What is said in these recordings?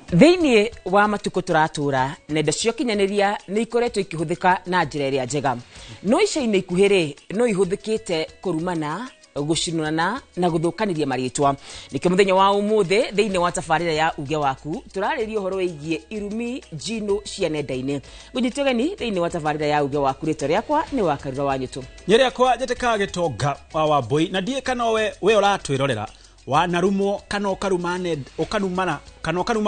Thiini wa matuko turatura nenda cio kinyaneria ni ikoretwo ikihuthika na njira iria njega no ica-ini ikuhiri no ihuthikite kurumana gucinana na guthukaniria maritwa nikio muthenya wa umuthi thiini wa tabarira ya uge waku turariria uhoro wigie irumi jino cia nenda-ini gunyitogeni thiini wa tabarira ya uge waku rito riakwa ni Wakarura Wanyutu nyeriakwa jeteka gitonga wa Wambui na die kana we uratwirorera wanarumo kana ukanuma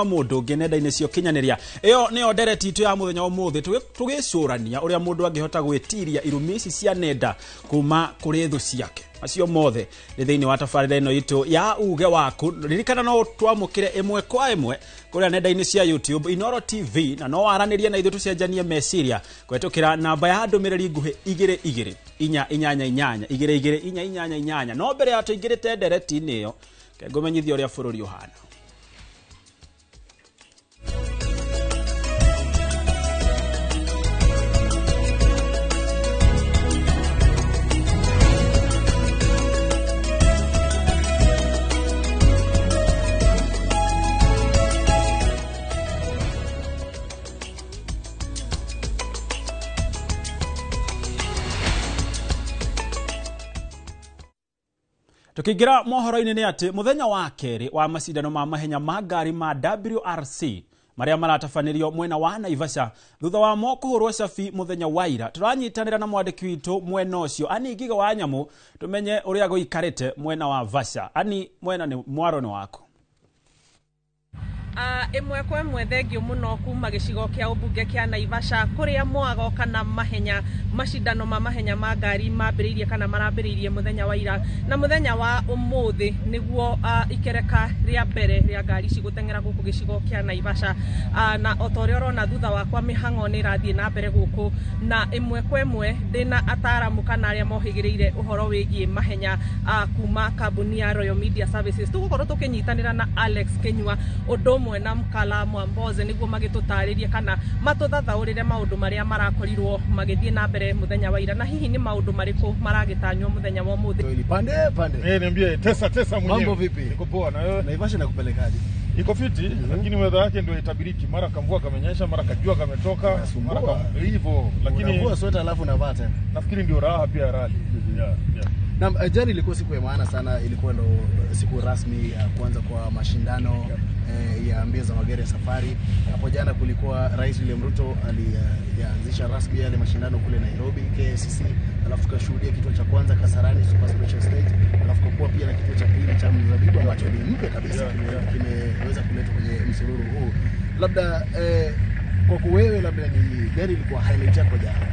mundu ngenenda-ini cio kinyaneria iyo niyo ndereti itu ya muthenya wa umuthi tugicurania uria mundu angihota gwitiria irumi ici cia nenda kuma kuri thu ciake acio mothe ni thiini wa tabarira ino itu ya uge waku ririkana no twamukire imwe kwa imwe kuria nenda-ini cia YouTube Inoro TV na no waranirie na ithu tucenjanie meciria kwetukira namba ya ndumiriri nguhi 22 488 22 no mbere ya tuingirite ndereti-ini iyo kengumenyithia uria bururi uhana. Tukigira mohoro-ini ni ati muthenya wa keri wa macindano ma mahenya ma ngari ma WRC maria maratafanirio mwena wa Naivasha thutha wa mo kuhurwo cabi muthenya wa ira turanyitanira na mwandiki witu mwena ucio ani Ngiga wa Nyamu tumenye uria guikarite mwena wa Vasha ani mwena ni mwaro ni wako. Imwe kwa imwe thengio muno kuma gicigo kia ubunge kia Naivasha kuria mwago kana mahenya mashindano ma mahenya ma ngari mambiririe kana marambiririe muthenya wa ira na muthenya wa umuthi niguo ikereka ria mbere ria ngari cigutengera guku gicigo kia Naivasha na otorio rona thutha wakwa mihango ni rathie na mbere guku na imwe kwa imwe ndina ataramu kana aria mohigiriire uhoro wigie mahenya kuma kambuni ya Royal Media Services tugukorwo tukinyitanira na Alex Kenyua Odomo na Mkala Mwamboze niguo magitutaririe kana matuthathaurire maundu maria marakorirwo magithie na mbere muthenya wa ira na hihi ni maundu mariku maragitanywo muthenya wa umuthi. Pande niambie tesa mwenyewe. Mambo vipi? Niko poa na wewe? Naivasha nakupelekaje? Iko fiti lakini weather yake ndio itabiriki mara kamvua kamenyesha mara kajua kametoka mara hivyo lakini unavua sweta alafu unavaa tena. Nafikiri ndio raha pia rally. Na jana ilikuwa siku ya maana sana, ilikuwa ndo siku rasmi ya kuanza kwa mashindano ya mbio za magari ya safari. Hapo jana kulikuwa Rais William Ruto alianzisha rasmi yale mashindano kule Nairobi KCC, alafu kashuhudia kituo cha kwanza Kasarani Super Special Stage, alafu kwa pia na kituo cha pili cha Mzabibu ambacho ni mpya kabisa kimeweza kuletwa kwenye msururu huu. Labda kwa wewe labda ni gari ilikuwa highlight yako jana?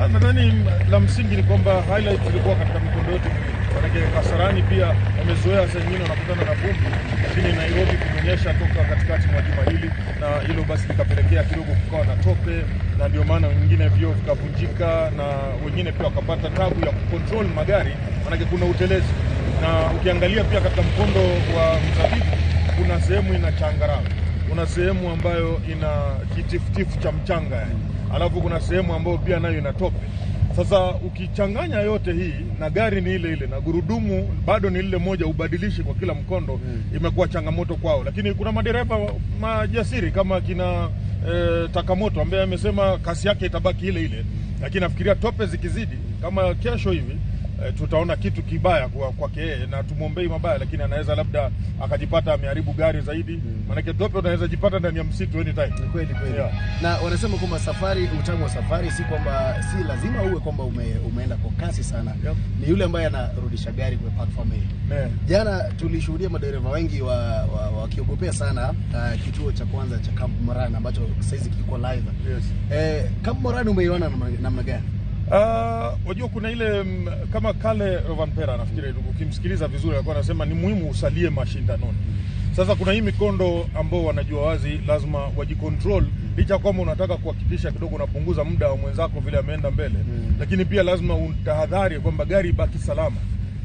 Nadhani la msingi ni kwamba highlight ilikuwa katika mikondo yote. Manake Kasarani pia wamezoea sasa nyingine wanakutana na vumbi, lakini Nairobi kumenyesha toka katikati mwa juma hili na hilo basi likapelekea kidogo kukawa na tope na ndio maana wengine vio vikavunjika na wengine pia wakapata tabu ya kucontrol magari manake kuna utelezi. Na ukiangalia pia katika mkondo wa Mzabibu kuna sehemu ina changarawe, kuna sehemu ambayo ina kitifutifu cha mchanga yani. Alafu kuna sehemu ambayo pia nayo ina tope. Sasa ukichanganya yote hii na gari ni ile na gurudumu bado ni lile moja ubadilishi kwa kila mkondo imekuwa changamoto kwao. Lakini kuna madereva majasiri kama kina Takamoto ambaye amesema kasi yake itabaki ile. Lakini nafikiria tope zikizidi kama kesho hivi tutaona kitu kibaya kwake yeye na tumuombei mabaya, lakini anaweza labda akajipata ameharibu gari zaidi. Maana tope unaweza jipata ndani ya msitu anytime. Ni kweli. Yeah. Na wanasema kwamba safari, utamu wa safari si kwamba si lazima uwe kwamba umeenda kwa kasi sana. Yeah. Ni yule ambaye anarudisha gari kwa platform hii. Yeah. Jana tulishuhudia madereva wengi wakiogopea sana kituo cha kwanza cha Camp Moran ambacho saizi kiko live. Yes. Camp Moran umeiona namna gani? Wajua kuna ile kama Kale Rovanpera nafikiri ukimsikiliza vizuri alikuwa anasema ni muhimu usalie mashindanoni. Sasa kuna hii mikondo ambao wanajua wazi lazima wajicontrol licha kwamba unataka kuhakikisha kidogo unapunguza muda wa mwenzako vile ameenda mbele, lakini pia lazima utahadhari kwamba gari baki salama.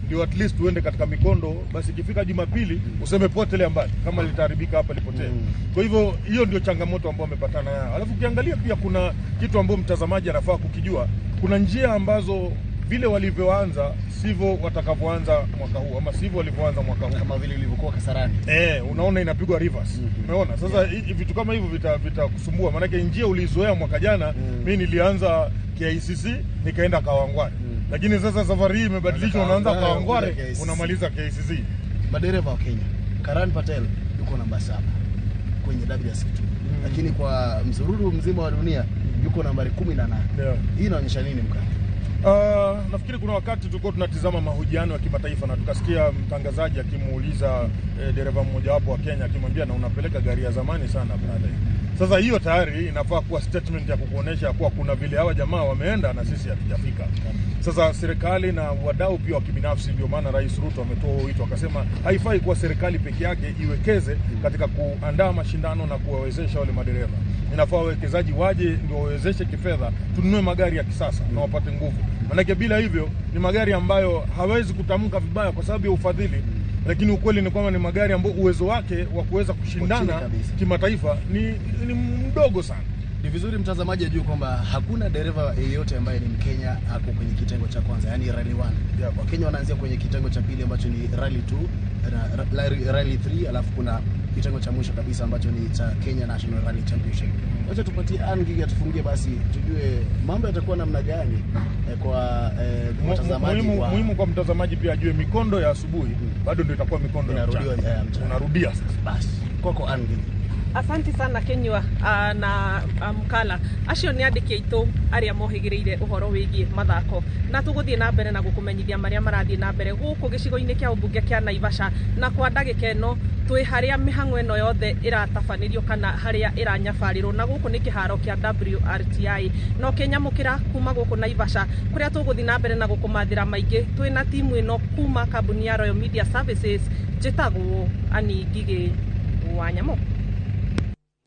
Ndio at least uende katika mikondo basi ikifika Jumapili useme potele mbali kama litaharibika hapa lipotee. Kwa hivyo hiyo ndio changamoto ambayo wamepatana nayo. Alafu ukiangalia pia kuna kitu ambacho mtazamaji anafaa kukijua. Kuna njia ambazo vile walivyoanza sivyo watakavyoanza mwaka huu, ama sivyo walivyoanza mwaka huu, kama vile ilivyokuwa Kasarani. Unaona inapigwa reverse. Umeona sasa vitu kama hivyo vitakusumbua, maana yake njia ulizoea mwaka jana. Mimi nilianza KICC nikaenda Kawangware, lakini sasa safari hii imebadilishwa, unaanza Kawangware unamaliza KICC. Madereva wa Kenya, Karan Patel yuko namba 7 kwenye WRC2, lakini kwa msururu mzima wa dunia yuko nambari 18. Hii inaonyesha nini mkaka? Nafikiri kuna wakati tulikuwa tunatizama mahojiano ya kimataifa na tukasikia mtangazaji akimuuliza dereva mmoja wapo wa Kenya akimwambia, na unapeleka gari ya zamani sana brother. Sasa hiyo tayari inafaa kuwa statement ya kukuonesha kuwa kuna vile hawa jamaa wameenda na sisi hatujafika. Sasa serikali na wadau pia wa kibinafsi, ndio maana Rais Ruto ametoa wito akasema haifai kuwa serikali peke yake iwekeze katika kuandaa mashindano na kuwawezesha wale madereva. Inafaa wawekezaji waje ndio wawezeshe kifedha, tununue magari ya kisasa na wapate nguvu. Manake bila hivyo ni magari ambayo hawezi kutamka vibaya kwa sababu ya ufadhili, lakini ukweli ni kwamba ni magari ambayo uwezo wake wa kuweza kushindana kimataifa ni mdogo sana. Ni vizuri mtazamaji ajue kwamba hakuna dereva yeyote ambaye ni Mkenya ako kwenye kitengo cha kwanza, yani Rally 1. Wakenya wanaanzia kwenye kitengo cha pili ambacho ni Rally 2, Rally 3, alafu kuna kitengo cha mwisho kabisa ambacho ni cha Kenya National Rally Championship. Wacha tupatie Angi atufungie basi tujue mambo yatakuwa namna gani kwa mtazamaji. Muhimu kwa mtazamaji pia ajue mikondo ya asubuhi bado ndio itakuwa mikondo ya mchana. Unarudia sasa. Basi kwako Angi. Asanti sana Kenywa na Mkala acio ni andiki aitu aria mohigireire uhoro wigie mathako na tuguthie na mbere na gukumenyithia maria marathie na mbere guku gicigo-ini kia ubunge kia Naivasha na kwa ndagika eno twi haria mihango eno yothe iratabanirio kana haria iranyabarirwo na guku ni kiharo kia WRTI no kinyamukira kuma guku Naivasha kuria tuguthie na mbere na gukumathira maingi twi na timu eno kuma kambuni ya Royal Media Services jitagwo Ani Ngige Wanyamo.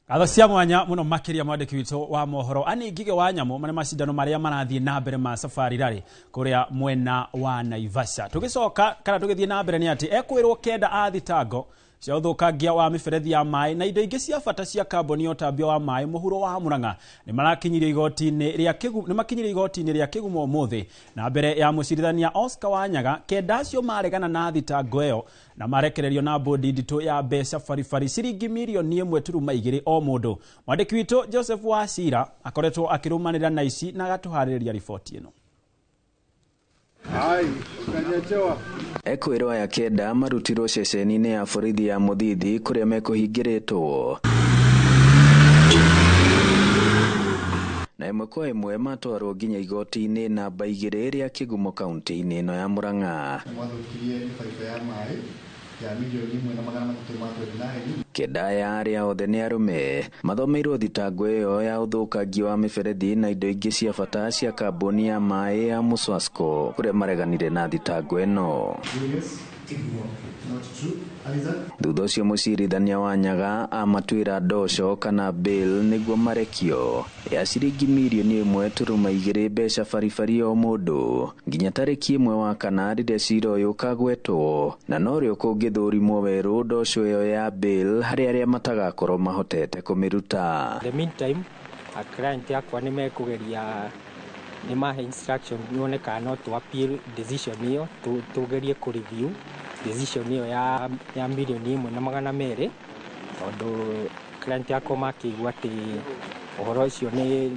Atho cia mwanya muno makiria mwandiki witũ wa mohoro Ani Ngige Wanyamo mane macindano maria marathie na mbere ma Safari Rally kuria mwena wa Naivasha. Tugicoka kana tugithie na mbere ni ati ekwirwo kenda athitango cia uthukangia wa miberethi ya mai na indo ingi cia bata cia kamboni ya utambia wa mai muhuro wa Murang'a ni marakinyirio igoti-ini ria Kigumo umuthi na mbere ya mucirithania Oscar Wanyaga. Kenda acio maregana na thitango iyo na marekererio na bodi ndito ya mbeca baribari ciringi milioni 1.2 o mundu. Mwandiki witũ Joseph Wasira akoretwo akirumanira na ici na gatuhaririria riboti ino. Ekwirwo aya kenda marutirwo ceceni-ini ya borithi ya Muthithi kuria mekuhingiritwo na imwe kwa imwe matwarwo nginya igoti-ini namba 2 ria Kigumo kaunti-ini ino ya Murang'a. Kenda ya aria othe ni arume mathomeirwo thitango iyo ya uthukangia wa miberethi na indo ingi cia bata cia kamboni ya mai ya Muswasco kuria mareganire na thitango ino. Thutha ucio mucirithania Wanyaga amatwira ndosho kana bill niguo marekio ya ciringi milioni 1.2 mbeca baribari o mundu nginya tariki 1 wa kana rĩrĩa cira ũyũ ũkagwetwo na no rĩo kũngĩthũrimwo werũ ndosho ĩyo ya bill harĩ arĩa matagakorwo mahotete kũmĩruta. The meantime a client yakwa nĩ mekũgeria nĩ mahe instruction nione kana no to appeal decision hiyo tugerie ku review decision hiyo ya milioni 1.2 tondu client yakwa makĩigua atĩ ũhoro ũcio nĩ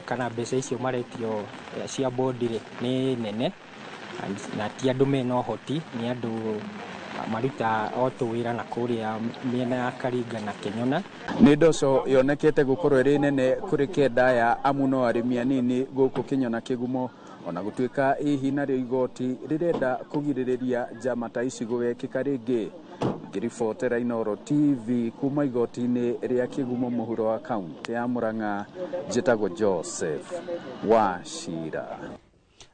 kana mbeca icio maretio cia board nĩ nene na ti andũ mena ũhoti, nĩ andũ maruta otũwĩra na kũrĩa miena ya Karinga na Kenyona. Nĩ ndoco yonekete gũkorwo ĩrĩ nene kũrĩ kenda ya amuno arĩmi anini gũkũ Kenyona Kigumo ona gũtuĩka hihi narĩo igoti rĩrenda kũgirĩrĩria njama ta ici gũgekĩka rĩngĩ. Ngĩribotera Inooro TV kuma igoti-inĩ rĩa Kigumo mũhuro wa kaunti ya Murang'a, njĩtagwo Joseph Wachira.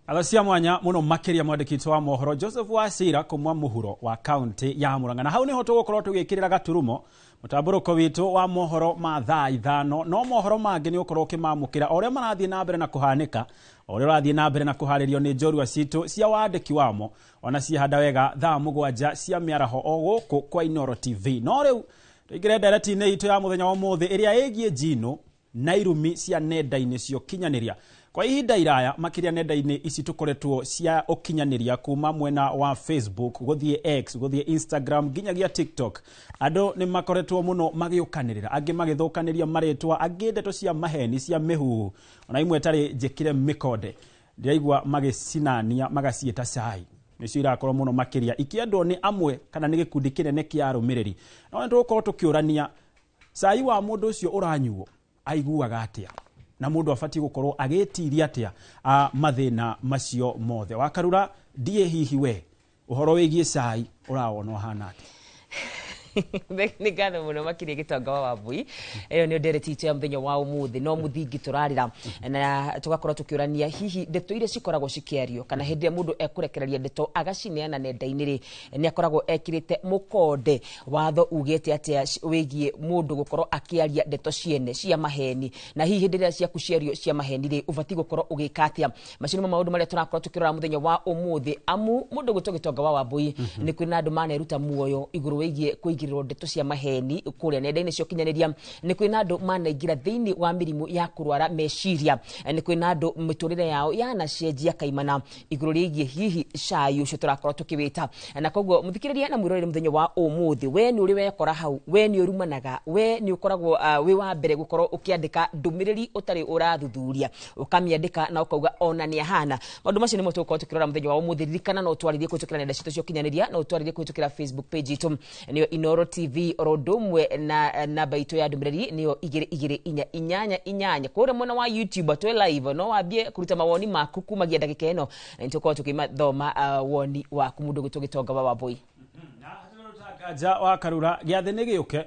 Atho cia mwanya muno makiria mwandiki witũ wa mohoro Joseph Wasira kuma muhuro wa kaunti ya Murang'a. Na hau niho tũgũkorwo tũgĩkĩrĩra gaturumo mũtambũrũko witũ wa mohoro ma thaa 5 no mohoro mangĩ nĩ ũkorwo ũkĩmamũkĩra ũrĩa marathiĩ na mbere na kũhanĩka ũrĩa ũrathiĩ na mbere na kũharĩrio nĩ njorua citũ cia wandĩki wamo ona ciahanda wega thaa 7 cia mĩaraho o gũkũ kwa Inooro TV. No rĩu tũingĩre ndereti-inĩ itũ ya mũthenya wa ũmũthĩ ĩrĩa ĩgiĩ Njino na irumi cia nenda-inĩ cia ũkinyanĩria. Kwa ihinda iraya makiria nenda-inĩ ici tukoretwo cia ũkinyanĩria kuma mwena wa Facebook, gũthiĩ X, gũthiĩ Instagram, nginyagia TikTok. Andũ nĩ makoretwo mũno magĩũkanĩrĩra, angĩ magĩthũkanĩria marĩtwa, angĩ ndeto cia maheni cia mĩhuhu, ona imwe tarĩ njĩkire mĩkonde. Ndiraigua magĩcinania magaciĩta cai. Nĩcio irakorwo mũno makĩria ikĩendwo nĩ amwe kana nĩ gĩkundi kĩnene kĩa arũmĩrĩri. Na ona tũgũkorwo tũkĩũrania cai wa mũndũ ũcio ũranyuo aiguaga atĩa, na mũndũ abatiĩ gũkorwo agĩtiria atĩa mathĩna macio mothe. Wakarura ndiye hihi we ũhoro wĩgiĩ cai ũrawona ũhana atĩa? Nĩ ngatho mũno makĩria Gĩtonga wa Wambui. Ĩyo nĩ ndereti itũ ya mũthenya wa ũmũthĩ, no mũthingi tũrarĩra na tũgakorwo tũkĩũrania hihi ndeto iria cikoragwo cikĩario kana hĩndĩ ĩrĩa mũndũ ekũrekereria ndeto agacineana nenda-inĩ rĩ, nĩ akoragwo ekĩrĩte mũkonde watho ugĩte atĩa wĩgiĩ mũndũ gũkorwo akĩaria ndeto ciene cia maheni, na hihi hĩndĩ ĩrĩa ciaku ciario cia maheni rĩ ũbatiĩ gũkorwo ũgĩka atĩa. Macio nĩmo maũndũ marĩa tũrakorwo tũkĩrora mũthenya wa ũmũthĩ, amu mũndũ gwĩtwo Gĩtonga wa Wambui nĩ kwĩ na andũ maneruta muoyo igũrũ wĩgiĩ kũigĩrĩrwo ndeto cia maheni kũrĩa nenda-inĩ cia ũkinyanĩria. Nĩ kwĩ na andũ manaingĩra thĩinĩ wa mĩrimũ ya kũrwara meciria, nĩ kwĩ na andũ mĩtũrĩre yao yanacenjia kaimana igũrũ rĩgiĩ hihi cai ũcio tũrakorwo tũkĩwĩta. Na koguo mũthikĩrĩria na mwĩrorere mũthenya wa ũmũthĩ, we nĩ ũrĩ wekora hau, we nĩ ũrumanaga, we nĩ ũkoragwo wĩ wa mbere gũkorwo ũkĩandĩka ndũmĩrĩri ũtarĩ ũrathuthuria, ũkamĩandĩka na ũkauga ona nĩ ahana. Maũndũ macio nĩmo tũgũkorwo tũkĩrora mũthenya wa ũmũthĩ. Ririkana no twarĩrie kũhĩtũkĩra nenda citũ cia ũkinyanĩria, no twarĩrie kũhĩtũkĩra Facebook page itũ nĩyo Inooro TV, oro ũndũ ũmwe na namba itũ ya ndũmĩrĩri nĩyo 2288. Kũrĩa mwena wa YouTube twĩ live, no wambie kũruta mawoni maku kumagia ndagĩka ĩno na nĩtũkorwo tũkĩmathoma woni waku mũndũ gwĩtwo Gĩtonga wa Wambui. Kanja wa Karura gĩathĩ nĩ gĩũke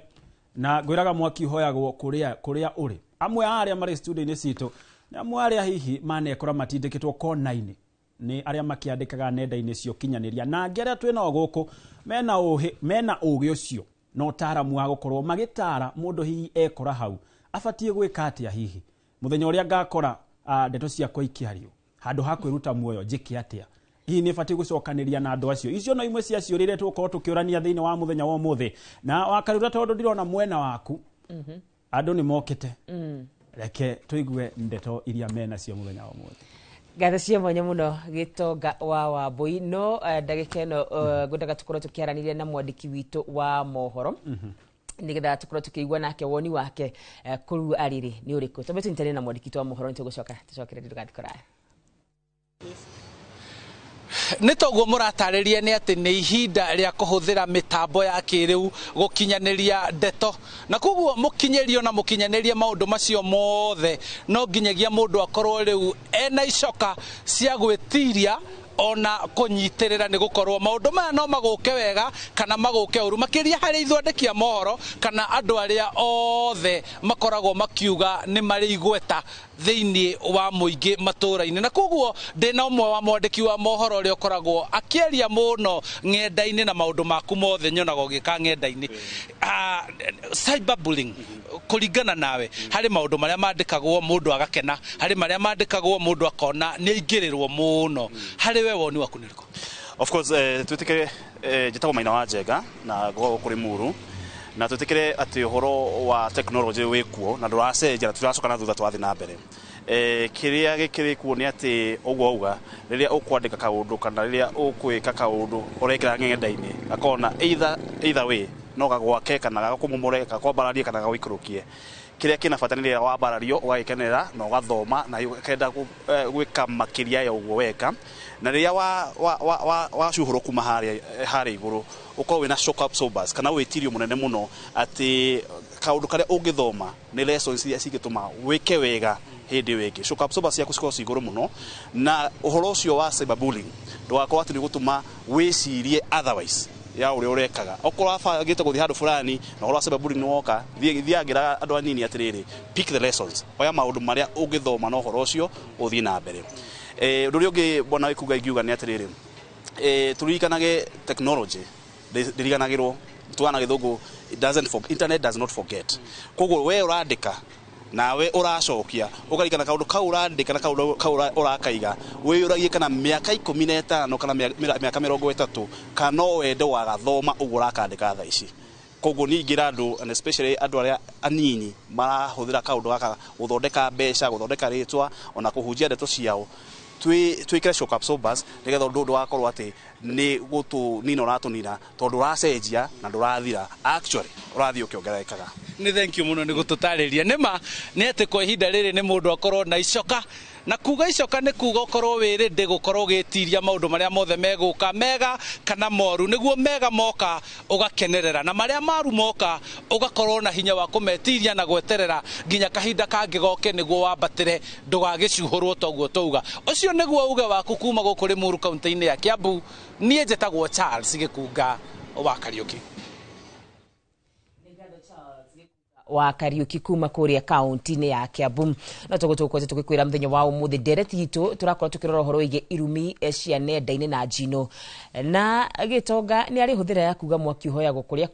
na ngwĩraga mwaki hoyagwo kũrĩa ũrĩ. Amwe arĩa marĩ studio-inĩ citũ nĩ amwe arĩa hihi manekora matindĩkĩtwo kona-inĩ nĩ arĩa makĩandĩkaga nenda-inĩ cia ũkinyanĩria, na angĩ arĩa twĩ nao gũkũ mena ũgĩ ũcio no ũtaaramu wa gũkorwo magĩtara mũndũ hihi ekora hau abatiĩ gwĩka atĩa hihi mũthenya ũrĩa ngakora ndeto ciakwa ikĩario handũ ha kwĩruta muoyo njĩke atĩa. Hihi nĩ batiĩ gũcokanĩria na andũ acio. Icio no imwe cia ciũrĩre tũgũkorwo tũkĩũrania thĩinĩ wa mũthenya wa ũmũthĩ. Na Wakarura, tondũ ndirona mwena waku andũ nĩ mokĩte, reke tũigue ndeto iria mena cio mũthenya wa ũmũthĩ. Ngatho cia mwanya mũno Gĩtonga wa Wambui. No ndagĩka ĩno ngwendaga tũkorwo tũkĩaranĩria na mwandĩki witũ wa mohoro nĩgetha tũkorwo tũkĩigua nake woni wake kũrua arĩrĩ nĩ ũrĩkũ. Tũmbe tũnyitane na mwandĩki witũ wa mohoro tũcokererie ndũgathiĩ. Nĩtoguo mũratarĩria nĩ atĩ nĩ ihinda rĩa kũhũthĩra mĩtambo ya kĩrĩu gũkinyanĩria ndeto, na koguo mũkinyĩrio na mũkinyanĩria maũndũ macio mothe no nginyagia mũndũ akorwo rĩu ena icoka cia gwĩtiria ona kũnyitĩrĩra, nĩ gũkorwo maũndũ maya no magũke wega kana magũke ũru, makĩria harĩ ithondeki a mohoro kana andũ arĩa othe makoragwo makiuga nĩ marĩ igweta thĩinĩ wa mũingĩ matũra-inĩ. Na koguo ndĩna ũmwe wa mwandĩki wa mohoro ũrĩa ũkoragwo akĩaria mũno ng'enda-inĩ na maũndũ maku mothe nyonaga ũgĩka ng'enda-inĩ. Cyberbullying, kũringana nawe, harĩ maũndũ marĩa mandĩkagwo mũndũ agakena, harĩ marĩa mandĩkagwo mũndũ akona nĩ aingĩrĩrwo mũno, harĩ we woni waku nĩ ũrĩkũ? Of course, twĩtĩkĩre njĩtagwo Maina wa Njenga na ngoragwo kũrĩ Muru, na twĩtĩkĩre atĩ ũhoro wa tekinoronjĩ wĩ kuo na ndũracenjia na tũracoka na thutha twathiĩ na mbere. Kĩrĩa gĩkĩrĩ kuo nĩ atĩ ũguo auga rĩrĩa ũkwandĩka kaũndũ kana rĩrĩa ũkwĩka kaũndũ ũrekĩra ng'enda-inĩ gakona either way no gagwake kana gagakũmũmũre gakwambararie kana gagũikũrũkie. Kĩrĩa kĩna bata nĩ rĩrĩa wambarario ũgagĩkenerera na ũgathoma na ũkenda gwĩka makĩria ya ũguo weka, na rĩrĩa wacuhũrwo kuma harĩa igũrũ ũkorwo wĩna shock absorbers kana wĩtirio mũnene mũno atĩ kaũndũ karĩa ũngĩthoma nĩ lessons iria cingĩtũma wĩke wega hĩndĩ ĩyo ĩngĩ. Shock absorbers ciaku cikorwo ci igũrũ mũno, na ũhoro ũcio wa cyberbullying ndũgakorwo atĩ nĩ gũtũma wĩcirie otherwise ya ũrĩa ũrekaga. Okorwo abangĩte gũthiĩ handũ fulani na ũhoro wa cyberbullying nĩwoka, thiagĩra andũ anini atĩrĩrĩ, pick the lessons, oya maũndũ marĩa ũngĩthoma na ũhoro ũcio ũthiĩ na mbere. Ũndũ ũrĩa ũngĩ bona wĩkuga ingiuga nĩ atĩrĩrĩ, tũririkanage technology ndĩriganagĩrwo, twana gĩthũngũ internet does not forget. Koguo we ũrandĩka nawe ũracokia ũkarikana kaũndũ kau ũrandĩka na kaũndũ ũrakaiga wĩyũragie kana mĩaka 15 kana mĩaka 30 kana no wende wagathoma ũguo ũrakandĩka thaa ici. koguo ningira andu and especially andu aria anini marahuthira kaundu gaka guthondeka mbeca guthondeka ritwa ona kuhunjia ndeto ciao twikire shock absorbers nigetha ndu wakorwo ati ni gutu nino ratunina tondu racenjia na ndurathira actually urathio kiongerekaga. Ni thank you muno ni gututariria nima ni ati kwa ihinda riri ni mundu akorwo na icoka na kuga icoka ni kuga ukorwo wirinde gukorwo gitiria maundu maria mothe meguka mega kana moru niguo mega moka ugakenerera na maria maru moka ugakorwo na hinya wa kumetiria na gweterera nginya kahinda kangi goke niguo wambatire ndugagicuhurwo toguo touga ucio niguo uge waku kuma gukuri Muru kaunti-ini ya Kiambu. Nie njĩtagwo Charles Gĩkunga wa Kariuki wa Kariuki kuma kuria kaunti-ini ya Kiambu. No tugutukoze tukikwira muthenya wa umuthi ndereti itu turakorwo tukirora horo ige irumi cia nenda-ini na njino na Gitonga ni ari huthira ya kuga mwaki uhoyagwo kuria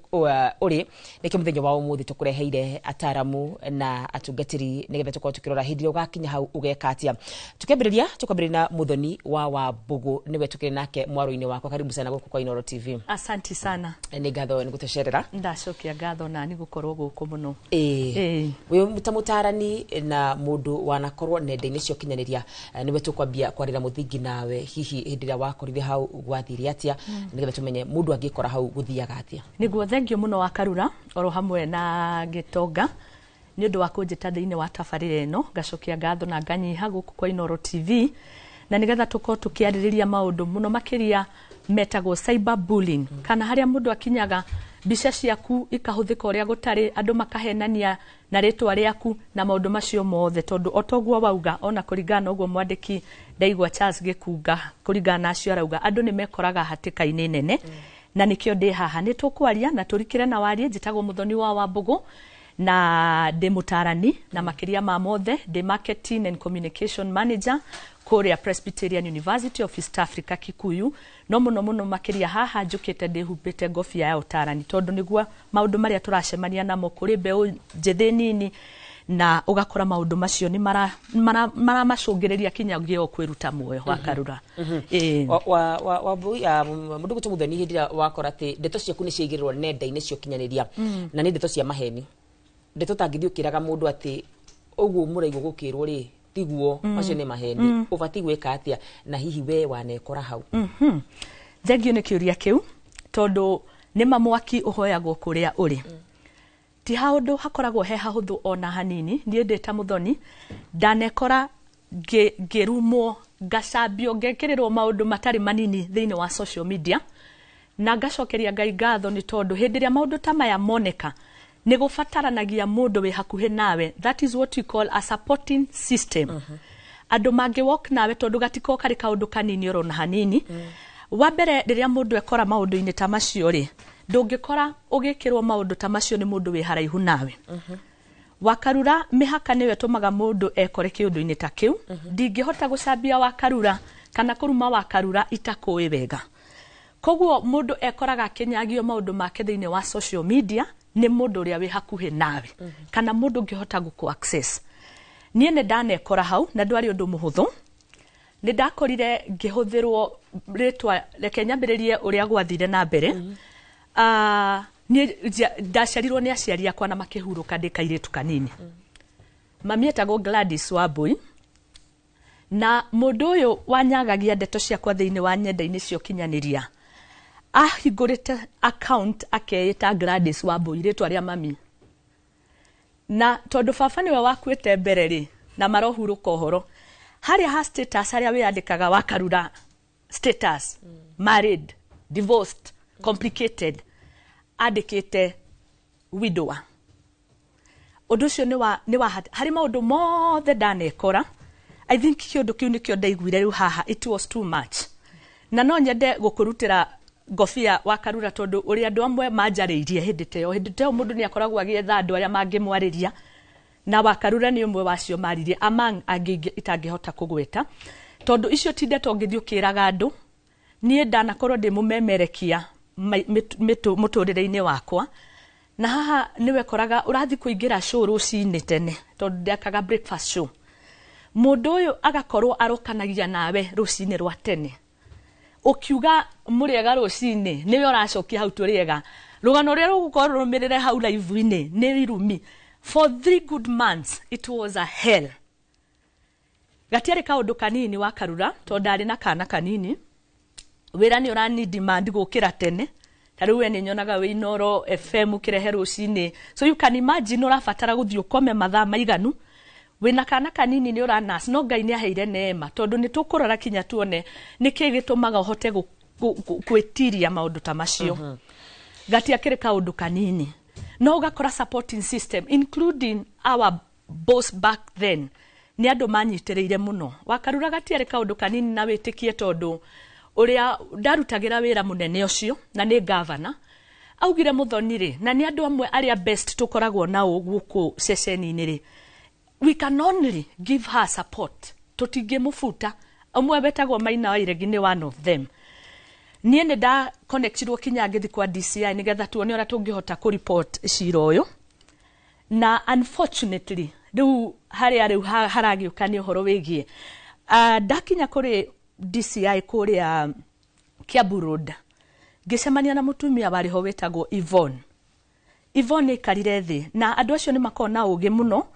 uri niki muthenya wa umuthi tukureheire ataramu na atungatiri nigetha tukorwo tukirora hindi ugakinya hau ugeka atia. Tukambiriria na Muthoni wa Wambugu niwe tukiri nake mwaro-ini wakwa. Karibu sana guku kwa Inooro TV. Asante sana. Ni ngatho ni gutecerera. Ndacokia ngatho na ni gukorwo guku muno. We mutamutarani na mundu wanakorwo nenda-ini cio kinyaniria niwe tukwambia kwarira muthingi nawe hihi hindi ria wakorithia hau gwathire atia nigetha tumenye mundu angikora hau guthiaga atia. Niguo thengio muno wa Karura oro hamwe na Gitonga ni undu wa kunjita thiini wa tabarira ino ngacokia ngatho na nganyiha guku kwa Inooro TV na nigetha tukorwo tukiaririria maundu muno makiria metagwo cyber bullying kana haria mundu akinyaga mbica ciaku ikahuthika uria gutari andu makahenania na ritwa riaku na maundu macio mothe tondu otoguo wauga ona kuringana uguo mwandiki Ndaigwa Charles Gĩkunga kuringana acio arauga andu ni mekoraga hatika-ini nene na nikio ndi haha ni tukwaria na turikire na warie njitagwo Muthoni wa Wambugu na ndi mutarani na makiria ma mothe ndi marketing and communication manager kuria Presbyterian University of East Africa Kikuyu no muno makiria haha njukite ndihumbite ngofia ya utarani tondu niguo maundu maria turacemania namo kuri mbeu njithi nini na ugakora maundu macio ni mara macungiriria kinyagio kwiruta muoyo wa Karura. wa mundu gutu Muthoni hindi wakora ati ndeto ciaku ni ciigirwo nenda-ini cio kinyaniria na ni ndeto cia maheni ndeto tangithiukiraga mundu ati uguo muraigwo gukirwo ri tiguo macio ni maheni ubati gwika atia na hihi we wanekora hau. Thengio ni kiuria kiu tondu ni mamwaki uhoyagwo kuria uri ti haundu hakoragwo he hahuthu ona hanini nie ndita Muthoni ndanekora ngirumwo ngacambio ngekirirwo maundu matari manini thiini wa social media na ngacokeria Ngai ngatho ni tondu hindi ria maundu ta maya moneka ni gubataranagia mundu wi hakuhi nawe. That is what we call a supporting system. Andu mangi walk nawe tondu gatiko kari kaundu kanini orona hanini. Wa mbere riria mundu ekora maundu-ini ta macio ri ndungikora ugikirwo maundu ta macio ni mundu wi haraihu nawe. Wa Karura mihaka niwe tumaga mundu ekore kiundu-ini ta kiu ndingihota gucambia wa Karura kana kuruma wa Karura itakui wega. Koguo mundu ekoraga kinyagio maundu make thiini wa social media ni mundu uria wi hakuhi nawe kana mundu ngihota guku access. Nie ne ndanekora hau na ndwari undu muhuthu ni ndakorire ngihuthirwo ritwa reke nyambiririe uria gwathire na mbere. Ni ndaciarirwo ni aciari akwa na makihuruka ndi kairitu kanini. Mami etagwo Gladys Wambui na mundu uyu wanyagagia ndeto ciakwa thiini wa nenda-ini cio kinyaniria ahingurite account akeita Gladys Wambui ritwa ria mami na tondu baba niwe wakuite mbere ri na marohuruka uhoro haria ha status haria wiyandikaga wa Karura status married divorced complicated andikite widower. Undu ucio ni wa hari maundu mothe ndanekora. I think kiundu kiu nikio ndaiguire riu haha it was too much na no nyende gukurutira ngofia wa Karura tondu uri andu amwe manjariirie hindi teo mundu ni akoragwo agietha andu aria mangimwariria na wa Karura ni umwe wacio maririe among angi itangihota kugweta tondu icio tinde tongithiukiraga andu nie ndanakorwo ndi mumemerekia muturire-ini wakwa na haha niwe koraga urathi kuingira show rucini tene tondu ndekaga breakfast show mundu uyu agakorwo arokanagia nawe rucini rwa tene ukiuga muriega rucini niwe uracokia hau turiega rugano rä rå rumä rä re hau live-inä nä irumi. For 3 good months it was a hell. Gatiarä kaå kanini wa Karura tondå ndarä na kana kanini wä ra nä å rani demand gå kä ra tene ta rä u we nä nyonaga wä Inoro FM kä rehe rå cinä, so you can imagine å rabatara gå thiä å kome mathaa maiganu wä na kana kanini nä å ranas no Ngai nä aheire neema tondå nä tå kå rora kinya tuone nä kä gä tå maga å hote gwä tiria maå ndå ta macio. Gatiakä kaå kanini no gakora supporting system including our boss back then ni andu manyitiriire muno. Wa Karura gatiarä kaå kanini na wä tä kie tondå å rä a ndarutagä ra wä ra må nene å cio na nä gavana augire Muthoni rä na nä andå amwe arä a best tå koragwo nao gå ceceni-inä rä, we can only give her support, tå tingä må buta. Amwe betagwo Maina wa Iregi nä one of them. Niä nä nda connectirwo kinya ngä thi kwa DCI nä getha tuone å rä a tå ngä hota kå report cira å yå, na unfortunately rä u harä a rä u haragä å ka nä å horo wä giä ndakinya kå rä DCI kå rä a Kiambu Road ngä cemania na må tumia warä ho wä tagwo Yvonne nä ikarire thä na andå acio nä makorwo na å gä må no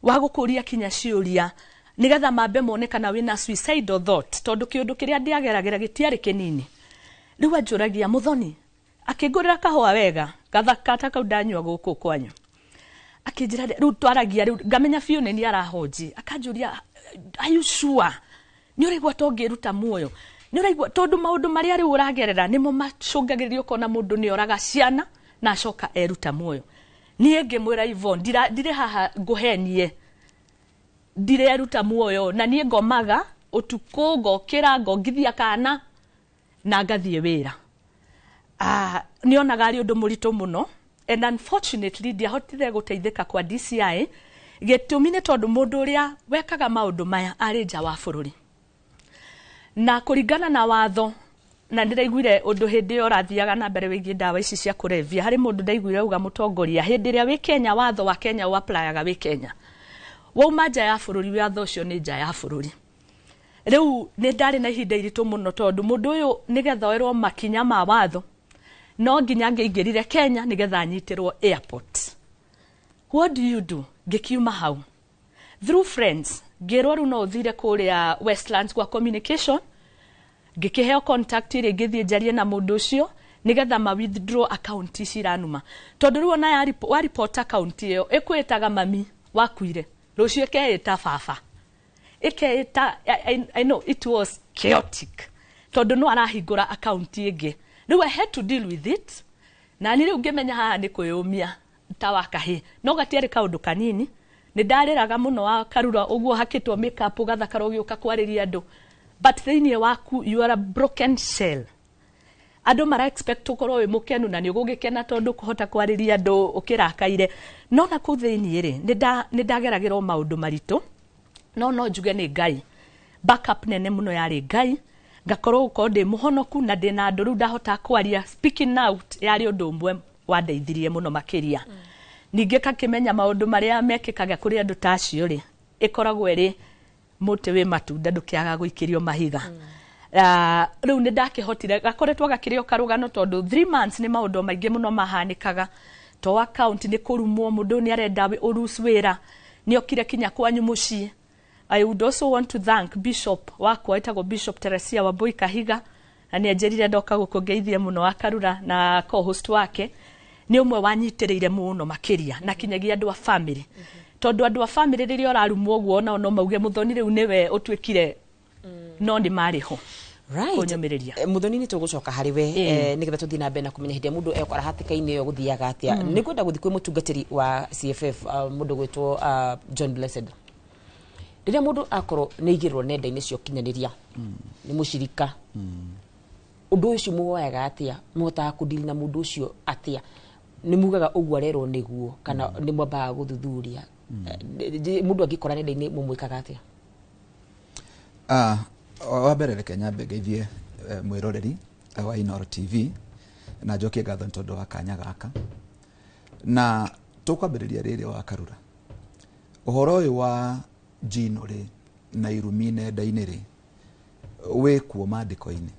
wa gå kå ria kinya ciå ria nä getha mambe mone kana wä na suicidal thought tondå kä å ndå kä rä a ndä ageragä ra gä tiarä kä nini. Rä u anjå ragia Muthoni akä ngå rä ra kahåa wega gathakata kau ndanyua gå kå kwanyu akä njä ra rä u twaragia rä u ngamenya biå nä nä arahonji akanjå ria are you sure nä å raigua to ngä ruta muoyo nä å raigua tondå maå ndå marä a rä u å ragerera nä mo macångagä rä ria å kona må ndå nä oraga ciana na acoka eruta muoyo. Niä ngä mwä ra Yvonne ndirä haha ngå henie ndirä eruta muoyo na niä ngomaga å tukå ngokä ra ngongithia kana na ngathiä wä ra. Nä onaga arä å ndå må ritå må no and unfortunately ndiahotire gå teithä ka kwa DCI gä tå mi nä tondå må ndå å rä a wekaga maå ndå maya arä nja wa bå rå ri na kå ringana na watho na ndä raiguire å ndå hä ndä ä yo rathiaga na mbere wä giä ndawa ici cia kå revia harä må ndå ndaiguire uga må tongoria hä ndä ä rä a wä Kenya watho wa Kenya å applyaga wä Kenya wauma nja ya bå rå ri watho å cio nä nja ya bå rå ri. Rä u nä ndarä na ihinda iritå må no tondå må ndå å yå nä getha oerwo makinya ma watho no nginya ngä ingä rire Kenya nä getha anyitä rwo airport. What do you do? Ngä kiuma hau through friends ngä rwo rä u no å thire kå rä a Westlands gwa communication ngä kä heo contact ä rä ngä thiä njarie na må ndå å cio nä getha ma withdraw account ici iranuma tondå rä u ona wa report account ä yo ä kwä taga mami wakuire rå cio ä ta baba ä I know it was chaotic tondå no arahingå ra account ä ngä rä u I had to deal with it na nä rä u ngä menya haha nä kwä å mia ta wa kahä no gatiarä kaå ndå kanini nä ndarä raga må no wa Karura å guo hakä two makeup gathakara å gä å ka kwarä ria andå but thä-inä waku you are a broken shell. Andå mara expect å korwo wä må kenu na nä å gå gä kena tondå kå hota kwarä ria andå å kä rakaire no na kå u thä-inä rä nä ndageragä ra maå ndå maritå no njuge nä Ngai backup nene må no yarä Ngai ngakorwo gå korwo ndä må honoku na ndä na andå rä u ndahota kwaria speaking out yarä å ndå å mwe wandeithirie må no makä ria. Ningä kakä menya maå ndå marä a mekä kaga kå rä andå ta acio rä ä koragwo ä rä må tä wä matunda ndå kä aga gå ikä rio mahiga. Rä u nä ndakä hotire gakoretwo gakä rä o karå tondå 3 months nä maå ndå maingä må no mahanä kaga to account nä kå rumwo må ndå nä arenda å ruci wä ra nä okire kinya kwanyu må ciä. I would also want to thank Bishop wakwa etagwo Bishop Teresia Wambui Kahiga na nä anjärire ndoka gå kå ngeithie må no wa Karura na co-host wake nä å mwe wanyitä rä ire må no makä ria na kinyagia andå a family tondå andå a family rä rä a å rarumwo å guo no mauge Muthoni rä u nä we å tuä kire no nä marä ho Muthoni nä tå gå coka harä we nä getha tå thiä na mbere na kå menya hä ndä ä må ndå ekora hatä ka-inä ä yo gå thiaga atä a nä kwenda gå thiä kwä må tungatä wa CFF må ndå gwä two John Blessed rä rä a må ndå akorwo nä igä rä rwo nenda-inä cia kinyanä ria nä må cirika å ndå å cio må woyaga atä a må hotaga kå deal na må ndå å cio atä a nä mugaga å guo arerwo nä guo kana nä mwambaga gå thuthuria må ndå angä kora nenda-inä må mwä kaga atä a wa mbere reke nyambe ngeithie mwiroreri wa Inoro TV na njokie ngatho nĩ tondũ wa kanya gaka na tũkwambĩrĩria rĩrĩ wa Karura ũhoro ũyũ wa Gino rĩ na irumi nenda-inĩ rĩ wĩ kuo maandĩko-inĩ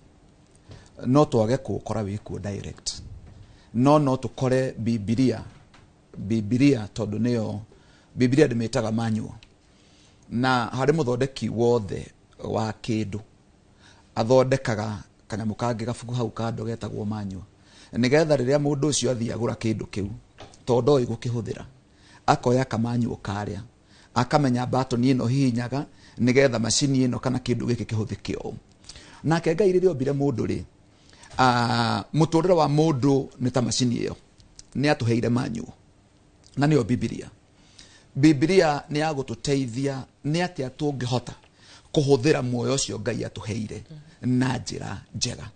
no twage kũũkora wĩ kuo direct no tukore Bibilia tondu niyo Bibilia ndimitaga manual na hari muthondeki wothe wa kindu athondekaga kanyamu kangi gabuku hau kando getagwo manual nigetha riria mundu ucio athia agura kindu kiu tondu igukihũthĩra akoya kamanyu karia akamenya batoni ino hihinyaga nigetha macini ino kana kindu giki kihũthĩke o nake Ngai riria ombire mundu ri muturire wa mundu ni ta macini iyo ni atuheire manyu na niyo Bibilia ni agututeithia ni atia tungihota kuhuthira muoyo ucio Ngai atuheire na njira njega.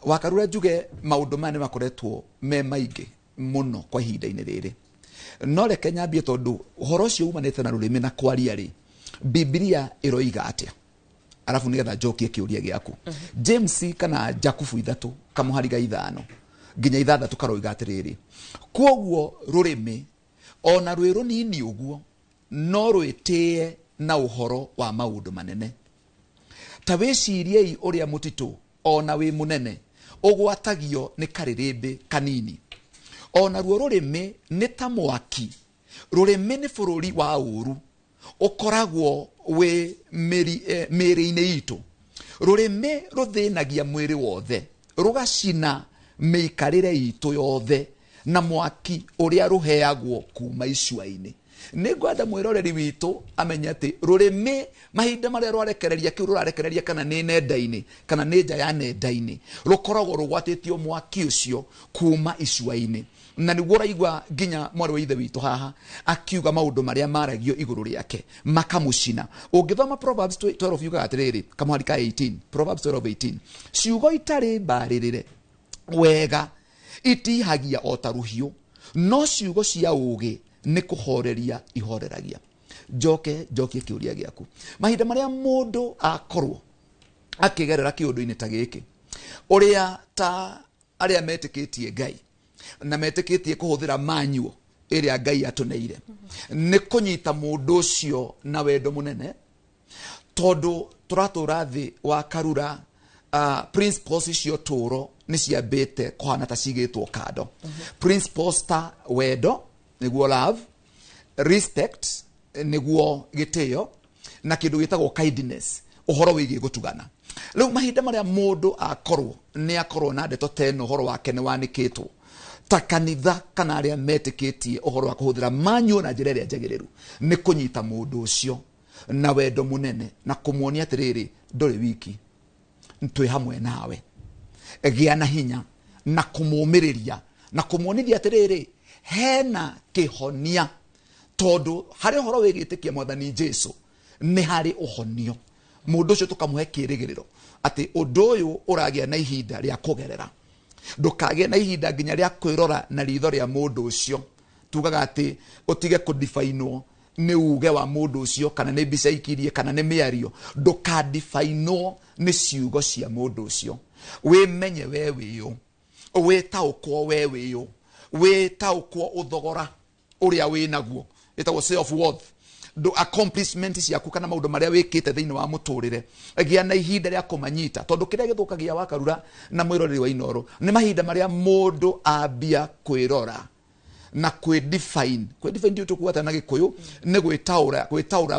Wakarura njuge maundu mane makoretwo me maingi muno kwa ihinda-ini riri no reke nyambie tondu uhoro ucio umanite na rurimi na kwaria ri Bibilia iroiga atia arafu nigetha njokie kiuria giaku James kana Jakubu 3 kamuhariga 5 nginya 6 karoiga atiriri kwoguo rurimi ona rwi runini uguo no rwitie na uhoro wa maundu manene ta wiciriei uria mutitu ona wi munene ugwatagio ni karirimbi kanini ona ruo rurimi ni ta mwaki rurimi ni bururi wa uru ukoragwo we miri-ini itu rurimi ruthinagia mwiri wothe rugacina miikarire itu yothe na mwaki uria ruheagwo kuma icua-ini ni ngwenda mwiroreri witu amenya ati rurimi mahinda maria rwarekereria kiu rurarekereria kana ni nenda-ini kana ni nja ya nenda-ini rukoragwo rugwatitio mwaki ucio kuma icua-ini na niguo raigwa nginya mwarĩ wa ithe witu haha akiuga maundu maria maragio iguru riake makamucina ungithoma Proverbs 12 yuga atiriri kamuharika 18 Proverbs 12:18 ciugo itari mbaririre wega itihagia otaruhio no ciugo cia ugi ni kuhoreria ihoreragia njokie kiuria giaku mahinda maria mundu akorwo akigerera kiundu-ini ta giki uria ta aria metikitie Ngai na metikitie kuhuthira manyu iria Ngai atuneire ni kunyita mundu ucio na wendo munene tondu turatura thi wa karura principles icio turo ni ciambite kuhana ta cigitwo kando principles ta wendo niguo love respect niguo gitio na kindu gitagwo kindness uhoro wigi gutugana riu mahinda maria mundu akorwo ni akorwo na ndeto teno uhoro wake ni wanikitwo ta kanitha kana aria metikitie uhoro wa kuhuthira manyu na njira iria njagiriru ni kunyita mundu ucio na wendo munene na kumuonia atiriri nduri wiki ntwi hamwe nawe gia na hinya na kumumiriria na kumuonithia atiriri hena kihonia tondu hari uhoro wigitikia mwathani Jesu ni hari uhonio mundu ucio tukamuhe kirigiriro ati undu uyu uragia na ihinda ria kugerera ndukagie na ihinda nginya ria kwirora na ritho ria mundu ucio tugaga ati utige kudifainwo ni uge wa mundu ucio kana ni mbica ikirie kana ni miario ndukadifainwo ni ciugo cia mundu ucio wimenye we wiyo witaukwo we wiyo witaukwo uthogora uria winaguo itagwo self worth do accomplishment ciaku kana maundu maria wikite thiini wa muturire gia na ihinda ria kumanyita tondu kiria githukagia wakarura na mwiroreri wa Inoro ni mahinda maria mundu ambia kwirora na kwidefine ndio tukuata na gikuyu ni gwitaura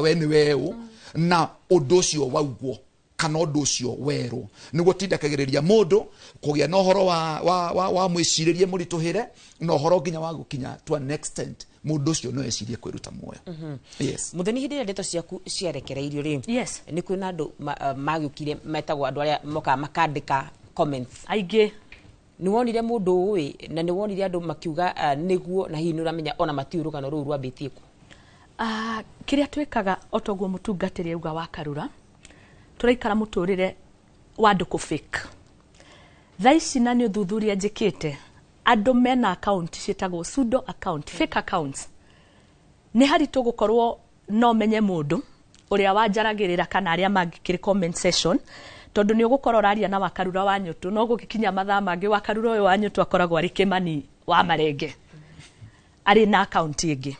we ni weu na undu ucio waugwo kana undu ucio weru niguo tindakagiriria mundu kugia na uhoro wa mwiciririe murituhire na uhoro nginya wa gukinya to an extent mundu ucio no ecirie kwiruta muoyo yes mutheni hindi ya ndeto ciaku ciarekereirio ri yes ni kwina andu magukire metagwo andu aria moka makandika comments aingi ni wonire mundu uwi na ni wonire andu makiuga niguo na hihi ni uramenya ona matiurugano ruu rwambitie ku kiria twikaga otoguo mutungatiri uga wa karura turaikara muturire wa nduku fake thaici na ni uthuthuria njikite andu mena account cietagwo pseudo account fake accounts ni hari tugukorwo no menye mundu uria wanjaragirira kana aria mangikire comment section tondu ni ugukorwo raria na wakarura wa nyutu no gukikinya mathaa mangi wakarura uyu wa nyutu akoragwo ari kimani wa marenge ari na account ingi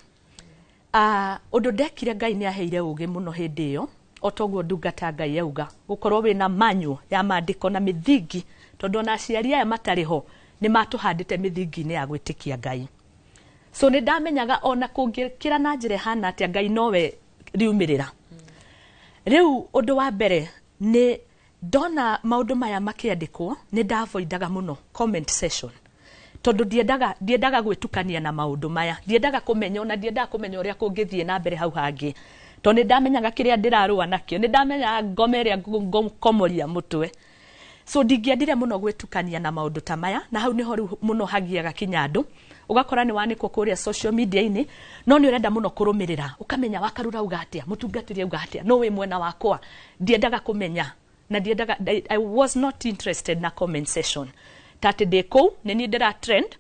undu ndekire Ngai ni aheire ugi muno hindi iyo otoguo ndungata Ngai yauga gukorwo wina manyu ya maandiko na mithingi tondu na aciari aya matariho nĩ matũhandĩte mĩthingi-inĩ ya gwĩtĩkia Ngai. So nĩ ndamenyaga ona kũngĩkĩra na njĩra hana atĩa Ngai nowe riumĩrĩra. Rĩu ũndũ wa mbere nĩ ndona maũndũ maya makĩandĩkwo nĩ ndavoidaga mũno comment session. Tondũ ndiendaga gwĩtukania na maũndũ maya. Ndiendaga kũmenya ona ndiendaga kũmenya ũrĩa kũngĩthiĩ na mbere hau hangĩ. Tondũ nĩ ndamenyaga kĩrĩa ndĩrarũa nakĩo. Nĩ ndamenyaga ngome ĩrĩa ngomoria mũtwe. So ndingĩendire mũno gwĩtukania na maũndũ ta maya, na hau niho mũno hagiaga kinya andũ. Ugakora ni wanĩkwo kũrĩa social media-inĩ, no nĩ ũrenda mũno kũrũmĩrĩra. Ukamenya Wakarura uga atĩa, mũtungatĩri uga atĩa, no wĩ mwena wakwa. Ndiendaga kũmenya na ndiendaga, I was not interested na comment session. Tati ndĩ kũu nĩ niĩ ndĩra trend,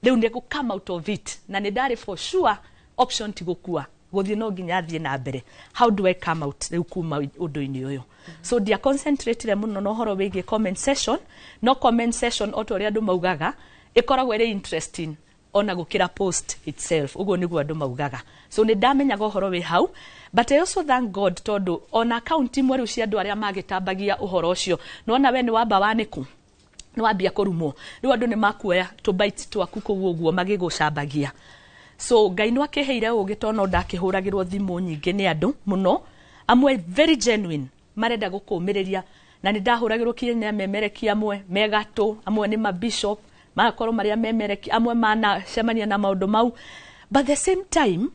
rĩu nĩ come out of it, na nĩ ndarĩ for sure option ti gũkua, gũthiĩ no nginya thiĩ na mbere. How do I come out rĩu kuma ũndũ-inĩ ũyũ? So ndia concentrate mũno na ũhoro wĩgiĩ comment session, no comment session o ta ũrĩa andũ maugaga ĩkoragwo ĩrĩ interesting ona gũkĩra post itself. Ũguo nĩguo andũ maugaga. So nĩ ndamenyaga ũhoro wĩ hau, but I also thank God tondũ ona account imwe rĩu cia andũ arĩa magĩtambagia ũhoro ũcio, nona we nĩ wamba wanĩku, nĩ wambia kũrumwo, rĩu andũ nĩ makuoya tũbaiti twaku kũu ũguo magĩgũcambagia. So Ngai nĩ akĩheire ũgĩ tondũ no ndakĩhũragĩrwo thimũ nyingĩ nĩ andũ mũno, amwe very genuine marenda gũkũmĩrĩria, na nĩ ndahũragĩrwo kinya memereki amwe megatũ, amwe nĩ mabishop magakorwo marĩa memereki, amwe manacemania na maũndũ mau, but the same time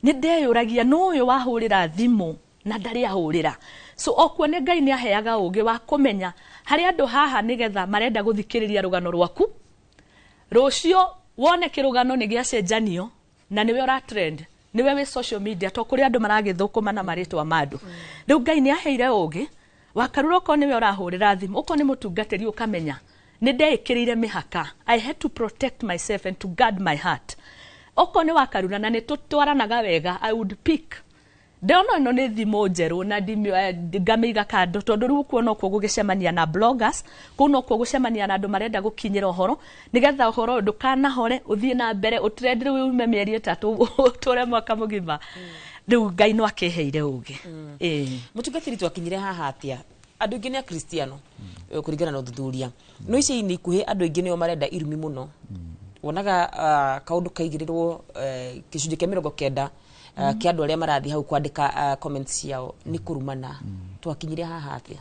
nĩ ndeyũragia no ũyũ wahũrĩra thimũ na ndarĩ ahũrĩra. So okuo nĩ Ngai nĩ aheaga ũgĩ wa kũmenya harĩ andũ haha nĩgetha marenda gũthikĩrĩria rũgano rwaku, rũcio wone kĩrũgano nĩ gĩacenjanio na nĩwe ũra trend, nĩwe wĩ social media to kũrĩ andũ maragĩthũkũma na marĩtwa ma andũ. Rĩu Ngai nĩ aheire ũgĩ Wakarura okorwo nĩwe ũrahũrĩra thimũ, okorwo nĩ mũtungatĩri ũkamenya nĩ ndeĩkĩrĩire mĩhaka. I had to protect myself and to guard my heart. Okorwo nĩ Wakarura na nĩ tũtwaranaga wega, I would pick. Ndona ĩno nĩ thimũ njerũ na ngamĩiga kando tondũ rĩu kuo no kuo gũgĩcemania na bloggers, kuo no kuo gũcemania na andũ marenda gũkinyĩra ũhoro, nĩgetha ũhoro ndũkanahore, ũthiĩ na mbere, ũtrend rĩu ume mĩeri 3 ũtũre mwaka mũgima. Rĩu Ngai no akĩheire ũgĩ. Mũtungatĩri twakinyire haha atĩa? Andũ aingĩ nĩ akristiano kũringana na ũthuthuria. No ici-inĩ ikuhĩ andũ aingĩ nĩo marenda irumi mũno. Wonaga kaũndũ kaigĩrĩrwo gĩcunjĩ kĩa 90 kia andũ arĩa marathi hau kwandĩka comments ciao nĩ kũrumana. Twakinyire haha atĩa?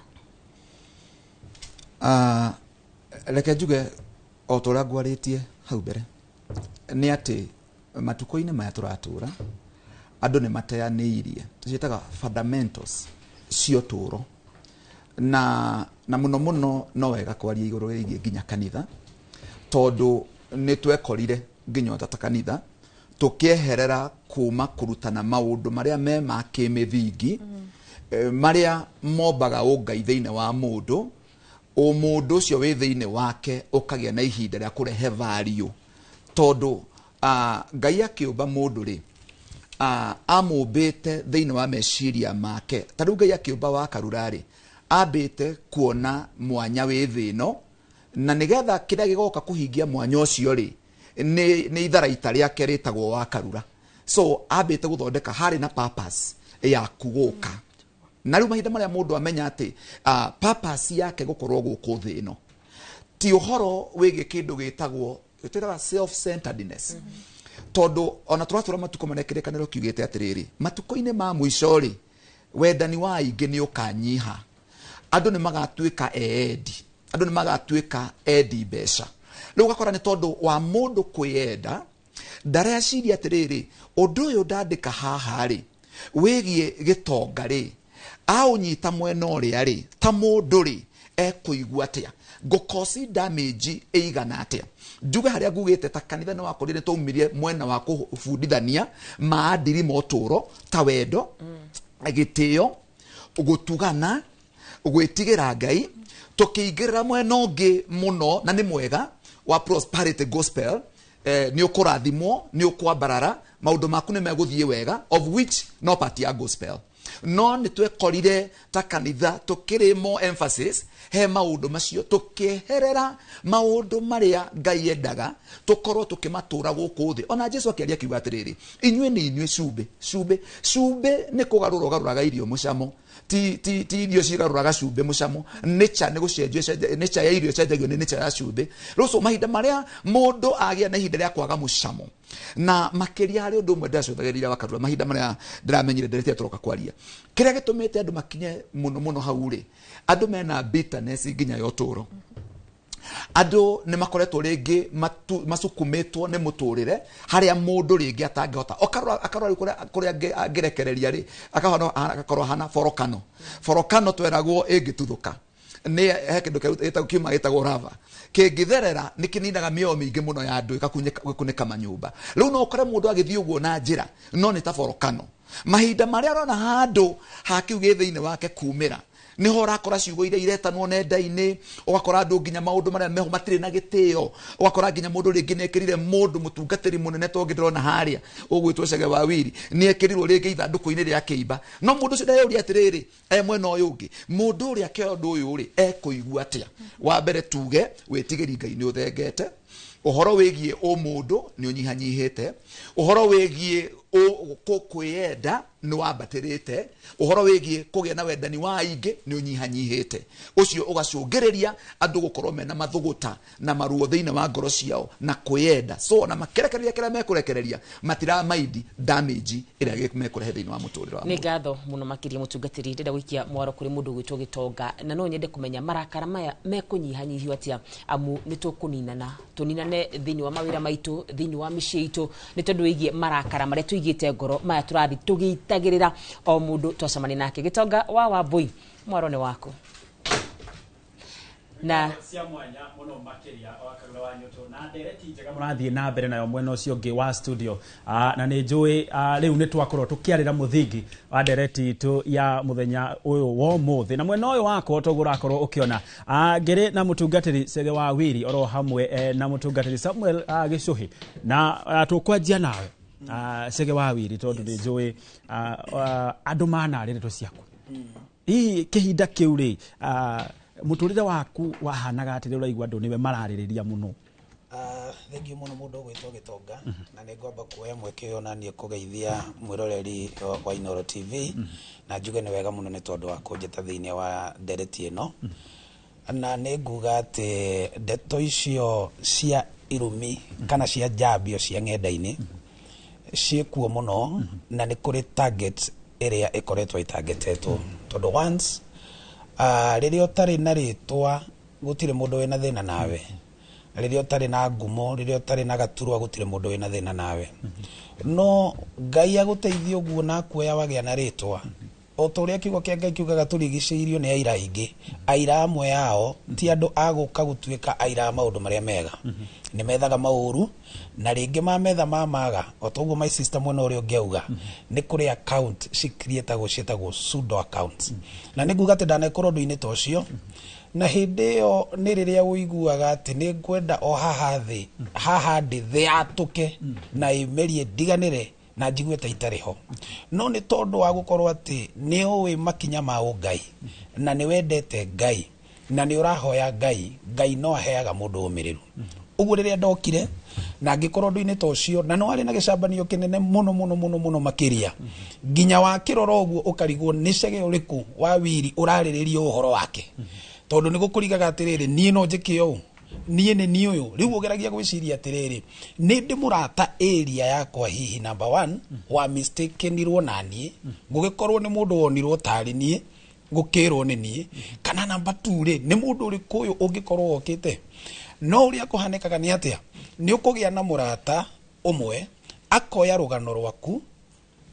Reke njuge o ta ũrĩa ngwarĩtie hau mbere nĩ atĩ matukũ-inĩ maya tũratũra andũ nĩ mateanĩirie tũciĩtaga fundamentals cia ũtũũro, na mũno mũno no wega kwaria igũrũ rĩgiĩ nginya kanitha, tondũ nĩ twekorire nginya ta kanitha tũkĩeherera kuma kũrutana maũndũ marĩa me ma kĩmĩthingi marĩa mombaga ũngai thĩinĩ wa mũndũ, o mũndũ ũcio wĩ thĩinĩ wake ũkagĩa na ihinda rĩa kũrehe value, tondũ Ngai akĩũmba mũndũ rĩ amũmbĩte thĩinĩ wa meciria make. Ta rĩu Ngai akĩũmba Wakarura rĩ ambĩte kuona mwanya wĩ thĩ ĩno, na nĩgetha kĩrĩa gĩgoka kũhingia mwanya ũcio rĩ nĩ itharaita rĩake rĩtagwo Wakarura. So ambĩte gũthondeka harĩ na purpose ya kũgũka, na rĩu mahinda marĩa mũndũ amenya atĩ purpose yake gũkorwo gũkũ thĩ ĩno ti ũhoro wĩgiĩ kĩndũ gĩtagwo self-centeredness. Tondũ ona tũratũra matukũ marĩa kĩrĩkanĩro kiugĩte atĩrĩrĩ, matukũ-inĩ ma mũico rĩ wendani wa aingĩ nĩ ũkanyiha, andũ nĩ magatuĩka eedi, andũ nĩ magatuĩka endi mbeca. Rĩu ũgakora nĩ tondũ wa mũndũ kwĩenda ndareciria atĩrĩrĩ, ũndũ ũyũ ndandĩka haha rĩ wĩgiĩ gĩtonga rĩ aũnyita mwena ũrĩa rĩ ta mũndũ rĩ ekũigua atĩa, ngũkosi damage ĩigana atĩa. Njuge harĩa ngugĩte ta kanitha nĩ wakorire tũmirie mwena wa kũbundithania maadili ma ũtũũro ta wendo, gĩtĩo, gũtugana, gwĩtigĩra Ngai, tũkĩingĩrĩra mwena ũngĩ mũno na nĩ mwega wa prosperity gospel. Nĩ ũkũrathimwo, nĩ ũkwambarara, maũndũ maku nĩ megũthiĩ wega, of which no part ya gospel. No nĩ twekorire ta kanitha tũkĩrĩ more emphasis he maũndũ macio, tũkĩeherera maũndũ marĩa Ngai endaga tũkorwo tũkĩmatũra gũkũ thĩ. Ona Jesũ akĩaria akiuga atĩrĩrĩ, inyuĩ nĩ inyuĩ cumbĩ. Cumbĩ nĩ kũgarũra ũgarũraga irio mũcamo. ti irio cigaruraga cumbe mucamo nature ni gucenjio nature ya irio cenjagio ni nature ya cumbe ruso mahinda maria mundu agia na ihinda ria kwaga mucamo na makiria hari undu mwe ndacuthagiria wakarura mahinda maria ndiramenyire ndirete turoka kwaria kiria gitumite andu makinye muno hau ri andu mena bitterness nginya ya uturo andu ni makoretwo ringi masukumitwo ni muturire haria mundu ringi atangihota akarora kuria angerekereria ri akakorwo hana forokano tweragwo ingituthuka ni he kindu kiuma gitagwo lava kingitherera ni kininaga mioyo mingi muno ya andu ikakunika manyumba riu no ukore mundu agithii uguo na njira no ni ta forokano mahinda maria arona handu hakiuge thiini wake kumira niho rakora ciugo iria iretanwo nenda-ini ugakora andu nginya maundu maria meho matire na gitio ugakora nginya mundu ringi nekirire mundu mutungatiri munene tongi ndirona haria ugwitwo Chege Wawiri niekirirwo ringi ithanduku-ini ria kiimba no mundu ucio ndeyuria atiriri mwena uyu ungi mundu uria akioya undu uyu ri ekuigua atia wa mbere tuge witigiri Ngai ni uthengete uhoro wigie mundu ni unyihanyihite uhoro wigie kwiyenda ni wambatirite uhoro wigie kugia na wendani wa aingi ni unyihanyihite ucio ugacungiriria andu gukorwo mena mathuguta na maruo thiini wa ngoro ciao na kwiyenda so na makerekereria kira mekurekereria matira maidi damage iria mekurehe thiini wa muturire wa ni ngatho muno makiria mutungatiri ndenda gwikia mwaro kuri mundu gwitwo Gitonga na no nyende kumenya marakara maya mekunyihanyihio atia amu nitukuninana tuninane thiini wa mawira maitu thiini wa micii itu ni tondu wigie marakara maria tuigite ngoro maya turathi tugitagirira o mundu twacamani nake Gitonga wa Wambui mwaro ni wako na cia mwanya muno makiria wakarura wa nyoto na ndereti njega murathie na mbere nayo mwena ucio ungi wa studio na ni njui riu ni twakorwo tukiarira muthingi wa ndereti tu ya muthenya uyu wa muthi na mwena uyu wako tugurakorwo ukiona ngiri na mutungatiri Chege Wawiri oro hamwe na mutungatiri Samuel Gicuhi na tukwanjia nawe Chege Wawiri tondu ni njui andu mana ri ndeto ciaku ii kihinda kiu ri muturire waku wahanaga atire uraigwa andu niwe maraririria muno thengi muno mundu gwitwo Gitonga na ni ngomba kuoya mweke uyu nanie kugeithia mwiroreri wa Inooro TV na njuge ni wega muno ni tondu wa kunjeta thiini wa ndereti ino na ni nguga ati ndeto icio cia irumi kana cia njambio cia ng'enda-ini ciekuo muno na ni kuri target iria ikoretwo itargetetwo tondu once riria utari na ritwa gutire mundu wina thina nawe riria utari na ngumo riria utari na gaturwa gutire mundu wina thina nawe no Ngai aguteithia uguo na kuoya wagia na ritwa o turia kiugo kia Ngai kiugaga turigiceirio ni aira ingi aira amwe yao ti andu aguka gutuika aira maundu maria mega ni methaga mauru na ringi mametha mamaga o toguo my sister mwena uria ungiuga ni kuri account cietagwo pseudo account na ni nguga ati ndanekorwo ndu-ini ta ucio na hindi iyo ni riria uiguaga ati ni ngwenda o haha thi atuke na imerie ndiganire na njigue ta itariho no ni tondu wa gukorwo ati ni uwi makinya ma Ngai na ni wendete Ngai na ni urahoya Ngai no aheaga mundu umiriru uguo riria ndokire na ngikorwo ndu-ini ta ucio na no ari na gicambanio kinene muno makiria nginya wa kirora uguo ukarigwo ni Chege uriku Wawiri uraririria uhoro wake tondu ni gukurigaga atiriri nie no njike u nie ni uyu riu ugeragia gwiciria atiriri ni ndi murata area yakwa hihi number 1 wa mistakenirwo nanie ngugikorwo ni mundu wonirwo tari nie ngukirwo ni nie kana number 2 ri ni mundu uriku uyu ungikorwo okite no uria kuhanekaga ni atia ni ukugia na murata umwe akoya rugano rwaku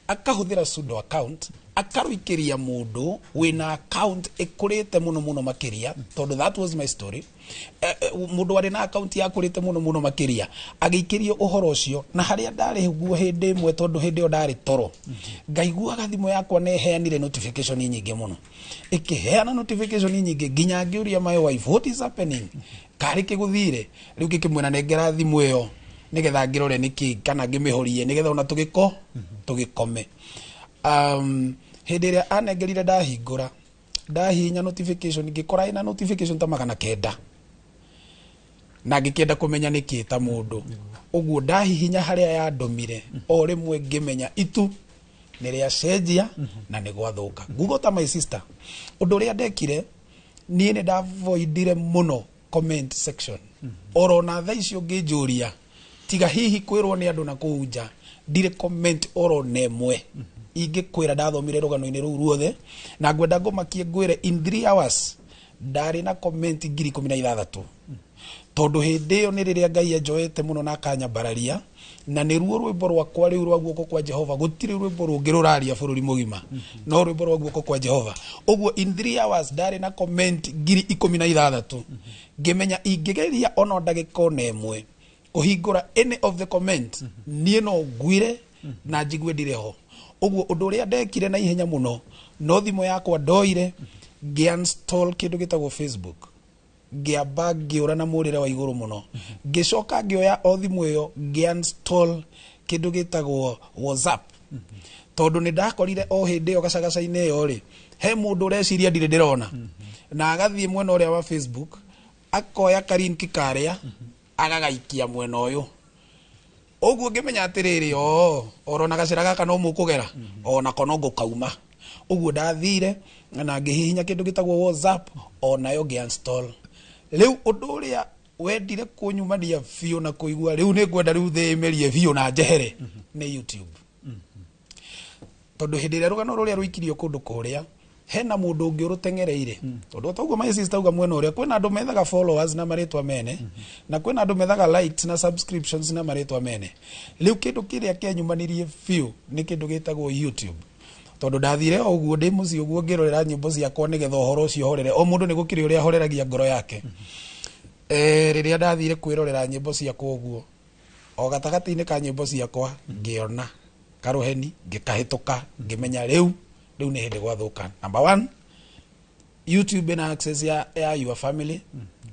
akahuthira pseudo account akaruikiria mundu wina account ikurite muno makiria tondu that was my story mundu wari na account yakurite muno makiria agiikirio uhoro ucio na haria ndari guo hindi imwe tondu hindi ndari toro ngaiguaga thimu yakwa ne heanire notification nyingi muno ikiheana notification nyingi nginya ngiuria my wife what is happening kari kiguthire riu gikimwena nengera thimu iyo nigetha ngirore niki kana ngimihorie nigetha ona tugikome hindi iria anengerire ndahingura ndahinya notification ngikora ina notification ta 900 na ngikienda kumenya niki ta mundu uguo ndahihinya haria ya ndomire o rimwe ngimenya itu nä rä acenjia na nä gwathuka Google ta my sister å ndå å rä a ndekire niä nä ndavoidire må no comment section orona tha icio ngä njå ria tiga hihi kwä rwo nä andå na kå nja ndirä comment oro nemwe ingä kwä ra ndathomire rå gano-inä rå u ruothe na ngwenda ngå makie ngwä re in 3 hours ndarä na comment 16,000 tondå hä ndä ä yo nä rä rä a Ngai enjoete må no na akanyambararia na nä ruo rwä mbo rwakwa rä u rwa guoko kwa Jehova gå tirä rwä mbo rå ngä rå raria bå rå ri må gima no rwä mbo rwa guoko kwa Jehova åguo in 3 hours ndarä na comment 16,000 ngä menya ingä geria ona ndagä ka ona ĩmwe kå hingå ra any of the comment niä no ngwire na njigue ndirä ho åguo å ndå å rä a ndekire na ihenya må no no thimå yakwa ndoire ngä uninstall kä ndå gä tagwo Facebook ngä amba ngä å ra na må rä re wa igå rå må no ngä coka ngä oya o thimå ä yo ngä uninstall kä ndå gä tagwo WhatsApp tondå nä ndakorire o hä ndä ä yo gacagaca-inä ä yo rä he må ndå å reciria ndirä ndä rona na agathiä mwena å rä a wa Facebook akoya karinki karä a agagaikia mwena å yå åguo ngä menya atä rä rä orona gacĩra gaka no må kå gera ona ko no ngå kauma åguo ndathire na ngä hihinya kä ndå gä tagwo WhatsApp onayo ngä uninstall rä u å ndå å rä a wendire kå nyumania biå na kå igua rä u nä ngwenda rä u thä mä rie biå na njehere nä YouTube tondå hä ndä ä rä a rå gano rå rä a rå ikirio kå ndå kå rä a hena må ndå å ngä å rå tengereire tondå taguo my sister uga mwena å rä a kwä na andå methaga followers na marä twa mene na kwä na andå methaga likes na subscriptions na marä twa mene rä u kä ndå kä rä a kenyumanirie biå nä kä ndå gä tagwo YouTube tondå ndathire o guo ndä må ciä å guo ngä rorera nyĩmbo ciakwa nä getha å horo å cio horere o må ndå nä gå kä rä å rä a horeragia ngoro yake rä rä a ndathire kwä rorera nyĩmbo ciakwa å guo o gatagatä-inä ka nyĩmbo ciakwa ngä ona karå heni ngä kahä tå ka ngä menya rä u nä hä ndä gwathå ka number 1 YouTube na access ya your family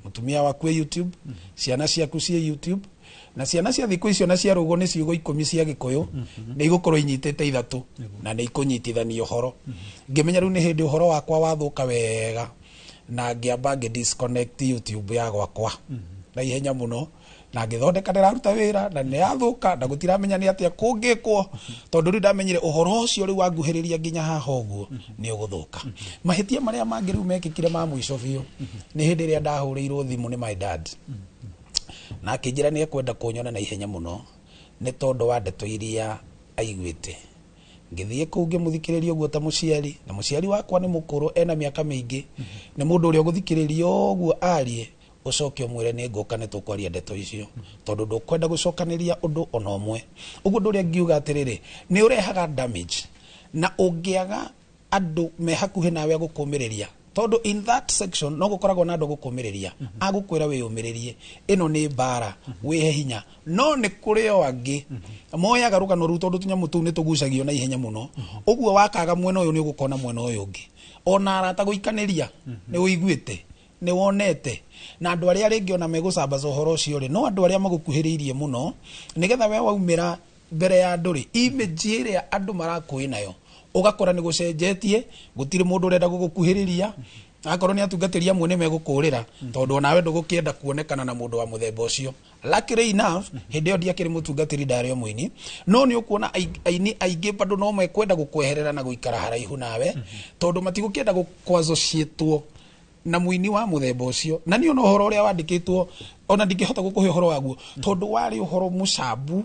mutumia waku YouTube ciana ciaku cie YouTube na ciana cia thikå icio na cia rå go nä ciugo 10 cia gä kå yå nä igå korwo inyitä te 3 na nä ikå nyitithania å horo ngä menya rä u nä hä ndä å horo wakwa wathå ka wega na ngä amba ngä disconnect YouTube ya gwakwa na ihenya må no na ngä thondeka ndä raruta wä ra na nä yathå ka na gå tiramenya nä atä a kå ngä kwo tondå rä u ndamenyire å horo å cio rä u wanguhä rä ria nginya haha å guo nä å gå thå ka mahä tia marä a mangä rä u mekä kire ma må ico biå nä hä ndä ä rä a ndahå rä irwo thimå nä my dad na akä njä ra nä ekwenda kå nyona na ihenya må no nä tondå wa ndeto iria aiguä te ngä thiä kå u ngä må thikä rä ria å guo ta må ciari na må ciari wakwa nä må kå rå ena mä aka mä ingä nä må ndå å rä a å gå thikä rä ria å guo arie ucoke umwire nä ngå ka nä tå kwaria ndeto icio tondå ndå kwenda gå cokanä å ndå ona å mwe å guo ndå å rä a ngiuga atä rä rä nä å rehaga damage na å ngä aga andå me hakuhä nawe a gå kå mä rä ria tondå in that section no gå koragwo na andå gå kå mä rä ria agå kwä ra wä å mä rä rie ä no nä mbara wä he hinya no nä kå rä o angä moyaga rå gano rå u tondå tå nyamå tå u nä tå gucagio na ihenya må no å guo wakaga mwena å yå nä å gå kona mwena å yå å ngä ona arata gå ikanä ria nä å iguä te nä wonete na andå arä a rä ngä ona megå cambaca å horo å cio rä no andå arä a magå kuhä rä irie må no nä getha we waumä ra mbere ya andå rä image ä rä a andå marakwä nayo å gakora nä gå cenjetie gå tirä må ndå å renda gå gå kuhä rä ria akorwo nä atungatä ri amwe nä megå kå rä ra tondå onawe ndå gå kä enda kuonekana na må ndå wa må themba å cio luckily enough hä ndä ä yo ndiakä rä må tungatä ri ndarä o må ini no nä å kuona aini aingä bandå no mekwenda gå kweherera na gå ikara haraihu nawe tondå matigå kä enda gå kwazociätwo na muini wa muthemba ucio na ni ona horo uria wandikitwo ona ndingihota gukuhe horo waguo tondu wari uhoro mucambu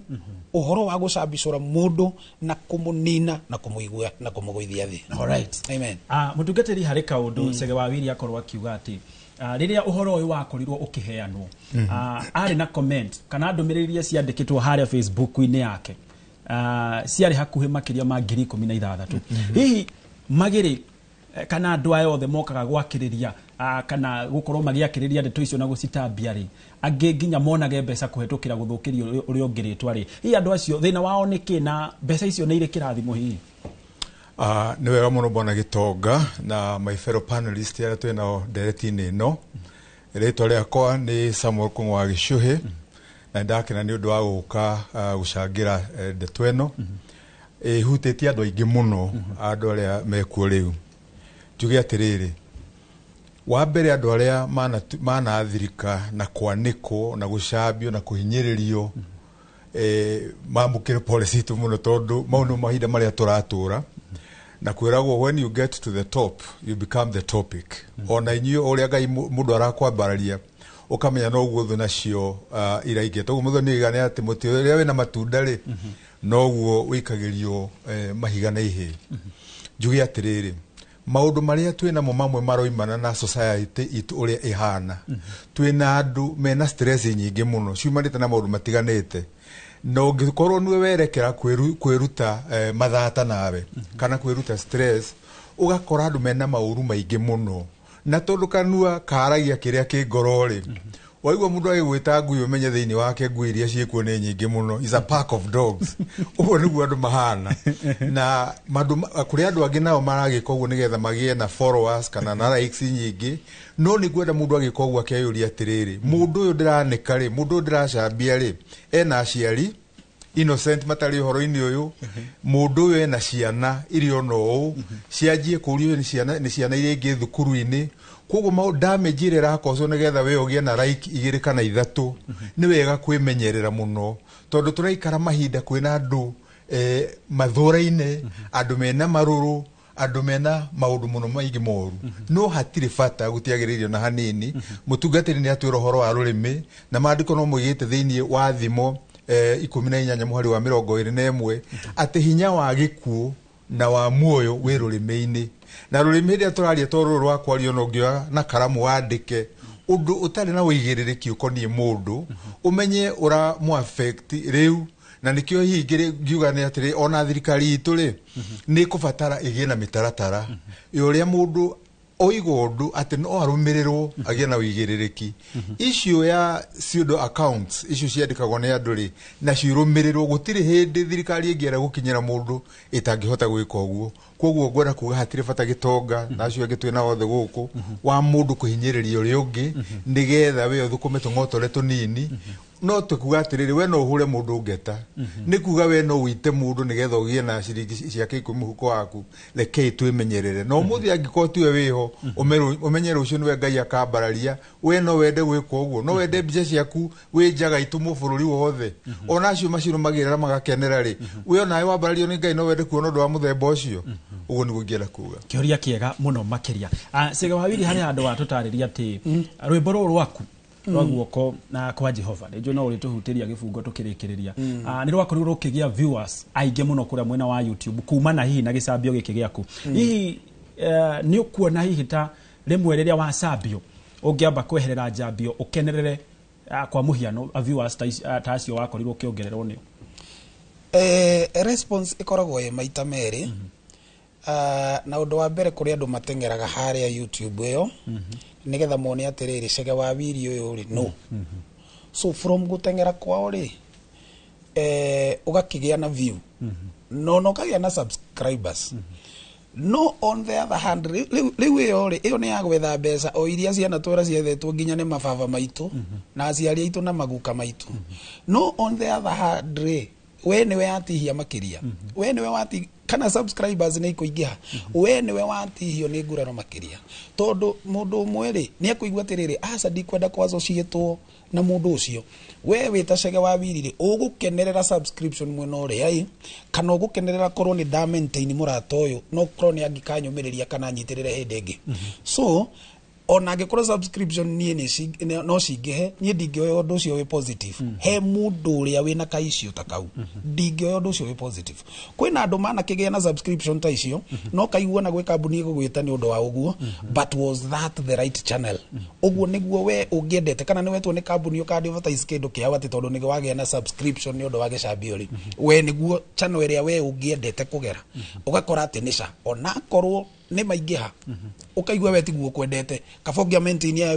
uhoro wa gucambicura mundu na kumunina na kumuigua na kumugoithia thi. All right, amen. Mutungatiri hari kaundu Sege wa Wiri akorwo akiuga ati riria uhoro uyu wakorirwo ukiheanwo ari na comment kana ndumiririria ciandikitwo haria Facebook-ini yake ciari hakuhe makiria ma 16,000 hihi magiri kana andå aya othe mokaga gwakĩrĩria kana gũkorwo magĩakĩrĩria ndeto icio na gũcitambia rĩ angĩ nginya monage mbeca kũhetũkĩra gũthũkĩrio ũrĩa ũngĩ rĩtwa rĩ hihi andũ acio thĩna wao nĩ kĩ na mbeca icio nĩ irĩ kĩrathimo hihi nĩ wega mũno Bwana Gĩtonga na my fellow panelist arĩa twĩ nao ndereti-inĩ ĩno rĩtwa rĩakwa nĩ Samuel Kũng'ũ wa Gĩcũhĩ na ndakena nĩ ũndũ wa gũka gũcangĩra ndeto ĩno ĩhutĩtie andũ aingĩ mũno andũ arĩa mekuo rĩu njuge atĩrĩrĩ wa mbere andũ arĩa manathirika na kwanĩkwo na gũcambio na kũhinyĩrĩrio mamukire policy tu muno tondu maundu mahinda maria turatura na kwiragwo when you get to the top you become the topic ona inyo uria Ngai mundu arakwambararia ukamenya no guotho nacio iraige toguo muthoni igane ati muti uria wina matunda ri no guo wikagirio mahiga na ihe njugi atiriri maundu maria twina mo mamwe maroimana na society itu uria ihana twina andu mena stress nyingi muno ciumanite na maundu matiganite no ngikorwo niwe werekera kwiruta mathata nawe kana kwiruta stress ugakora andu mena mauru maingi muno na tondu kanua karagia kiria kingorori waigwa mundu agigwita ngui umenye thiini wake ngui iria ciikuo ni nyingi muno is a pack of dogs uguo niguo andu mahana na kuri andu angi nao maragika uguo nigetha magie na followers kana na likes nyingi no niguenda mundu agika uguo akeyuria atiriri mundu uyu ndiranika ri mundu uyu ndiracambia ri ena aciari innocent matari horo-ini uyu mundu uyu ena ciana iri ono cianjie kurio ni ciana iria ingi thukuru-ini koguo mau damage ire rakozo nigetha we ugie na like 2 kana 3 ni wega kwimenyerera muno tondu turaikara mahinda kwina andu mathura-ine andu mena maruru andu mena maundu muno maingi moru no hatire bata gutiagiririo na hanini mutungatiri ni atwira horo wa rurimi na maandiko no mugite thiini wa thimo 14 muhari wa 21 ati hinya wa gikuo na wa muoyo wi rurimi-ini na rurimi ria turaria toru rwa kwario no ngioya na karamu wandike undu utari na wigiririki ukoni mundu umenye ura mu affect riu na nikio hingire ngiuga ni atiri ona thirikari itu ri ni kubatara igie na mitaratara uria mundu oigondu ati no arumirirwo agie na wigiririki issue ya pseudo accounts issue ciandikagwo ni andu ri na cirumirirwo gutiri hindi thirikari ingiera gukinyira mundu itangihota gwika uguo koguo ngwenda kuga hatire bata gitonga nacio angi twina othe guku wa mundu kuhinyiriria uri ungi nigetha we uthukume tung'otore tunini no tukuga atiriri we no uhure mundu ungeta ni kuga we no wite mundu nigetha ugie na ciringi ciake 10 muhuko waku reke twimenyerere no muthi angiko tiwe wiho umenyere ucio niwe Ngai akambararia we no wende gwika uguo no wende mbica ciaku we njaga itumu bururi wothe ona acio maciro magirira magakenera ri we nawe wambarario ni Ngai no wende kuona ndu wa muthemba ucio uguo ni gugiera kuga kioria kiega muno makiria Sega Wawiri hari andu watutariria ati rwimbo rwaku rwa guoko na kwa Jehova njo no urituhutiria gibungo tukirikiriria ni rwakorirwo rukigia viewers ainge muno kuria mwena wa YouTube kumana hihi na gicambio giki giaku hihi ni ukuona hihi ta rimwe riria wa cambio ungiamba kweherera njambio ukenerere kwa muhiano viewers ta acio wakorirwo ukiongererwo ni response ikoragwo ye maita meri na undu wa mbere kuri andu matengeraga haria YouTube iyo nigetha mone atiriri Sega Wawiri uyu ri no so from gutengera kwao ri ugakigia na view no kagia na subscribers no on the other hand riu iyo ri iyo ni ya gwetha mbeca o iria ciana twara ciethetwo nginya ni mababa maitu na aciari aitu na maguka maitu no on the other hand ri we niwe atihia makiria we niwe wati kana subscribers ni ikuingiha we niwe watihio ni nguraro makiria tondu mundu mweri ni akuigwa tiriri aca ndikwenda kwazo cietwo na mundu ucio we wita Sega Wawiri ri ugukenerera subscription mwena uri ai kana ugukenerera korwo ni da maintain murata uyu no korwo ni angikanyumiriria kana nyitirire hindi ingi so ona ngikora subscription ni no cingihe ni ndingioya undu ucio wi positive he mundu uria wina kaicio takau ndingioya undu ucio wi positive kwina andu mana kigia na subscription ta icio no kaigua na gwe kambuni igugwita ni undu wa uguo but was that the right channel uguo niguo we ungiendete kana ni wetwo ni kambuni ukandi advertise kindu kiao ati tondu ni wagia na subscription ni undu wa gicambio ri we niguo channel iria we ungiendete kugera ugakora ati nisha ona korwo ni maingiha ukaigwa we tiguo kwendete kabogiament ni ya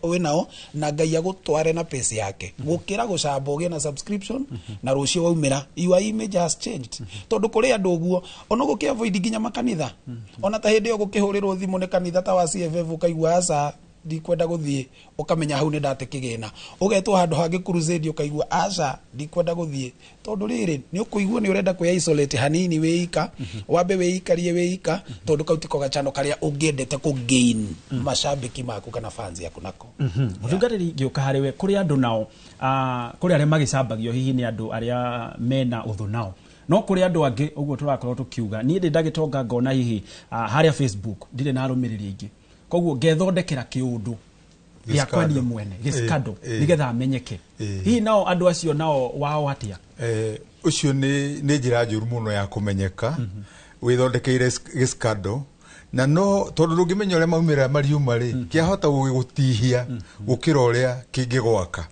winao na Ngai agutware na pesa yake gukira gucamba ugie na subscription na rucio waumira your image has changed tondu kuri andu uguo ona gukiavoid nginya makanitha ona ta hindi yo gukihurirwo thimu ni kanitha ta wa CFF ukaigwa aca ndikwenda guthie ukamenya hau ni ndate kigena ugetwo handu hangi crusade ukaigua aca ndikwenda guthie tondu riri ni ukuigua ni urenda kwi isolate hanini wika wambe wikarie wika tondu kautiko gachano karia ungiendete ku gain mashabiki maku kana fans yaku nako mutungatiri ngioka hariwe kuri andu nao kuri aria magicambagio hihi ni andu aria mena uthu nao no kuri andu angi uguo turakorwo tukiuga ni ndi ndagitonga ngona hihi haria Facebook ndire na arumiriria ingi koguo ngethondekera kiundu giakwa ni mwene giskado nigetha amenyeke hihi nao andu acio nao wao atia ucio ni njira njuru muno ya kumenyeka withondekeire giskado na no tondu ndungimenya uria maumira mariuma ri kiahota gugutihia gukira uria kingigwaka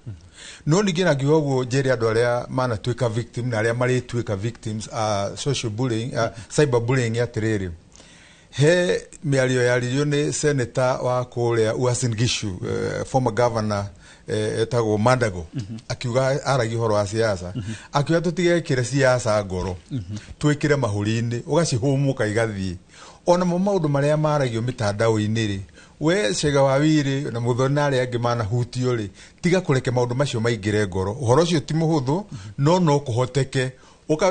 no ningina ngiuguo njeri andu aria manatuika victim na aria marituika victims social bullying cyber bullying atiriri he miario yaririo ni senator wa kuria Uasin Gishu former governor etagwo Mandago akiuga aragi horo wa siasa akiuga tutigekire siasa ngoro twikire mahuri-ini ugacihumuka igathie ona maundu maria maragio mitandao-ini ri we Chege wa Wiri na Muthoni aria angi mana hutio ri tiga kureke maundu macio maingire ngoro uhoro ucio ti muhuthu no kuhoteke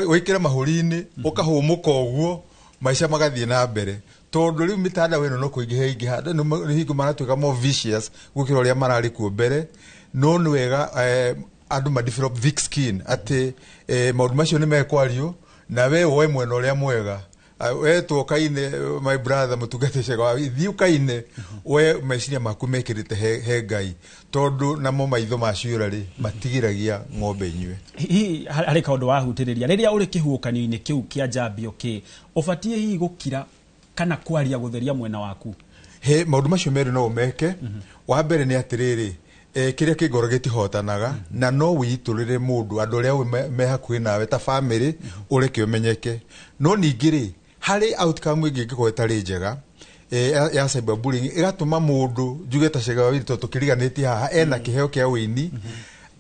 wikire mahuri-ini ukahumuka uguo maisha magathie na mbere tondu riu mitandao ino no kuingiha ni hingo maratuika more vicious gukira uria marari kuo mbere no ni wega andu ma develop thick skin ati maundu macio ni mekwario na we woe mwena uria mwega we tukaine my brother mutugate Chege wa Wiri thiukaine we meciria maku mekirite he Ngai tondu namo maitho maciura ri matigiragia ng'ombe inywe hihi hari kaundu wahutiriria riria uri kihukanio-ini kiu kia njambio ki ubatie hihi gukira kana kwaria gutheria mwena waku he maundu macio meri no umeke wa mbere ni atiriri kiria kigoro gitihotanaga na no witurire mundu andu aria me hakuhi nawe ta family ureke umenyeke no ningiri hari outcome ingi ngiko itari njega ya cyber bullying igatuma mundu njuge ta Chege wa Wiri tukiriganiti haha ena kiheo kia wini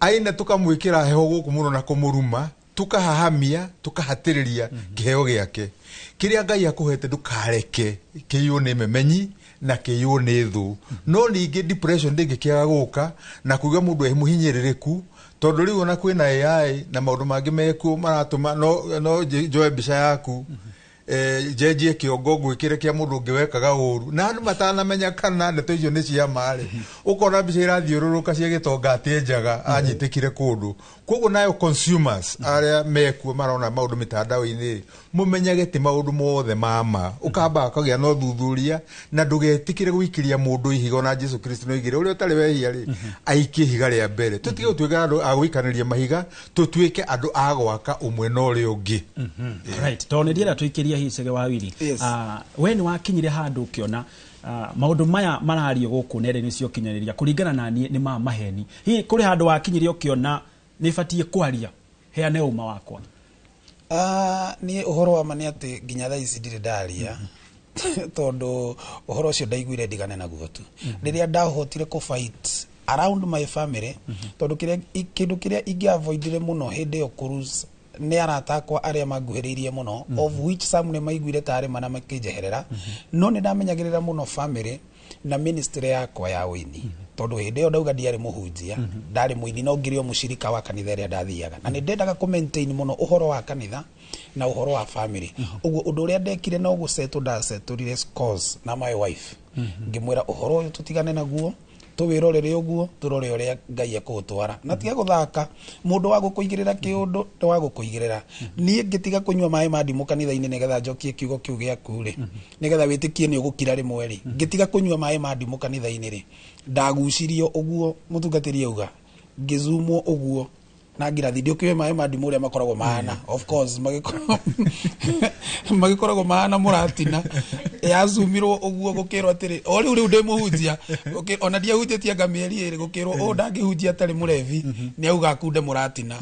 aina tukamwikira heho guku muno na kumuruma tukahahamia tukahatiriria kiheo giake kiria Ngai akuhete ndukareke kiyu ni memenyi na kiyu ni thu no ningi depression ndingi kiaga guka na kuiga mundu emuhinyiririku tondu riu ona kwina AI na maundu mangi meku maratuma no joe bica yaku jeje kiongo gwikire kia mundu ngiwekaga uru na andu matanamenya kana ndeto icio ni cia mari ukona bica irathiururuka cia gitonga atinjaga anyitikire kundu koguo nayo consumers aria meku marona maundu mitandao-ini mumenyage ti maundu mothe mama ukamba akagia no thuthuria na ndugetikire gwikiria mundu ihiga na Jesu Kristo no igire uria utari wehia ri aikie higa ria mbere tutige gutwika andu agwikaniria mahiga tutuike andu agwaka umwe no uri ungi right tonediera tuikiria hi Chege wa Wiri we ni wakinyire handu ukiona maundu maya marario guku nere-ini cio kinyaniria kuringana na ni maheni hi kuri handu wakinyire ukiona ni fatie kwaria heane uma wakwa ni uhoro wa mani ati nginya thaa ici ndiri ndaria tondu uhoro ucio ndaiguire ndigane naguo tu riria ndahotire ku fight around my family tondu kindu kiria ingiavoidire muno hindi yo cruise ni aratakwa aria manguhiririe muno of which some ne maiguire tare mana makijeherera no ni ndamenyagirira muno family na ministry yakwa ya wini tondu hindi yo ndauga ndiari muhunjia ndari muini no ngirio mushirika wa kanitha iria ndathiaga na ni ndendaga ku maintain muno uhoro wa kanitha na uhoro wa family uguo undu uria ndekire no gusettle ndaseturire scores na my wife ngimwira uhoro uyu tutigane naguo tuwirorere uguo turore uria Ngai akutwara na tiga guthaka mundu wa gukuigirira kiundu ni wa gukuigirira nie ngitiga kunywa mai ma ndimu kanitha-ini nigetha njokie kiugo kiu giaku ri nigetha witikie ni ugukira rimwe ri ngitiga kunywa mai ma ndimu kanitha-ini ri ndagucirio uguo mutungatiri auga ngizumwo uguo na ngirathi ndiokiwe mai ma ndimu uria makoragwo maana of course magikoragwo maana muratina yazumirwo uguo gukirwo atiri o riu ndimuhunjia ona ndiahunjitie ngamieri iri gukirwo ndangihunjia atari murevi ni auga akunde muratina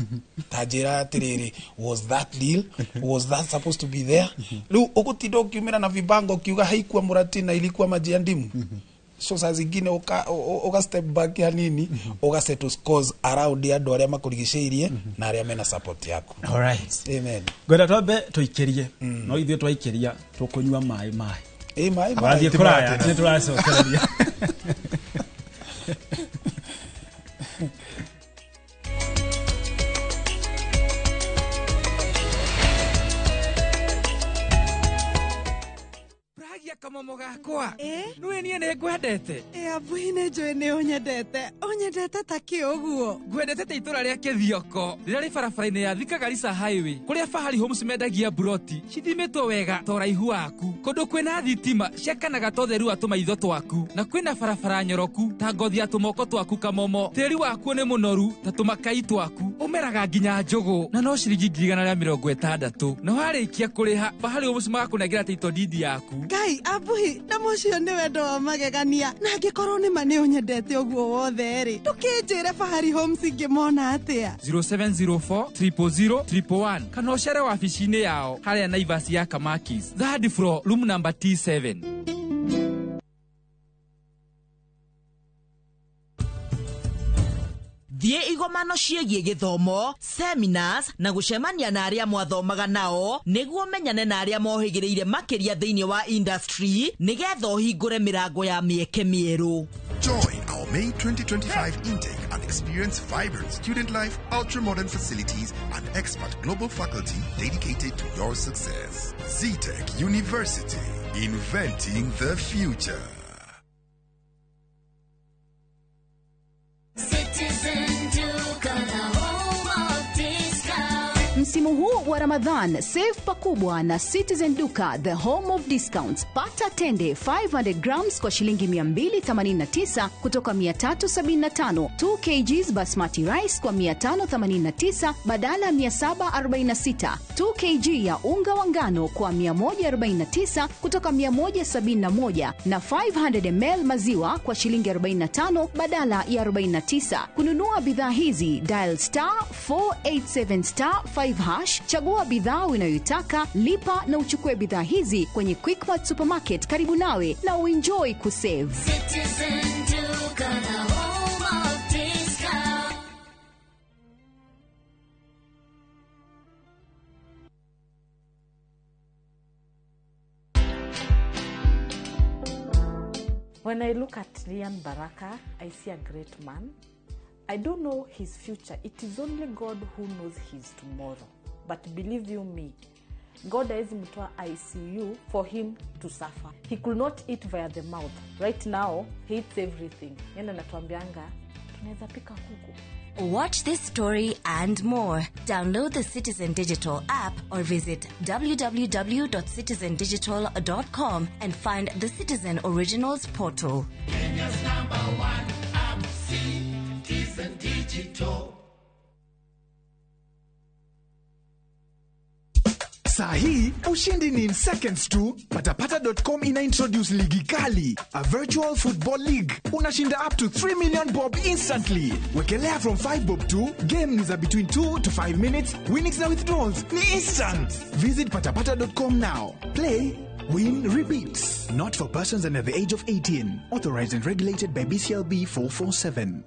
tanjira atiriri was that deal was that supposed to be there riu ugutinda ukiumira na vibango kiuga haikuwa muratina ilikuwa maji ya ndimu so saa zingine uka step back hanini uka set scores around andu aria makurigiceirie na aria mena support yako alright amen gwenda twambe tuikirie no ithio twaikiria tukunywa mai mai abathie kuraya ni turacokereria ngwendete abwine njoe nĩ ũnyendete ta kĩũguo. ngwendete ta itũra rĩa Kĩthioko rĩrĩa rĩ barabara-inĩ ya Thika Garissa Highway kũrĩa Fahari Homes mendagia buroti cithimĩtwo wega ta ũraihu waku, kũndũ kwĩna thitima ciakanaga ta ũtheru wa tũmaitho twaku, na kwĩna barabara nyoroku ta ngothi ya tũmoko twaku kamomo. Tĩri waku nĩ mũnoru ta tũmakai twaku, ũmeraga nginya njũgũ na no ciringi 160. na warĩkia kũrĩha Fahari Homes magakũnengera title deed yaku. Ngai abuhi na mũcio nĩ wendo wa magegania, na angĩkorwo nĩ ma nĩ ũnyendete ũguo wothe rĩ, ndũkĩnjĩre Fahari Homes ingĩmona atĩa. 0704 000 111 kana ũcere wabici-inĩ yao harĩa Naivas ya Kamakis, third floor, room number T7. Thiĩ igomano ciĩgiĩ gĩthomo, seminars na gũcemania na arĩa mwathomaga nao nĩguo menyane na arĩa mohĩgĩrĩire makĩria thĩinĩ wa industry nĩgetha ũhingũre mĩrango ya mĩeke mĩerũ. Join our May 2025 intake and experience vibrant student life, ultra-modern facilities, and expert global faculty dedicated to your success. ZTech University, inventing the future. Msimu huu wa Ramadhan, save pakubwa na Citizen Duka, the home of discounts. Pata tende 500 grams kwa shilingi 289 kutoka 375, 2 kgs basmati rice kwa 589 badala 746, 2 kg ya unga wa ngano kwa 149 kutoka 171, na 500 ml maziwa kwa shilingi 45 badala ya 49. Kununua bidhaa hizi, dial *487*5 hash, chagua bidhaa unayoitaka, lipa na uchukue bidhaa hizi kwenye Quickmart supermarket karibu nawe na uenjoy kusave. Citizen Duka, the home of discount. When I look at Ryan Baraka, I see a great man. I don't know his future. It is only God who knows his tomorrow. But believe you me, God has mtoa ICU for him to suffer. He could not eat via the mouth. Right now, he eats everything. Yenda natuambianga, tunaweza pika kuku. Watch this story and more. Download the Citizen Digital app or visit www.citizendigital.com and find the Citizen Originals portal. Kenya's #1 app, Citizen Digital. Sahi, ushindi ni in seconds tu. Patapata.com ina introduce ligi kali, a virtual football league. Unashinda up to 3 million bob instantly. Wekelea from 5 bob tu. Game ni za between 2 to 5 minutes. Winnings na withdrawals ni instant. Visit patapata.com now. Play, win, repeat. Not for persons under the age of 18. Authorized and regulated by BCLB 447.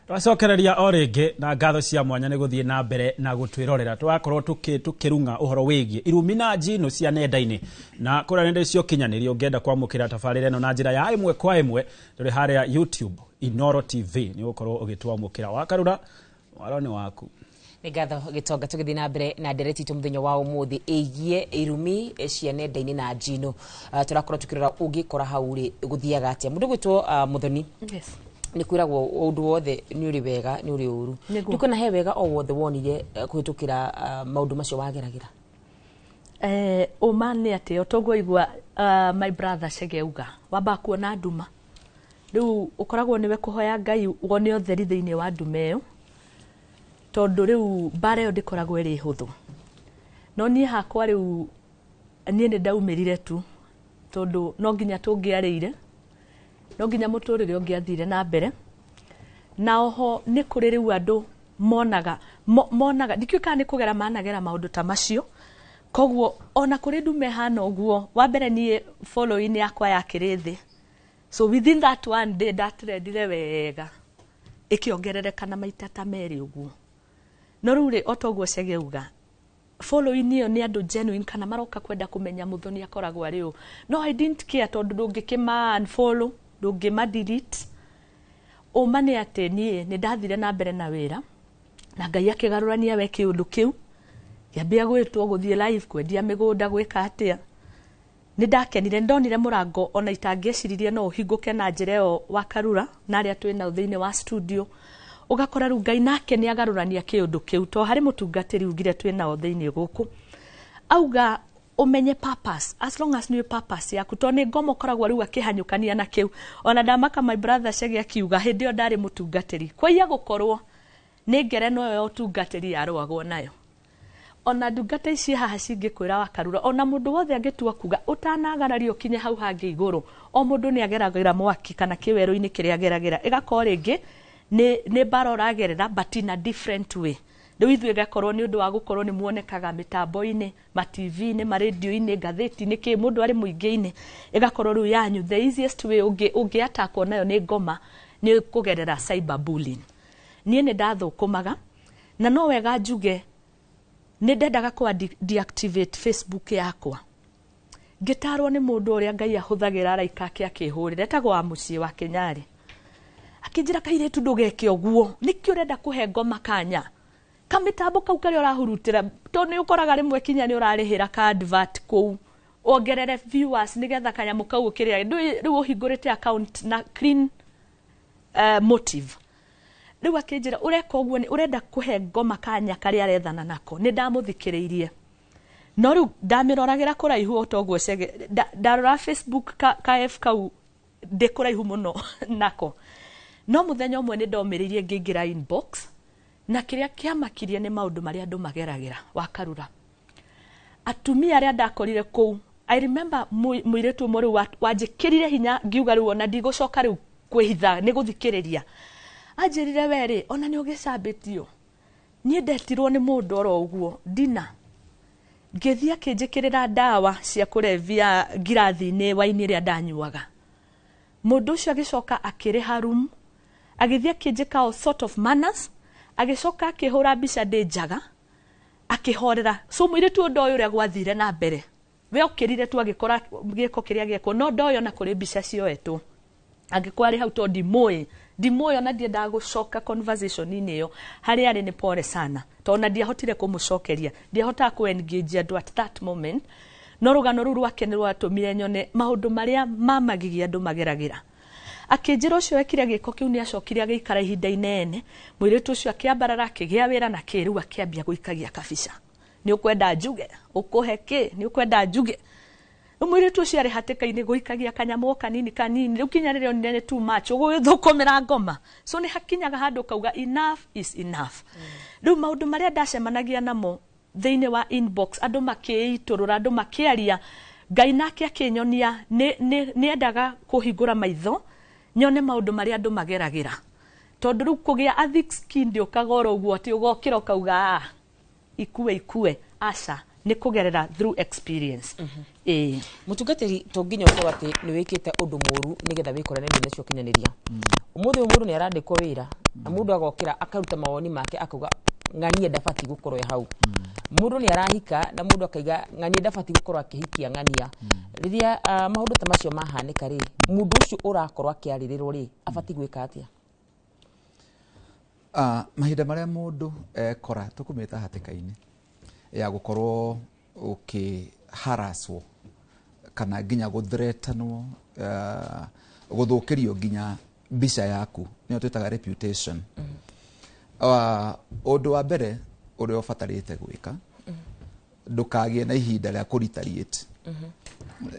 twacokereria o rĩngĩ na ngatho cia mwanya nĩ gũthiĩ na mbere na gũtwĩrorera twakorwo tukĩrunga ũhoro wĩgiĩ Illuminati no cia nenda-inĩ na kũrĩa nenda cio kinyanĩria ũngĩenda kwamũkĩra tabarĩra ĩno na njĩra ya ĩmwe kwa ĩmwe tũrĩ harĩa YouTube Inoro TV nĩ ũkorwo ũgĩtwamũkĩra wakarura waroni waku nĩ ngatho gĩtonga tũgĩthiĩ na mbere na ndereti itũ mũthenya wa ũmũthĩ ĩgiĩ irumi cia nenda-inĩ na njino tũrakorwo tukĩrora ũngĩkora hau rĩ gũthiaga atĩa mũndũ gwĩtwo Muthoni. Yes. Nĩ kwĩragwo ũndũ wothe nĩ ũrĩ wega nĩ ũrĩ ũru ndũkona he wega o wothe wonire kũhĩtũkĩra maũndũ macio wageragĩra ũma nĩ atĩ otoguo igua my brother Chegeuga wamba kuona nduma rĩu ũkoragwo nĩwe kũhoya Ngai wone ũtheri thĩinĩ wa nduma ĩyo tondũ rĩu mbara ĩyo ndĩkoragwo ĩrĩ hũthũ no niĩ hakwa rĩu niĩ nĩ ndaumĩrire tu tondũ no nginya tũngĩarĩire no nginya mũtũrĩre ũngĩathire na mbere na oho nĩ kũrĩ rĩu andũ monaga ndikiuka nĩ kũgera managera maũndũ ta macio koguo ona kũrĩ ndume hana ũguo wa mbere niĩ following yakwa yakĩrĩ thĩ so within that one day ndatrendire wega ĩkĩongerereka na maita ta merĩ ũguo no rĩu rĩ otoguo Chegeuga following niyo ni andũ genuine kana maroka kwenda kũmenya Muthoni akoragwo arĩ ũũ no I didn't care tondũ ndũngĩkĩma unfollow ndũngĩma delete ũma nĩ atĩ niĩ nĩ ndathire na mbere na wĩra na Ngai akĩgarũrania we kĩũndũ kĩu ngĩambia gwĩtwo gũthiĩ live kwendia mĩgũnda gwĩka atĩa. Nĩ ndakenire ndonire mũrango ona itangĩeciririe no ũhingũke na njĩra ĩyo wa Karura na arĩa twĩ nao thĩinĩ wa studio. Ũgakora rĩu Ngai nake nĩ agarũrania kĩũndũ kĩu to harĩ mũtungatĩri ugire twĩ nao thĩinĩ gũkũ. Auga umenye purpose, as long as nĩ purpose yaku to nĩ ngoma koragwo rĩu akĩhanyũkania na kĩu. Ona ndamaka my brother Chege akiuga hĩndĩ ĩyo ndarĩ mũtungatĩri. Kwaiya gũkorwo nĩ ngerenwa ĩyo ũtungatĩri yarũagwo nayo. Ona ndungata ici haha cingĩkwĩra wa Karura, ona mũndũ wothe angĩtua kuga ũtanagarario kinye hau hangĩ igũrũ, o mũndũ nĩ ageragĩra mwaki kana kĩwerũ-inĩ kĩrĩa ageragĩra. Ĩgakorwo rĩngĩ nĩ mbara ũragerera but in a different way. Rĩu ithuĩ gakorwo nĩ ũndũ wa gũkorwo nĩ muonekaga mĩtambo-inĩ, ma TV-inĩ, ma radio-inĩ, ngathĩti-inĩ, kĩ mũndũ arĩ mũingĩ-inĩ, ĩgakorwo rĩu yanyu the easiest way ũngĩatakwo nayo nĩ ngoma nĩ kũgerera cyberbullying. Niĩ nĩ ndathũkũmaga na no wega njuge nĩ ndendaga kwa deactivate Facebook yakwa. Ngĩtarwo nĩ mũndũ ũrĩa Ngai ahũthagĩra araika ake akĩhũrĩra, etagwo wa mũciĩ wa Kenyarĩ. Akĩnjĩra kairĩtu ndũgeke ũguo, nĩkĩ ũrenda kũhe ngoma kanya? Kamĩtambo kau karĩa ũrahurutĩra, to nĩ ũkoraga rĩmwe kinya nĩ ũrarĩhĩra ka advert kũu, ongerere viewers nĩgetha kanyamũ kau ũkĩrĩa. Rĩu ũhingũrĩte account na clean motive. Rĩu akĩnjĩra ũreka ũguo nĩ ũrenda kũhe ngoma kanya karĩa arethana nako. Nĩ ndamũthikĩrĩirie. No rĩu ndamĩroragĩra kũraihu o toguo Chege. Ndarora Facebook ka F kau ndĩ kũraihu mũno nako. No mũthenya ũmwe nĩ ndomĩrĩirie ngĩingĩra inbox na kĩrĩa kĩamakirie nĩ maũndũ marĩa andũ mageragĩra wa Karura. Atumia arĩa ndakorire kũu, I remember mũirĩtu ũmwe rĩu wanjĩkĩrire hinya ngiuga rĩu ona ndigũcoka rĩu kwĩhitha nĩ gũthikĩrĩria. Anjĩrire werĩ ona nĩ ũgĩcambĩtio. Niĩ ndetirwo nĩ mũndũ oro ũguo ndina. Ngĩthiĩ akĩnjĩkĩrĩra ndawa cia kũrevia ngirathi-inĩ waini ĩrĩa ndanyuaga. Mũndũ ũcio agĩcoka akĩrĩha room, agĩthiĩ akĩnjĩka all sort of manners, agĩcoka akĩhũra mbica ndĩ njaga, akĩhorera. So mũirĩtu ũndũ ũrĩa gwathire na mbere. We ũkĩrire tu agĩkora gĩko kĩrĩa gĩekwo, no ndoyo na kũrĩ mbica cioetwo. Angĩkorwo arĩ hau to ndimũĩ ona ndiendaga gũcoka conversation-inĩ ĩyo harĩa arĩ nĩ pole sana to ona ndiahotire kũmũcokeria, ndiahotaga kũ-engage andũ at that moment. No rũgano rũu rwake nĩ rwatũmire nyone maũndũ marĩa mamagigia andũ mageragĩra. Akĩnjĩra ũcio wekire gĩko kĩu nĩ acokire agĩikara ihinda inene. Mũirĩtu ũcio akĩambarara akĩgĩa wĩra na kĩrĩu akĩambia gũikagia kabica. Nĩ ũkwenda njuge ũkũhe kĩ? Nĩ ũkwenda njuge? Mũirĩtu ũcio arĩ hatĩka-inĩ gũikagia kanyamũ kanini kanini. Rĩu kinya rĩrĩa onire nĩ too much ũgũgĩthũkũmĩra ngoma. So nĩ hakinyaga handũ kauga enough is enough. Rĩu maũndũ marĩa ndacemanagia namo thĩinĩ wa inbox, andũ makĩitũrũra, andũ makĩaria, Ngai nake akĩnyonia nĩ endaga kũhingũra maitho nyone maũndũ marĩa andũ mageragĩra. Tondũ rĩu kũgĩa a thick skin ndĩũkaga oro ũguo atĩ ũgokĩra ũkauga ikue aca nĩ kũgerera through experience. Mũtungatĩri to nginya ũkorwo atĩ nĩ wĩkĩte ũndũ mũru nĩgetha wĩkore nenda cio kinyanĩria. Ũmũthĩ mũndũ nĩ arandĩkwo wĩra na mũndũ agokĩra akaruta mawoni make akauga ng'ania ndabati gũkorwo hau. Mũndũ nĩ arahika na mũndũ akaiga ng'ania ndabati gũkorwo akĩhikia ng'ania. Rĩrĩa maũndũ ta macio mahanĩka rĩ, mũndũ ũcio ũrakorwo akĩarĩrĩrwo rĩ abati gwĩka atĩa? Mahinda marĩa mũndũ ekora tũkũmĩta hatĩka-inĩ ya gũkorwo ũkĩharaswo kana nginya gũthretanwo, gũthũkĩrio nginya mbica yaku nĩyo twĩtaga reputation. Ũndũ wa mbere ũrĩa ũbatarĩte gwĩka, ndũkagĩe na ihinda rĩa kũretaliate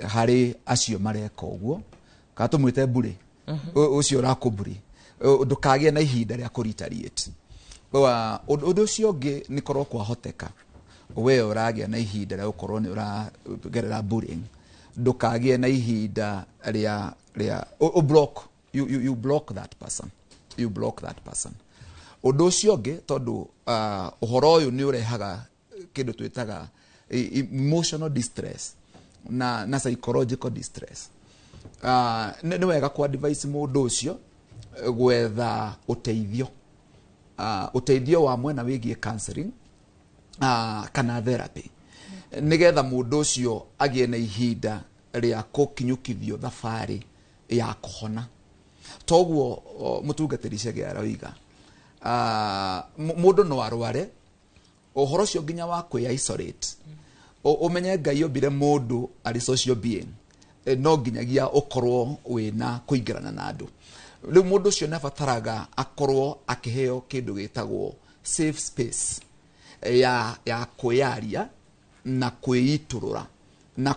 harĩ acio mareka ũguo, kana tũmwĩte mbũrĩ ũcio ũrakũmbũri, ndũkagĩe na ihinda rĩa kũretaliate. Ũndũ ũcio ũngĩ nĩ korwo kwahoteka we ũragĩa na ihinda rĩa gũkorwo nĩ ũragerera bullying, ndũkagĩe na ihinda rĩa you block that person, you block that person. Ũndũ ũcio ũngĩ tondũ ũhoro ũyũ nĩ ũrehaga kĩndũ twĩtaga emotional distress na psychological distress. Nĩ wega kwa advice mũndũ ũcio gwetha ũteithio wa mwena wĩgiĩ counseling kana therapy, nĩgetha mũndũ ũcio agĩe na ihinda rĩa gũkinyũkithio thabarĩ ya kũhona. Toguo mũtungatĩri Chege aroiga mũndũ no arware ohoro cio nginya wa kwĩ isolate umenye Ngai ombire mũndũ arĩ social being no nginyagia ũkorwo wĩna kũingĩrana na andũ rĩu mũndũ ũcio nĩabataraga akorwo akĩheo kĩndũ gĩtagwo safe space ya kwĩyaria na kwĩitũrũra na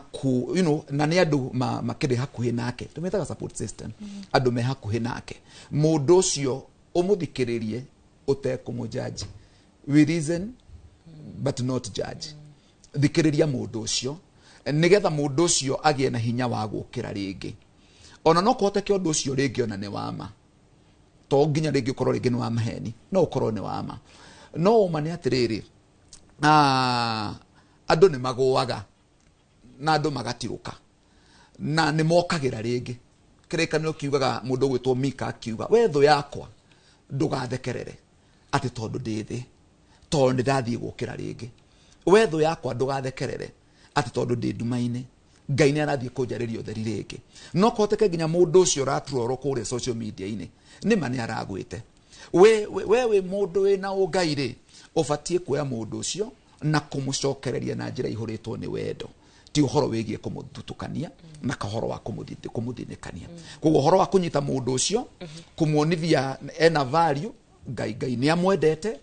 na nĩ andũ makĩrĩ hakuhĩ nake tũmetaga support system andũ me hakuhĩ nake mũndũ ũcio ũmũthikĩrĩrie ũtekũmũjaji we reason but not judge thikĩrĩria mũndũ ũcio nigetha mũndũ ũcio agĩe na hinya wa gũkĩra rĩngĩ ona no kũhoteke ũndũ ũcio rĩngĩ ona nĩ wama to nginya rĩngĩ ũkorwo rĩngĩ nĩ wa maheni no ũkorwo nĩ wama no uma nĩ atĩrĩrĩ andũ nĩ magũaga na andũ magatirũka na nĩ mokagĩra rĩngĩ kĩrĩkanĩro kiugaga mũndũ gwĩtwo Mika akiuga we thũ yakwa ndũgathekerere atĩ tondũ ndĩ thĩ tondũ nĩndathiĩ gũkĩra rĩngĩ we thũ yakwa ndũgathekerere atĩ tondũ ndĩ nduma-inĩ Ngai nĩ arathiĩ kũnjarĩria ũtheri rĩngĩ no kũhoteke nginya mũndũ ũcio ũraturorwo kũrĩa social media-inĩ nĩma nĩ aragwĩte we wĩ mũndũ wĩna ũngai rĩ ũbatiĩ kuoya mũndũ ũcio na kũmũcokereria na njĩra ihũrĩtwo nĩ wendo ti ũhoro wĩgiĩ kũmũthutũkania na kahoro wa kũmũthinĩkania koguo ũhoro wa kũnyita mũndũ ũcio kũmuonithia ena value Ngai nĩ amwendete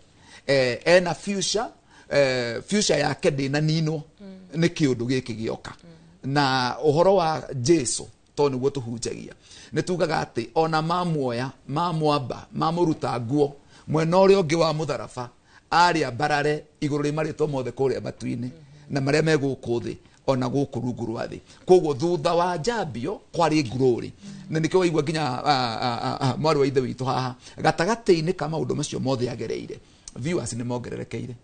ena future yake ndĩna ninwo nĩ kĩũndũ gĩkĩ gĩoka na ũhoro wa Jesu to nĩguo tũhunjagia nĩ tugaga atĩ ona mamuoya mamwamba mamũruta nguo mwena ũrĩa ũngĩ wa mũtharaba arĩa barare igũrũ rĩ marĩtwo mothe kũrĩa matu-inĩ na marĩa me gũkũ thĩ ona gũkũ rungu rwa thĩ koguo thutha wa njambio kwarĩ glory na nĩkĩo waigua nginya mwarĩ wa ithe witũ haha gatagatĩ-inĩ ka maũndũ macio mothe agereire viewers nĩ mongererekeire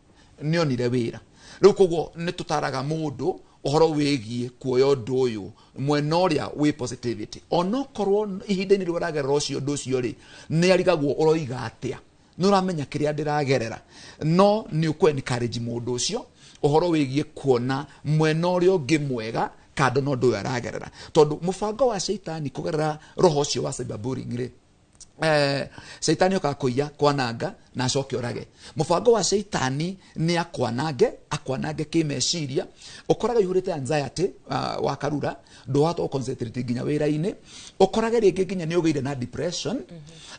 nĩonire wĩra rĩu koguo nĩ tũtaraga mũndũ ũhoro wĩgiĩ kuoya ũndũ ũyũ mwena ũrĩa wĩ positivity onokorwo ihinda-inĩ rĩu aragerera ũcio ũndũ ũcio rĩ nĩ arigagwo ũroiga atĩa nĩ ũramenya kĩrĩa ndĩragerera no nĩ ũkũ encourage mũndũ ũcio ũhoro wĩgiĩ kuona mwena ũrĩa ũngĩ mwega kando na ũndũ ũyũ aragerera tondũ mũbango wa Shaitani kũgerera roho ũcio wa cyberbullying rĩ Shaitani okaga kũiya kwananga na acoke orage mũbango wa Shaitani nĩ akwanange kĩmeciria ũkoraga ihũrĩte anxiety wa karura ndũhota concentrate nginya wĩra-inĩ ũkoraga rĩngĩ nginya nĩ ũgĩire na depression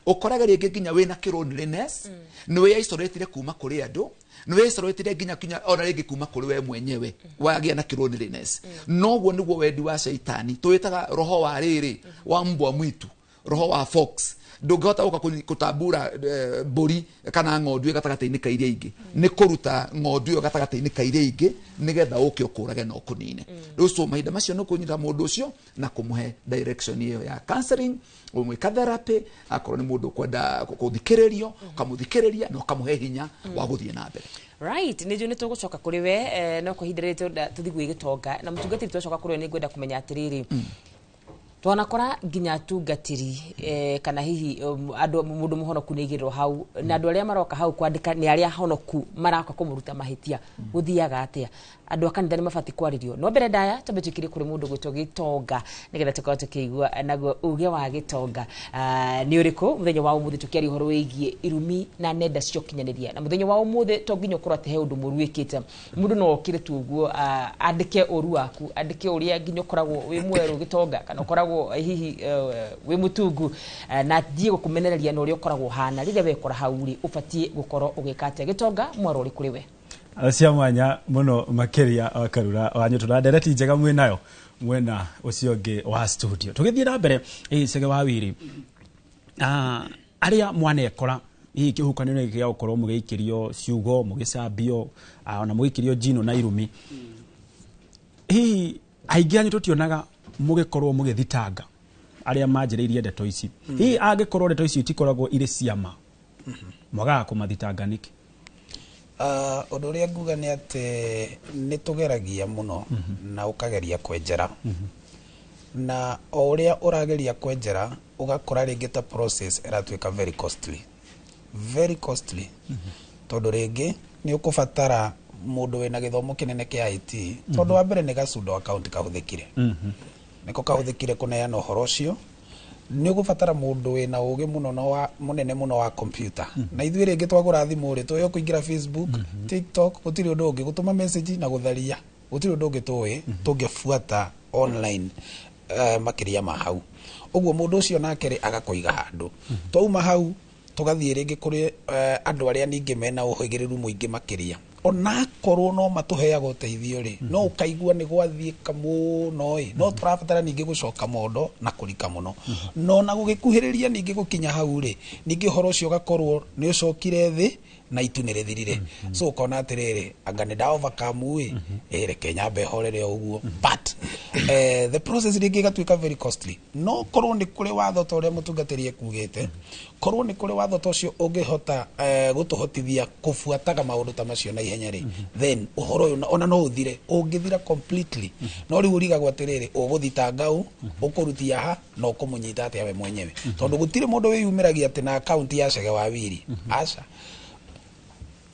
ũkoraga rĩngĩ nginya wĩna loneliness nĩ wĩ isolate kuma kũrĩ andũ nĩ wĩ isolate nginya ona rĩngĩ kuma kũrĩ we mwenyewe wagĩa na loneliness noguo nĩguo wendi wa Shaitani twĩtaga roho wa rĩrĩ wa mbwa mwitu roho wa fox ndũngĩhota gũka gũtambura mbũri kana ng'ondu gatagatĩ-inĩ ka iria ingĩ nĩ kũruta ng'ondu ĩyo gatagatĩ-inĩ ka iria ingĩ nĩgetha ũke ũkũrage na ũkũnine rĩu so mahinda macio nĩ kũnyita mũndũ ũcio na kũmũhe direction ĩyo ya counseling ũmwĩka therapy akorwo nĩ mũndũ kwenda gũthikĩrĩrio ũkamũthikĩrĩria na ũkamũhe hinya wa gũthiĩ na mbere right nĩ nĩ tũgũcoka kũrĩ we no kũhinda rĩrĩ tũthiĩ gwĩgĩtonga na mũtungatĩri twacoka kũrĩ we nĩ ngwenda kũmenya atĩrĩrĩ twanakora nginya atungatĩri kana hihi andũ mũndũ mũhonoku nĩ igĩrĩrwo hau na andũ arĩa maroka hau kwandĩka nĩ arĩa honoku maroka kũmũruta mahĩtia gũthiaga atĩa andũ a kanitha nĩ mabatiĩ kwarĩrio no mbere ndaya twambe twĩkire kũrĩ mũndũ gwĩtwo Gĩtonga nĩgetha tũkorwo tũkĩigua naguo uge wa Gĩtonga nĩ ũrĩkũ mũthenya wa ũmũthĩ tũkĩaria ũhoro wĩgiĩ irumi na nenda cia ũkinyanĩria na mũthenya wa ũmũthĩ to nginya ũkorwo atĩ he ũndũ mũru wĩkĩte mũndũ no okire tu ũguo andĩke ũru waku andĩke ũrĩa nginya ũkoragwo wĩ mwerũ Gĩtonga kana ũkoragwo hihi wĩ mũtungu na thiĩ gũkũmenereria na ũrĩa ũkoragwo hana rĩrĩa wekora hau rĩ ũbatiĩ gũkorwo ũgĩka atĩa Gĩtonga mwaro ũrĩ kũrĩ we cia mwanya muno makiria wakarura wanyu tuna ndereti njega mwinayo mwena ucio ngi wa studio tugithie na mbere cege wa wiri aria mwanekora hihi kihukanio gĩa gũkorwo mũgĩikĩrio ciugo mũgĩcambio ona mũgĩikĩrio jino na irumi hihi aingĩ anyu tutionaga mũgĩkorwo mũgĩthitanga aria manjĩrĩirie ndeto ici hihi angĩkorwo ndeto ici itikoragwo irĩ ciama mwagaga kũmathitanga nĩkĩ ũndũ ũrĩa nguga nĩ atĩ nĩ tũgeragia mũno na ũkageria kwenjera na o ũrĩa ũrageria kwenjera ũgakora rĩngĩ ta process ĩratuĩka very costly tondũ rĩngĩ nĩ ũkũbatara mũndũ wĩna gĩthomo kĩnene kĩa IT tondũ wa mbere nĩ gacundo account kahũthĩkire nĩko kahũthĩkire kũneana ũhoro ũcio nĩ ũgũbatara mũndũ wĩna ũgĩ mũno mũnene mũno wa computer na ithuĩ rĩngĩ twagũra thimũ rĩ tũĩ kũingĩra Facebook TikTok gũtirĩ ũndũ ũngĩ gũtũma message na gũtharia gũtirĩ ũndũ ũngĩ tũĩ tũngĩbuata online makĩria ma hau ũguo mũndũ ũcio nake rĩ agakũiga handũ twauma hau tũgathiĩ rĩngĩ kũrĩ andũ arĩa ningĩ mena ũhĩgĩrĩru mũingĩ makĩria onakorwo no matũheaga ũteithio rĩ no ũkaigua nĩ gwathiĩka mũno ĩ no tũrabatara ningĩ gũcoka mondo na kũrika mũno no na gũgĩkuhĩrĩria ningĩ gũkinya hau rĩ ningĩ ũhoro ũcio ũgakorwo nĩ ũcokire thĩ na itu nĩ rĩthirire so ũkona atĩrĩrĩ anga nĩ nda overcome reke nyambe horere ũguo but the process rĩngĩ ĩgatuĩka very costly no korwo nĩ kũrĩ watho ta ũrĩa mũtungatĩri ekugĩte korwo nĩ kũrĩ watho ta ũcio ũngĩhota gũtũhotithia kũbuataga maũndũ ta macio na ihenya rĩ then ũhoro ũyũ ona no ũthire ũngĩthira completely no rĩu ũrigagwo atĩrĩrĩ ũgũthitanga ũ ũkũrutia ha na ũkũmũnyita atĩa we mwenyewe tondũ gũtirĩ mũndũ wĩyumĩragia atĩ na account ya Chege wa Wili aca.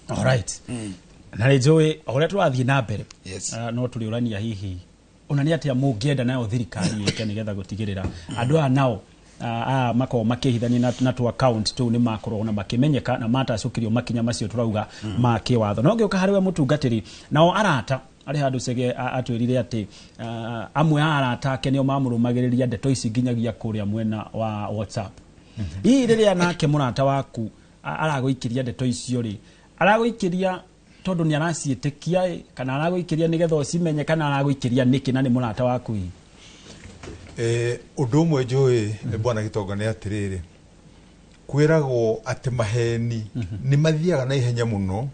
Alright. Na rĩ njũĩ ũrĩa tũrathiĩ na mbere no tũrĩũrania hihi ona nĩ atĩa mũngĩenda nayo thirikari ĩke nĩgetha gũtigĩrĩra andũ aya nao makorwo makĩhithania na tu account tũu nĩ makorwo na makĩmenyeka na matacũkĩrio makinya macio tũrauga ma kĩwatho no ngĩũka harĩ we mũtungatĩri nao arata arĩ handũ Chege atwĩrire atĩ amwe a arata ake nĩo mamũrũmagĩrĩria ndeto ici nginyagia kũrĩa mwena wa WhatsApp hihi rĩrĩa nake mũrata waku aragũikĩria ndeto icio rĩ aragũikĩria tondũ nĩ araciĩtĩkia kana aragũikĩria nĩgetha ũcimenye kana aragũikĩria nĩkĩ na nĩ mũrata waku hihi ũndũ ũmwe njũĩ bwana Gitonga nĩ atĩrĩrĩ kwĩragwo atĩ maheni nĩ mathiaga na ihenya mũno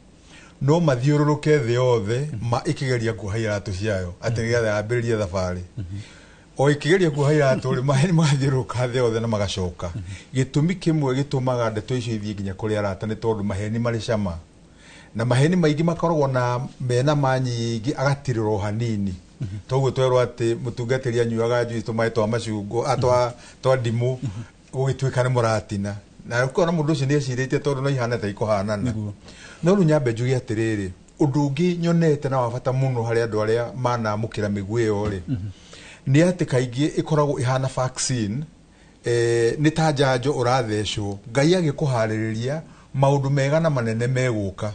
no mathiũrũrũke thĩ yothe ikĩgeria kuoha iratũ ciayo atĩ nĩgetha yambĩrĩrie thabarĩ o ikĩgeria kuoha iratũ rĩ maheni mathiũrũrũka thĩ yothe na magacoka gĩtũmi kĩmwe gĩtũmaga ndeto icio ithiĩ nginya kũrĩ arata nĩ tondũ maheni marĩ cama na maheni maingĩ makoragwo na mena manyingĩ agatirĩrwo hanini toguo twerwo atĩ mũtungatĩri anyuaga njui tũmaĩ twa macungwa twa ndimũ gũgĩtuĩka nĩ mũratina na ũkona mũndũ ũcio nĩ ecirĩtie tondũ no ihana ta ikũhanana no rĩu nyambe njuge atĩrĩrĩ ũndũ ũngĩ nyonete na wa bata mũno harĩ andũ arĩa manamũkĩra mĩguĩ ĩyo rĩ nĩ atĩ kaingĩ ĩkoragwo ihana vaccine nĩ ta njanjo ũrathecwo Ngai agĩkũharĩrĩria maũndũ mega na manene megũka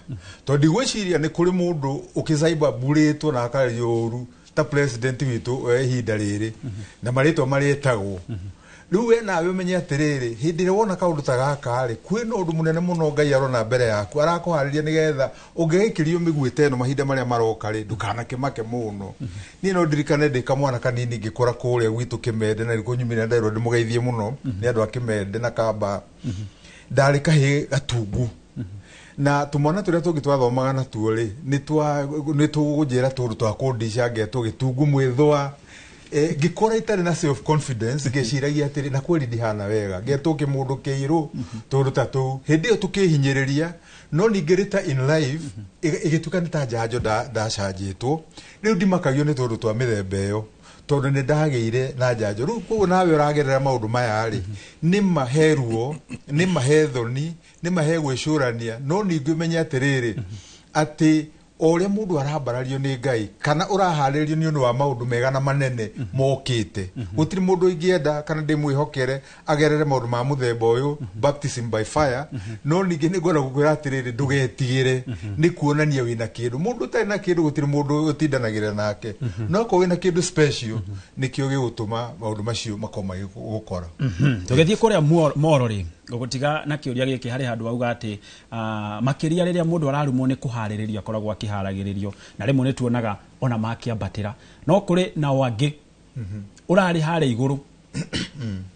tondũ ndigwĩciria nĩ kũrĩ mũndũ ũkĩcaiba mburĩtwo na akario ũru ta president witũ ihinda rĩrĩ na marĩtwa marĩtagwo rĩu we nawe ũmenye atĩrĩrĩ hĩndĩ ĩrĩa wona kaũndũ ta gaka rĩ kwĩna ũndũ mũnene mũno Ngai arona mbere yaku arakũharĩria nĩgetha ũngĩgĩkĩrio mĩguĩ ta ĩno mahinda marĩa maroka rĩ ndũkanakĩmake mũno niĩ no ndirikane ndĩ kamwana kanini ngĩkũra kũrĩa gwitũ Kĩmende na rĩkũ nyumĩrĩra ndairwo ndĩmũgeithie mũno nĩ andũ a Kĩmende na Kamba ndarĩ kahĩ gatungu na tũmwana tũrĩa tũngĩ twathomaga natuo rĩ nĩ tũgũnjĩra tũndũ twa kũndisha ngetwo gĩtungu mwĩthũa ngĩkora itarĩ na self confidence ngĩciragia atĩrĩ na kweli ndihana wega ngetwo kĩmũndũ kĩirũ tũndũ ta tũu hĩndĩ ĩyo tũkĩhinyĩrĩria no ningĩ rĩta in life ĩgĩtuĩka nĩ ta njanjo ndacanjĩtwo rĩu ndimakagio nĩ tũndũ twa mĩthemba ĩyo tondũ nĩ ndagĩire na njanjo rĩu koguo nawe ũragerera maũndũ maya rĩ nĩ maheruo nĩ mahethoni nĩ mahe gwĩcũrania no ningĩ ũmenye atĩrĩrĩ atĩ o ũrĩa mũndũ arambarario nĩ Ngai kana ũraharĩrĩrio nĩ ũndũ wa maũndũ mega na manene mokĩte gũtirĩ mũndũ ingĩenda kana ndĩmwĩhokere agerere maũndũ ma mũthemba ũyũ baptism by fire no ningĩ nĩ ngwenda gũkwĩra atĩrĩrĩ ndũgetigĩre nĩ kuonania wĩna kĩndũ mũndũ ũtarĩ na kĩndũ gũtirĩ mũndũ ũtindanagĩra nake no ko wĩna kĩndũ special nĩkĩo gĩgũtũma maũndũ macio makoma gũkora tũgĩthiĩ kũrĩa Moro rĩ gũtiga na kĩũria gĩkĩ harĩ handũ auga atĩ makĩria rĩrĩa mũndũ ararumwo nĩ kũharĩrĩria akoragwo akĩharagĩrĩrio na rĩmwe nĩ tuonaga ona makĩambatĩra no kũrĩ nao angĩ ũrarĩ harĩa igũrũ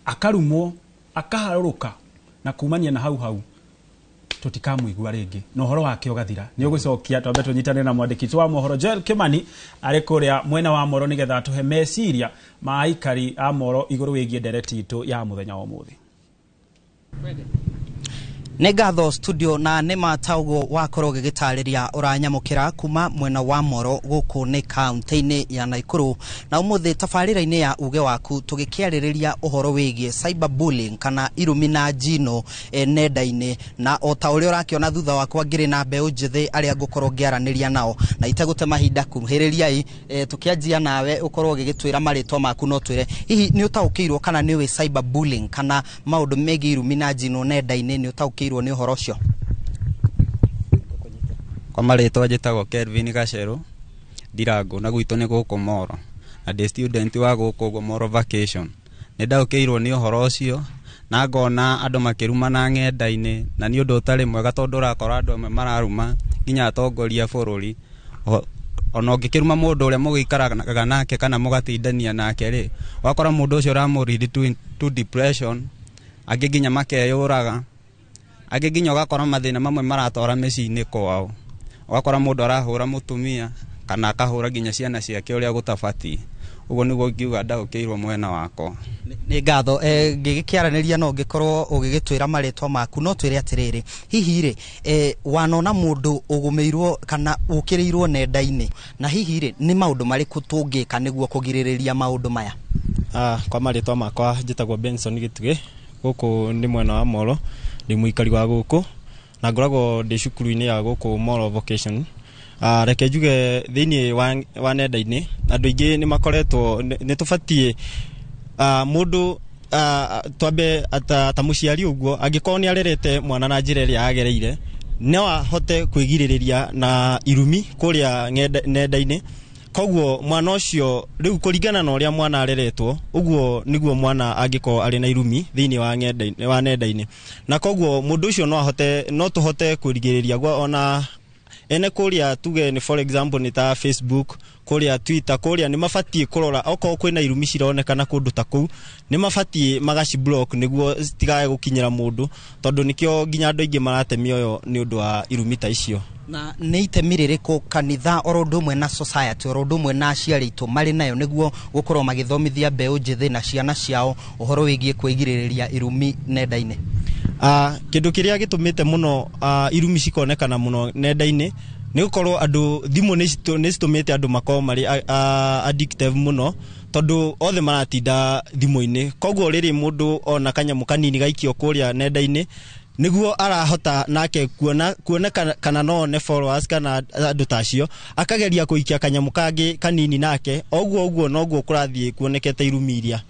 akarumwo akaharũrũka na kumania na hau tutikamũigua rĩngĩ na ũhoro wake ũgathira nĩ ũgũcokia twambe tũnyitanĩre na mwandĩki wa mohoro Joel Kimani arĩ kũrĩa mwena wa Moro nĩgetha atũhe meciria ma aikari a Moro igũrũ wĩgiĩ ndereti itũ ya mũthenya wa ũmũthĩ. nĩ ngatho studio na nĩ mataugo wakorwo gĩgĩtarĩria ũranyamũkĩra kuma mwena wa Moro gũkũ nĩ kaunti-inĩ ya Naikuru na ũmũthĩ tabarĩra-inĩ ya uge waku tũgĩkĩarĩrĩria ũhoro wĩgiĩ cyberbullying kana irumi na njino nenda-inĩ na o ta ũrĩa ũrakĩona thutha wakwa ngĩrĩ na mbeũ njĩthĩ arĩa ngũkorwo ngĩaranĩria nao na itegũte mahinda kuhĩrĩriai tũkĩanjia nawe ũkorwo ũgĩgĩtwĩra marĩtwa maku no twĩre hihi nĩ ũtaũkĩirwo kana nĩ wĩ cyberbullying kana maũndũ megiĩ irumi na njino nenda-inĩ nĩ ũtaũkĩirwo ni uhoro ucio? Kwa marĩtwa njĩtagwo Kelvin Gacheru Ndirango na gwitũ nĩ gũkũ Moro na ndĩ student wa gũkũ Moro vacation. Nĩ ndaũkĩirwo nĩ uhoro ũcio na ngona andũ makĩrumana ng'enda-inĩ na nĩ ũndũ ũtarĩ mwega tondũ ũrakora andũ amwe mararuma nginya atongoria bũrũri. Ona ũngĩkĩruma mũndũ ũrĩa mũgĩikaraga nake kana mũgatindania nake rĩ, wakora mũndũ ũcio ũramũridi to depression, angĩ nginya makeyũraga, angĩ nginya ũgakora mathĩna mamwe maratwara mĩciĩ-inĩ kwao. Ũgakora mũndũ arahũra mũtumia kana akahũra nginya ciana ciake ũrĩa gũtabatiĩ. Ũguo nĩguo ngiuga ndaũkĩirwo mwena wakwa. Nĩ ngatho ngĩgĩkĩaranĩria no ngĩkorwo ũgĩgĩtwĩra marĩtwa maku no twĩre atĩrĩrĩ hihi rĩ wanona mũndũ ũgũmĩirwo kana ũkĩrĩirwo nenda-inĩ na hihi rĩ nĩ maũndũ marĩkũ tũngĩka nĩguo kũgirĩrĩria maũndũ maya? Kwa marĩtwa makwa njĩtagwo Benson Gĩtugĩ gũkũ nĩ mwena wa Moro, ndĩ mũikari wa gũkũ na ngoragwo ndĩ cukuru-inĩ ya gũkũ Moro vocation. Reke njuge thĩinĩ wa nenda-inĩ andũ aingĩ nĩ makoretwo nĩ tũbatiĩ mũndũ twambe ta mũciari ũguo angĩkorwo nĩ arerete mwana na njĩra ĩrĩa yagereire no ahote kwĩgirĩrĩria na irumi kũrĩa nenda-inĩ. Koguo mwana ũcio rĩu kũringana na ũrĩa mwana areretwo ũguo nĩguo mwana angĩkorwo arĩ na irumi thĩinĩ wa nenda-inĩ, na koguo mũndũ ũcio no tũhote kwĩrigĩrĩria ona ene kũrĩa tuge ni for example ni ta Facebook, kũrĩa Twitter, kũrĩa nĩ mabatiĩ kũrora okorwo kwĩna irumi cironekana kũndũ ta kũu nĩ mabatiĩ magaci block nĩguo citikae gũkinyĩra mũndũ tondũ nĩkĩo nginya andũ aingĩ marate mĩoyo nĩ ũndũ wa irumi ta icio. Na nĩ itemi rĩrĩkũ kanitha oro ũndũ ũmwe na society oro ũndũ ũmwe na aciari aitũ marĩ nayo nĩguo gũkorwo magĩthomithia mbeũ njĩthĩ na ciana ciao ũhoro wĩgiĩ kwĩgirĩrĩria irumi nenda-inĩ? Kĩndũ kĩrĩa gĩtũmĩte mũno irumi cikonekana mũno nenda-inĩ nĩ gũkorwo andũ thimũ nĩ citũmĩte andũ makorwo marĩ addictive mũno tondũ othe maratinda thimũ-inĩ. Koguo rĩrĩ mũndũ ona kanyamũ kanini gaikio kũrĩa nenda-inĩ nĩguo arahota nake kuona kana no one followers kana andũ tacio akageria kũikia kanyamũ kangĩ kanini nake oguo noguo kũrathiĩ kuonekete irumi iria.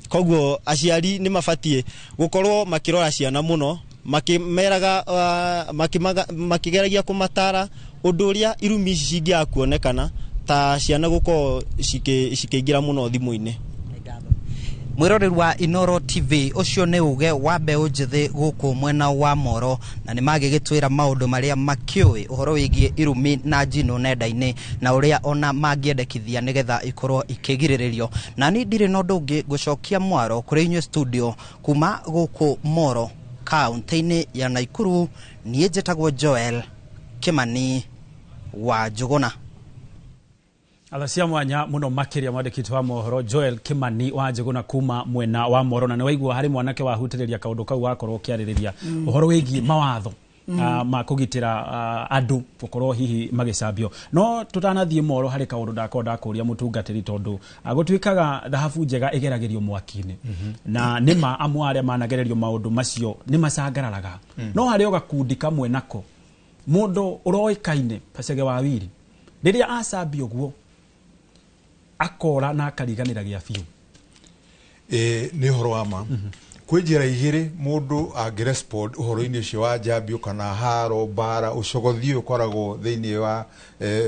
Koguo aciari nĩ mabatiĩ gũkorwo makĩrora ciana mũno makĩmeraga makĩgeragia kũmatara ũndũ ũrĩa irumi ici cingĩaga kuonekana ta ciana gũkorwo cikĩingĩra mũno thimũ-inĩ. Mwĩroreri wa Inoro TV ũcio nĩ uge wa mbeũ njĩthĩ gũkũ mwena wa Moro na nĩ magĩgĩtwĩra maũndũ marĩa makĩũĩ ũhoro wĩgiĩ irumi na njino nenda-inĩ na ũrĩa ona mangĩendekithia nĩgetha ikorwo ikĩgirĩrĩrio. Na niĩ ndirĩ na ũndũ ũngĩ gũcokia mwaro kũrĩ inyuĩ studio kuma gũkũ Moro kaunti-inĩ ya Naikuru. Niĩ njĩtagwo Joel Kimani wa Njuguna. Alasia mwanya muno makiria mwandĩkĩtwo wa mohoro Joel Kimani wa Njuguna kuma mwena wa Moro na nĩ waigua harĩ mwanake wahutĩrĩria kaũndũ kau wakorwo kĩarĩrĩria ũhoro wĩgiĩ mawatho ma kũgitĩra andũ gũkorwo hihi magĩcambio. No tũtanathiĩ Moro harĩ kaũndũ ndakũria mũtungatĩri tondũ gũtuĩkaga dhahabu njega ĩgeragĩrio mwaki-inĩ na nĩma amwe arĩa managererio maũndũ macio nĩ macangararaga. No harĩ o gakundi kamwe nako mũndũ ũroĩkaine Pacege wa Wili rĩrĩa acambio guo akora na akariganĩra gĩa biũ. Nĩ ũhoro wa ma. Kwĩ njĩra igĩrĩ mũndũ angĩrespond ũhoro-inĩ ũcio wa njambio kana haro bara ũcogothio ũkoragwo thĩinĩ wa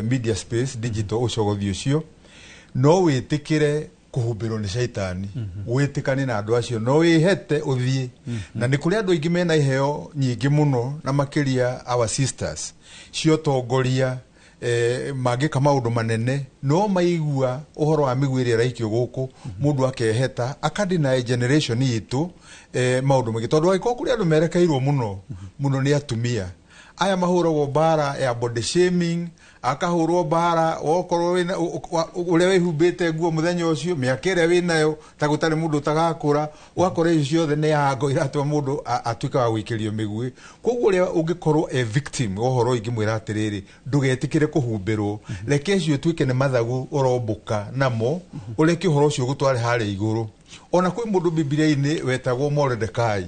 media space digital ũcogothio ũcio. No wĩtĩkĩre kũhumbĩrwo nĩ shaitani, wĩtĩkane na andũ acio, no wĩhete ũthiĩ. Na nĩ kũrĩ andũ aingĩ mena iheo nyingĩ mũno na makĩria our sisters cio tongoria magĩka maũndũ manene no maigua ũhoro wa mĩguĩ ĩrĩa ĩraikio gũkũ mũndũ akeheta akadeny generation itũ maũndũ maingĩ tondũ angĩkorwo kũrĩ andũ merekeirwo mũno nĩ atumia aya mahuragwo bara ya body shaming, akahurwo bara wokorwo wina uria wihumbite nguo muthenya ucio miaka iria winayo ta gutari mundu tagakura wakora icio ciothe ne yango iratwa mundu atuika wa gwikirio migui. Koguo uria ungikorwo a victim ohoro ingimwira atiriri ndugetikire kuhumbirwo reke icio tuike ne mathagu urombuka namo ureke uhoro ucio gutware hare iguru. Ona kwi mundu Bibilia-ini wetagwo Mordekai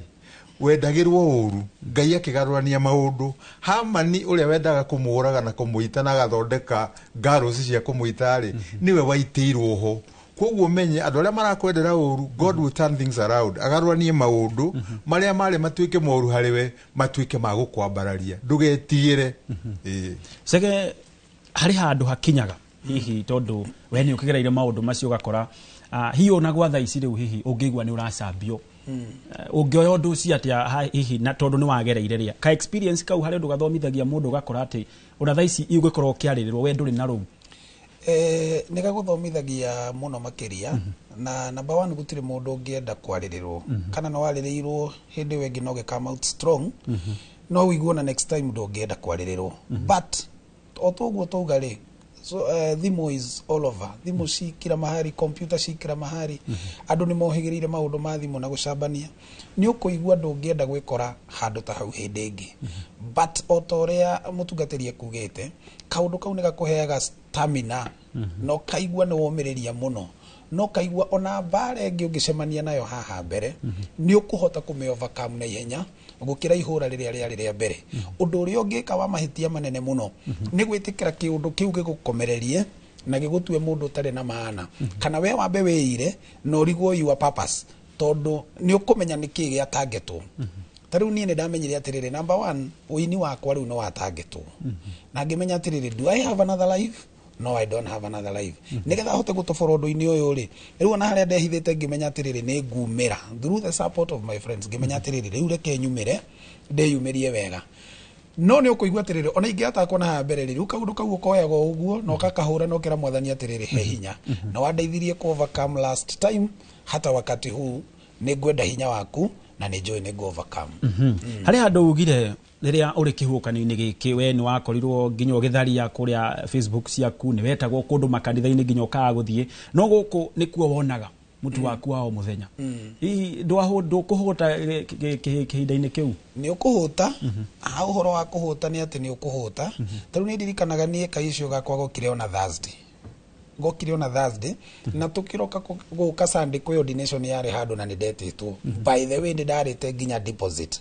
wendagirwo uru Ngai akigarurania maundu. Hamani uria wendaga kumuraga na kumuita na gathondeka garros cia kumuita ri niwe waitirwo ho. Koguo menye andu aria marakwendera uru God will turn things around, agaruranie maundu maria mari matuike moru hariwe matuike magukwambararia ndugetigire. Sege hari handu hakinyaga hihi tondu we ni ukigereire maundu macio gakora hiyo na gwatha ici riu hihi ungigwa ni uracambio ungioya undu ucio atia hihi na tondu ni wagereire ria ka experience kau hari undu gathomithagia mundu gakora ati uratha ici igwikorwo ukiaririrwo we nduri na ru nega guthomithagia muno makiria na number 1 gutire mundu ungienda kwaririrwo kana no waririrwo hindi wengi no come out strong no wiguona next time ndo ungienda kwaririrwo but otoguo tauga so thimo is all over, thimo cikira mahari, computer cikira mahari, andu ni mohigirire maundu ma thimo na gucambania ni ukuigua andu ngienda gwikora handu ta hau hindi ingi but otoria mutungatiri ekugite kaundu kau ni gakuheaga stamina no kaigua ni womiriria muno no kaigua ona bare ngi ungicemania nayo haha mbere ni ukuhota kume overcome na ihenya gukira ihura riria mbere undu uria ungika wa mahitia manene muno ni gwitikira kiundu kiu gigukomererie na gigutue mundu tare na maana kana we wambe weire no rigwo your purpose tondu ni ukumenya niki gia targetwo tariu ni ndamenyire atiriri number 1 uini wakwa riu no wa targetwo na ngimenya atiriri do I have another life? No, I don't have another life. Nigetha hote gutobora undu-ini uyu ri riu ona haria ndehithite ngimenya atiriri ni ngumira through the support of my friends ngimenya atiriri riu reke nyumire ndeyumirie wega no ni ukuigua atiriri ona ingiata kona ha mbere riu kaundu kau ukoyaga uguo no kakahura no kira mwathani atiriri he hinya na wandeithirie ku overcome last time hata wakati huu ni gwenda hinya waku na ni joy ni go overcome hari handu ugire riria uri kihukanio-ini giki we ni wakorirwo nginya githaria kuria Facebook ciaku ni wetagwo kundu makanitha-ini nginya ukaga guthie no guku ni kuo wonaga mutu waku wa o muthenya hihi ndukuhuta kihinda-ini kiu ni ukuhuta uhoro wa kuhuta ni ati ni ukuhuta tariu ni ndirikanaga nie kaicio gakwa gokire ona Thursday na tukiroka guka Sunday kwa ordination yari handu na nindetitwo by the way ndarite nginya deposit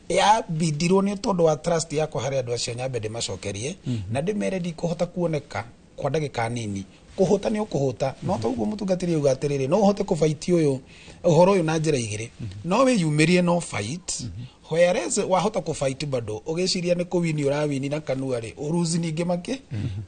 ya bidirwo ni tondu wa trust yakwa hari andu acio nyambe ndimacokerie na ndimere ndikuhota kuoneka kwa ndagika nini kuhuta ni ukuhuta no toguo mutungatiri uga atiriri no uhote ku fight uyu uhoro uyu na njira igiri no we yumirie no fight whereas wahota ku fight bado ugiciria ni kuwini urawini na kanua ri uruzi ningi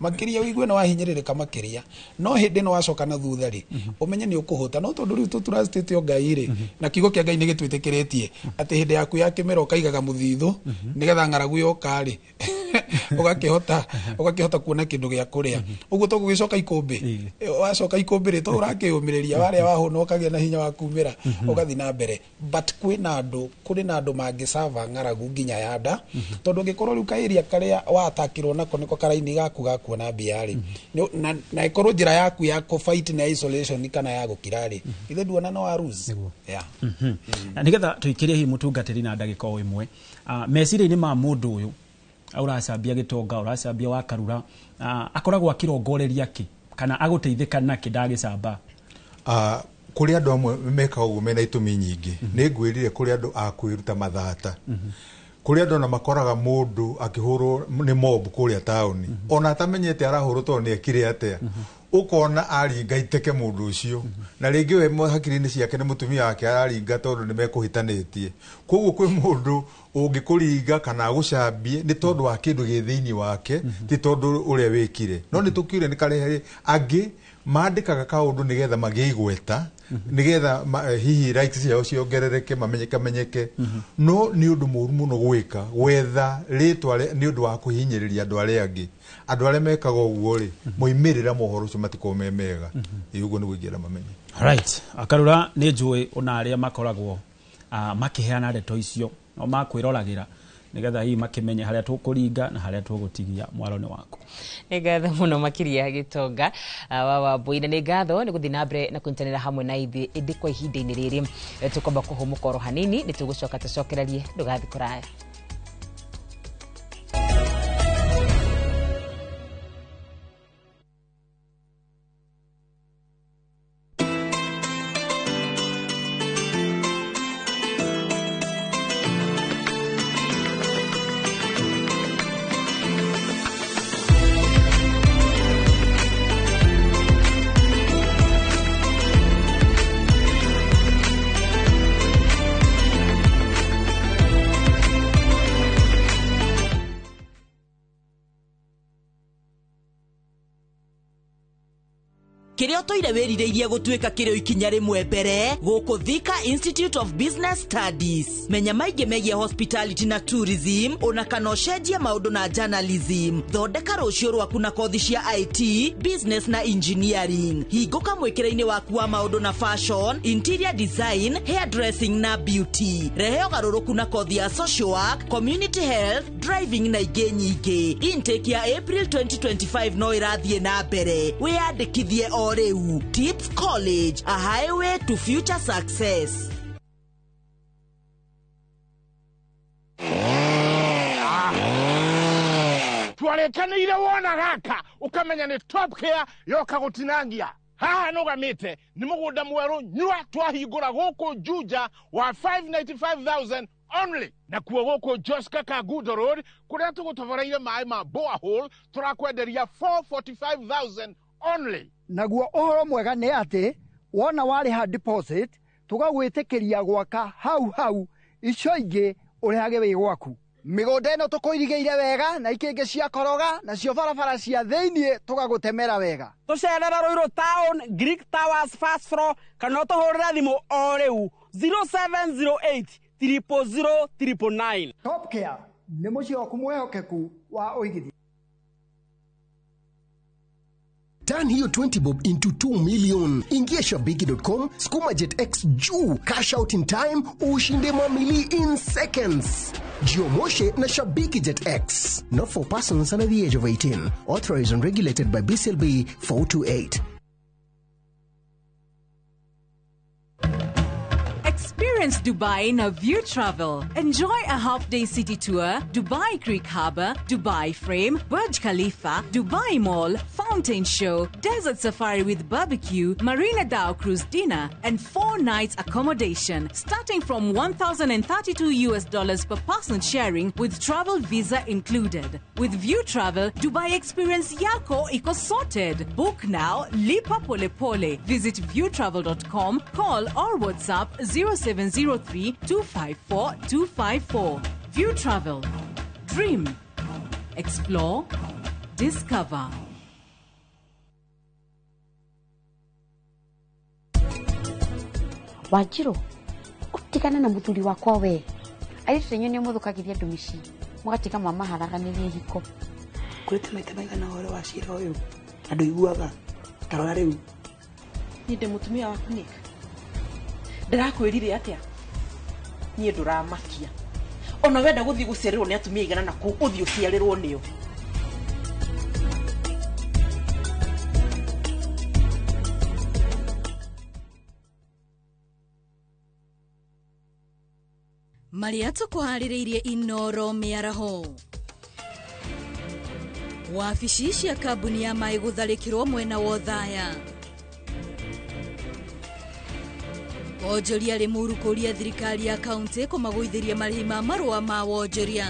makiria wigwe na wahinyiririka makiria no hindi no wacoka na thutha ri umenye ni ukuhuta no tondu riu tuturastite Ngai ri na kigo kia Ngai ni gitwitikiretie ati hindi yaku ya kimera ukaigaga muthithu nigetha ngaragu yoka ri ugakihota kuona kindu gia kuria uguo to gugicoka ikumbi wacoka ikumbi ri to urakiyumiriria waria wahuna ukagia na hinya wa kumira ugathi na mbere but kuri na andu mangisava ngaragu nginya yanda tondu ngikorwo riu kairia karia watakirwo nako niko karaini gaku gakuona biari na ikorwo njira yaku ya ku fight na isolation kana ya gukirari ithe duona no aruse nigetha tuikirie hi mutungatiri na ndagika o imwe meciria-ini ma mundu uyu uracambia gitonga uracambia wakarura akoragwo akirongoreria ki kana aguteithika naki ndagicamba kuri andu amwe meka uguo mena itumi nyingi ni ngwirire kuri andu akwiruta mathata kuri andu na makoraga mundu akihurwo ni mob kuria tauni ona atamenyete arahurwo to ni ekire atia ukona aringa iteke mundu ucio na ringi we hakiri-ini ciake ni mutumia wake araringa tondu ni mekuhitanitie koguo kwi mundu ungikuringa kana gucambie ni tondu wa kindu githiini wake ti tondu uria wikire no ni tukire ni kare angi mandikaga kaundu nigetha magigweta nigetha hihi likes ciao ciongerereke mamenyeke no ni undu muru muno gwika wetha ritwa ni undu wa kuhinyiriria andu aria angi mekaga uguo ri moimirira mohoro cio matikomemega uguo ni guigira mamenye right akarura ni njui ona aria makoragwo makiheana ndeto icio no makwirolagira nigetha hii makimenye haria tukuringa na haria tugutigia mwaro-ini waku. Nĩ ngatho mũno makĩria Gĩtonga wa Wambui, na nĩ ngatho nĩ gũthiĩ na mbere na kũnyitanĩra hamwe na ithuĩ ĩndĩ kwa ihinda-inĩ rĩrĩ tũkwamba kũhũmũka oro hanini, nĩ tũgũcoka tũcokererie, ndũgathiĩ kũraya. Kirio toire werireirie gutuika kirio ikinya rimwe mbere guku Thika Institute of Business Studies. Menya maige megie hospitality na tourism, ona kana ucenjie maundu na journalism. Thondeka rucio rwaku na kothi cia IT, business na engineering. Hinguka mwikira-ini waku wa maundu na fashion, interior design, hairdressing na beauty. Rehe ugaruruku na kothi ya social work, community health, driving na ingĩ nyingĩ. Intake ya April 2025 no irathie na mbere. Wiyandikithie o riu. Tips College, a highway to future success. Twarekanire wona gaka ukamenya ni top care yoka gutinangia. Haha nugamite ni mugunda mweru nyua twahingura guku Juja wa 595,000 only. Na kuo guku Joska Kagudo Road kuria tugutoboreire mai ma borehole turakwenderia 445,000 only. Naguo ohoro mwega ni ati wona wariha deposit tugagwitikiria gwaka hau icio ingi urihage wi gwaku. Migunda ino tukuirigeire wega na ikingi cia koroga na cio barabara cia thiini tugagutemera wega. Tucerera Ruiru Town, Greek Towers first floor, kana tuhurira thimu o riu 0708 000 999. Top Care ni mucio waku mwehokeku wa uigithia. Turn hiyo 20 bob into 2 million. Ingia shabiki.com, skuma Jet X juu, cash out in time, ushinde mamili in seconds. Jiomoshe na Shabiki Jet X. Not for persons under the age of 18. Authorized and regulated by BCLB 428. Experience Dubai in a View Travel. Enjoy a half-day city tour, Dubai Creek Harbour, Dubai Frame, Burj Khalifa, Dubai Mall, Fountain Show, Desert Safari with barbecue, Marina Dao Cruise dinner, and 4 nights accommodation, starting from $1,032 per person sharing with travel visa included. With View Travel, Dubai experience yako iko sorted. Book now, lipa pole pole. Visit viewtravel.com, call or WhatsApp 0703 254 254. View Travel. Dream. Explore. Discover. Wanjiru, utikana na muthuri wakwa we. Airitu nyo ni muthukagiria ndumici. Mugatika mama haraganirie hiko. Kwete maita maigana horo wa cira uyu. Andu iguaga. Tarora riu. Ni ndi mutumia waku Nick. Ndirakwirire atia? Ni nduramakia. Ona wenda guthii gucererwo ni atumia igana na ku uthii uciarirwo nio. Maria tukuharĩrĩirie Inoro mĩaraho. Wabici cia kambuni ya maĩ gũtharĩkĩrwo mwena wa Othaya. Wonjoria Limuru kũria thirikari ya kaunti kũmagũithĩria marĩhi ma marũa ma wonjoria.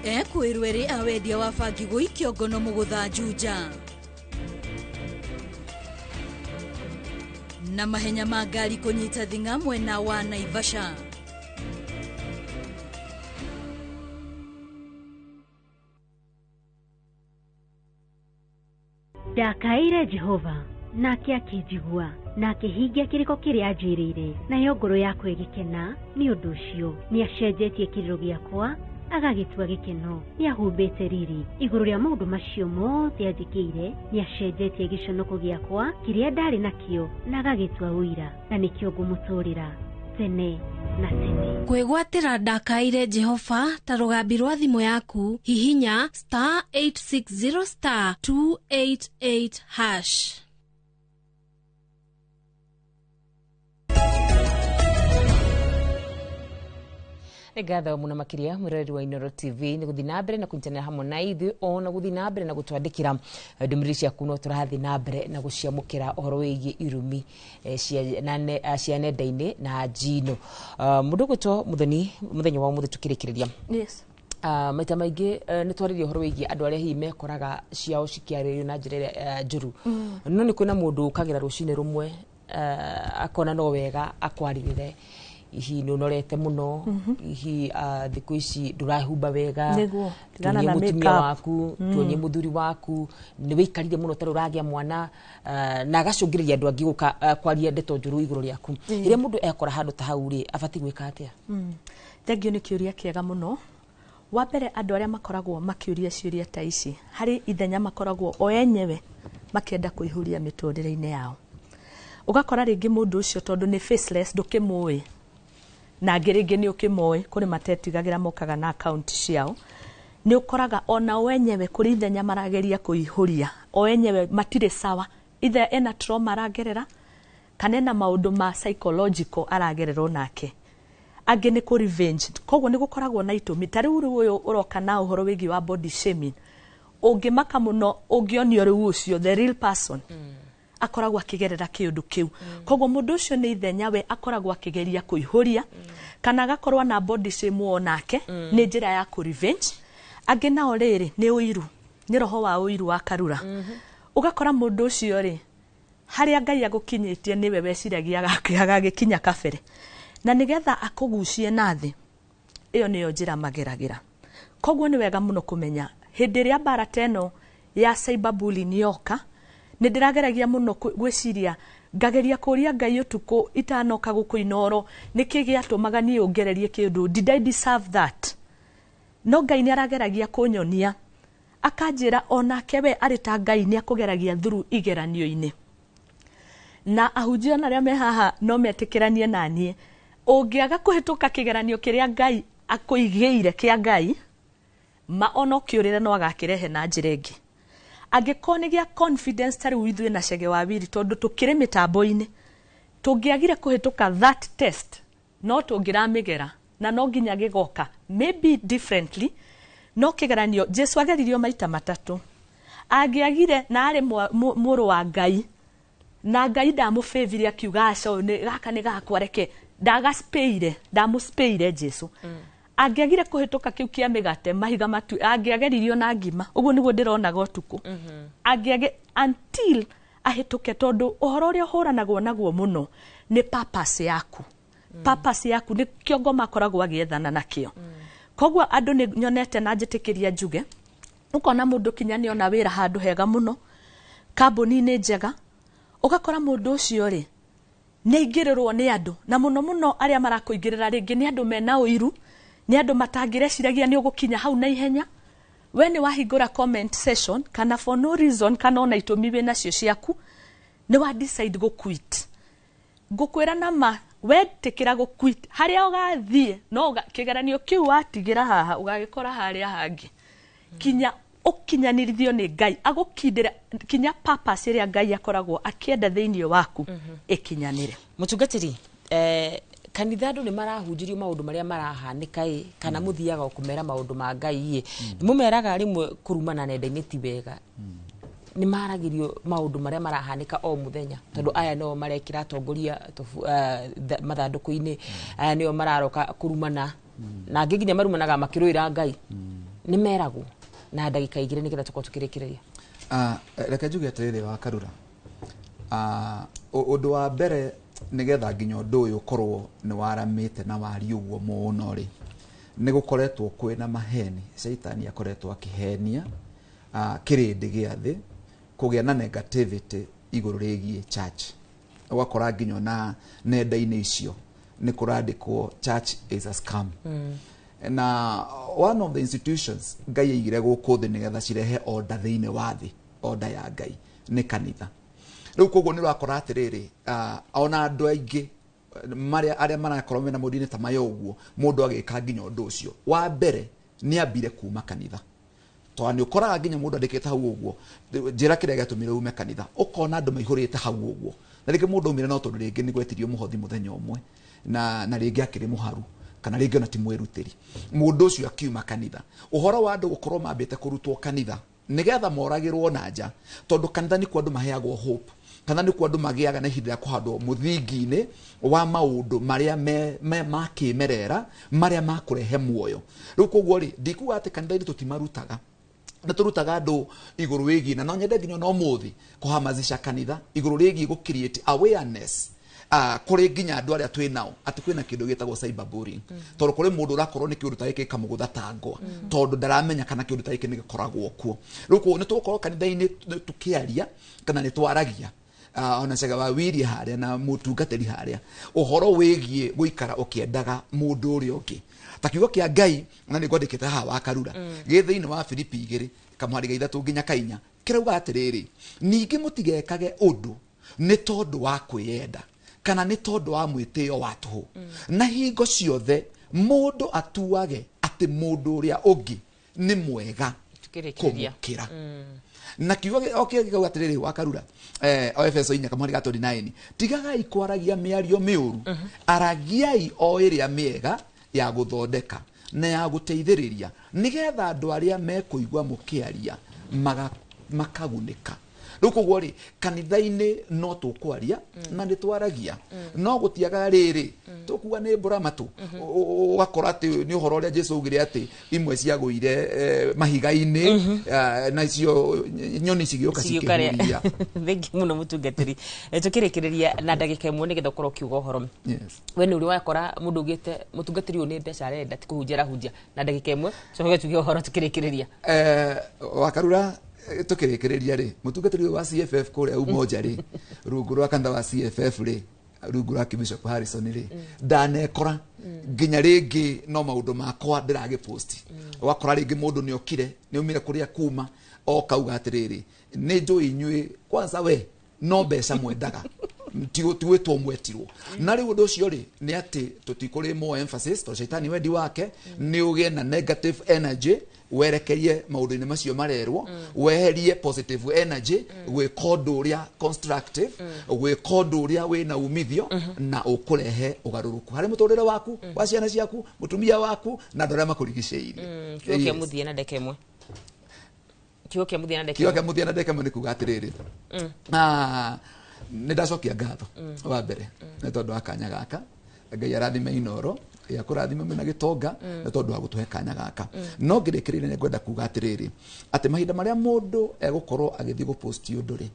Ekwĩrwo erĩ awendia wa bangi gũikio ngono mũgũtha Juja. Na mahenya ma ngari kũnyita thing'a mwena wa Naivasha. Ndakaire Jehova nake akĩnjigua na akĩhingia kĩrĩko kĩrĩa anjĩrĩire, nayo ngoro yakwa ĩgĩkena nĩ ũndũ ũcio. Nĩacenjetie kĩrĩro gĩakwa agagĩtua gĩkeno. Nĩahumbĩte riri igũrũ rĩa maũndũ macio mothe anjĩkĩire. Nĩacenjetie gĩconoko gĩakwa kĩrĩa ndarĩ nakĩo na agagĩtua ũira, na nĩkĩo ngũmũtũrĩra tene. na Cindy. Kwĩgwatĩra ndakaire Jehova ta rũgambi rwa thimũ yaku hihinya *860*288#. Ngatho muno makiria mwirori wa Inooro TV ni guthi na mbere na kunyitana hamwe na ithu ona guthi na mbere na gutwandikira ndumiri cia kuno turathi na mbere na guciamukira uhoro wigie irumi cia nenda-ini na jino mundu gutwo muthenya wa muthe tukirikiriria. Yes. Maita maingi ni twaririe uhoro wigie andu aria hihi mekoraga ciao cikiaririo na njira njuru no ni kwina mundu ukagira rucine rumwe akona no wega akwaririre ihi nunorete muno ihi thiku ici ndurahumba wega niguo gana na mutumia waku tuonye muthuri waku ni wikarire muno tari uragia mwana na agacungiriria andu angi guka kwaria ndeto njuru iguru riaku ire mundu ekora handu ta hau ri abati gwika atia. Thengio ni kiuria kiega muno. Wa mbere andu aria makoragwo makiuria ciuria ta ici hari ithenya makoragwo o enyewe makienda kuihuria miturire-ini yao. Ugakora ringi mundu ucio tondu ni faceless ndukimui na ngiringi ni ukimoi kuri matetigagira mokaga na account ciao ni ukoraga ona wenyewe kuri ithenya marageria kuihuria o enyewe matire sawa ithe ena trauma aragerera kana na maundu ma psychological aragererwo nake angi ni ku revenge koguo ni gukoragwo na itumi tari uyu uroka na uhoro wigi wa body shaming ungimaka muno ungionio riu ucio the real person akoragwo akigerera kiundu kiu koguo mundu ucio ni ithenya we akoragwo akigeria kuihuria kana agakorwa na body shame onake ni njira ya ku revenge angi nao riri ni uiru ni roho wa uiru wa karura ugakora mundu ucio ri haria Ngai agukinyitie ni we weciragia agagikinya kabere na nigetha akugucie nathi iyo niyo njira mageragira koguo ni wega muno kumenya hindi ria bara teno ya cyberbullying yoka ni ndirageragia muno gwiciria ngageria kuria Ngai utuku itanoka guku Inooro niki giatumaga ni ongererie kindu did I deserve that no Ngai ni arageragia kunyonia akanjira onake we ari ta Ngai ni akugeragia through igeranio-ini na ahujia na ria me haha no metikiranie nanie ungiaga kuhituka kigeranio kiria Ngai akuigeire kia Ngai ma ono kiurire no agakirehe na njira ingi angikonigia confidence tari withu na Chege wa Wili tondu tukire mitambo-ini tungiagire kuhituka that test no tungiramigera na no nginya gigoka maybe differently no kigeranio Jesu ageririo maita matatu angiagire na ari muru wa Ngai na Ngai ndamufaviri akiuga aco ni gaka ni gakwareke ndamuspeire Jesu angiagire kuhituka kiu kia migate mahiga matu angiageririo na ngima uguo niguo ndirona gotuku angiage until ahituke tondu uhoro ria huranagwo naguo muno ni purpose yaku purpose yaku ni kiongo makoragwo agiethana nakio koguo andu ni nyonete na njitikiria njuge ukona mundu kinyani ona wira handu hega muno kambuni ni njega ugakora mundu ucio ri ni ingirirwo ni andu na muno aria marakuingirira ringi ni andu mena uiru ni andu matangireciragia ni ugukinya hau na ihenya we ni wahingura comment session kana for no reason kana ona itumi we nacio ciaku ni wa decide go quit ngukwira na ma we tikira go quit haria ugathie no kigeranio kiu watigira haha ugagikora haria hangi kinya ukinyanirithio ni Ngai agukindira kinya purpose iria Ngai akoragwo akienda thiini waku ikinyanire mutungatiri kanitha andu ni marahunjirio maundu maria marahanika kana muthiaga ukumera maundu ma Ngai mumeraga rimwe kurumana nenda-ini ti wega ni maragirio maundu maria marahanika o muthenya tondu aya no marekira atongoria mathanduku-ini aya nio mararoka kurumana na nginya marumanaga makiruira Ngai ni meragwo na ndagika igire nigetha tuko tukirikiria reke njuge atiriri wa karura undu wa mbere nigetha nginya undu uyu ukorwo ni waramite na wari uguo muno ri ni gukoretwo kwina maheni Saitani akoretwo akihenia kirindi gia thi kugia na negativity iguru rigie church ugakora nginya na nenda-ini icio ni kurandikwo church is a scam na one of the institutions Ngai igire guku thi nigetha cirehe order thiini wa thi order ya Ngai ni kanitha riu koguo ni rakora atiriri ona andu aingi maria aria marakorwo mena modine ta mayo uguo mundu agika nginya undu ucio wa mbere ni ambire kuma kanitha to ani ukoraga nginya mundu andikite hau uguo njira kiria gatumire ume kanitha ukona andu maihurite hau uguo na ringi mundu umire no tondu ringi ni gwetirio muhothi muthenya umwe na ringi akiri muharu kana ringi ona ti mwirutiri mundu ucio akiuma kanitha uhoro wa andu gukorwo mambite kurutwo kanitha nigetha moragirwo na nja tondu kanitha ni kwa andu maheagwo hope kana ni kwa andu magiaga na ihinda ya kuhandwo muthingi-ini wa maundu maria makimerera maria makurehe muoyo riu koguo ri ndikuga ati kanitha-ini tutimarutaga na turutaga andu iguru wigi na no nyende nginya no muthi kuhamazisha kanitha iguru rigi go create awareness kuri nginya andu aria twinao ati kwina kindu gitagwo cyberbullying tondu kuri mundu urakorwo ni kiundu ta giki kamugutha tangwa tondu ndaramenya kana kiundu ta giki ni gikoragwo kuo riu ni tukorwo kanitha-ini tukiaria kana ni twaragia ona cega wa wiri haria na mutungatiri haria uhoro wigie guikara ukiendaga mundu uri ungi ta kiugo kia Ngai na ni gwandikite haha wa Karura githiini wa Filipi 2 kamuhari ga 3 nginya 4 kirauga atiriri ningi mutigekage undu ni tondu wa kwiyenda kana ni tondu wa mwitio wa tuhu na hingo ciothe mundu atuage ati mundu uria ungi ni mwega kumukira na kiugo gikauga atiriri wa Karura o Efeso 4 kamuhari ga 29 tigagai kwaragia miario miuru aragiai o iria miega ya guthondeka na ya guteithiriria nigetha andu aria mekuigwa mukiaria makagunika riu koguo ri kanitha-ini no tukwaria na ni twaragia no gutiaga riri tukuga ni mburamatu ugakora ati ni uhoro uria Jesu augire ati imwe ciaguire mahiga-ini na icio nyoni cigioka cikihuria thengi muno mutungatiri tukirikiria na ndagika imwe nigetha ukorwo kiuga uhoro we ni uri wakora mundu ugite mutungatiri ni mbeca arenda ti kuhunjira hunjia na ndagika imwe coke tuge uhoro tukirikiria wa Karura tukirikiria ri mutungatiri wa CFF kuria umoja ri rungu rwa kanda wa CFF ri rungu rwa Bishop Harrison ri ndanekora nginya ringi no maundu makwa ndirage post wakora ringi mundu ni okire ni umire kuria kuma o kauga atiriri ni njui inyui kwanza we no mbeca mwendaga tiwe twomwetirwo na riu undu ucio ri ni ati tutikuri more emphasis to shaitani wendi wake ni ugie na negative energy werekerie maundu-ini macio marerwo weherie positive energy gwika undu uria constructive gwika undu uria wina umithio na ukurehe ugaruruku hari muturire waku wa ciana ciaku mutumia waku na andu aria makurigiceirie kiugo kia muthia na ndeke imwe kiugo kia muthia na ndeke imwe ni kuga atiriri ni ndacokia ngatho wa mbere ni tondu wa kanya gaka Ngai arathime Inoro ya kurathima mena gitonga na tondu wa gutuhe kanya gaka no ngirikirire ni ngwenda kuga atiriri ati mahinda maria mundu egukorwo agithi go post undu ri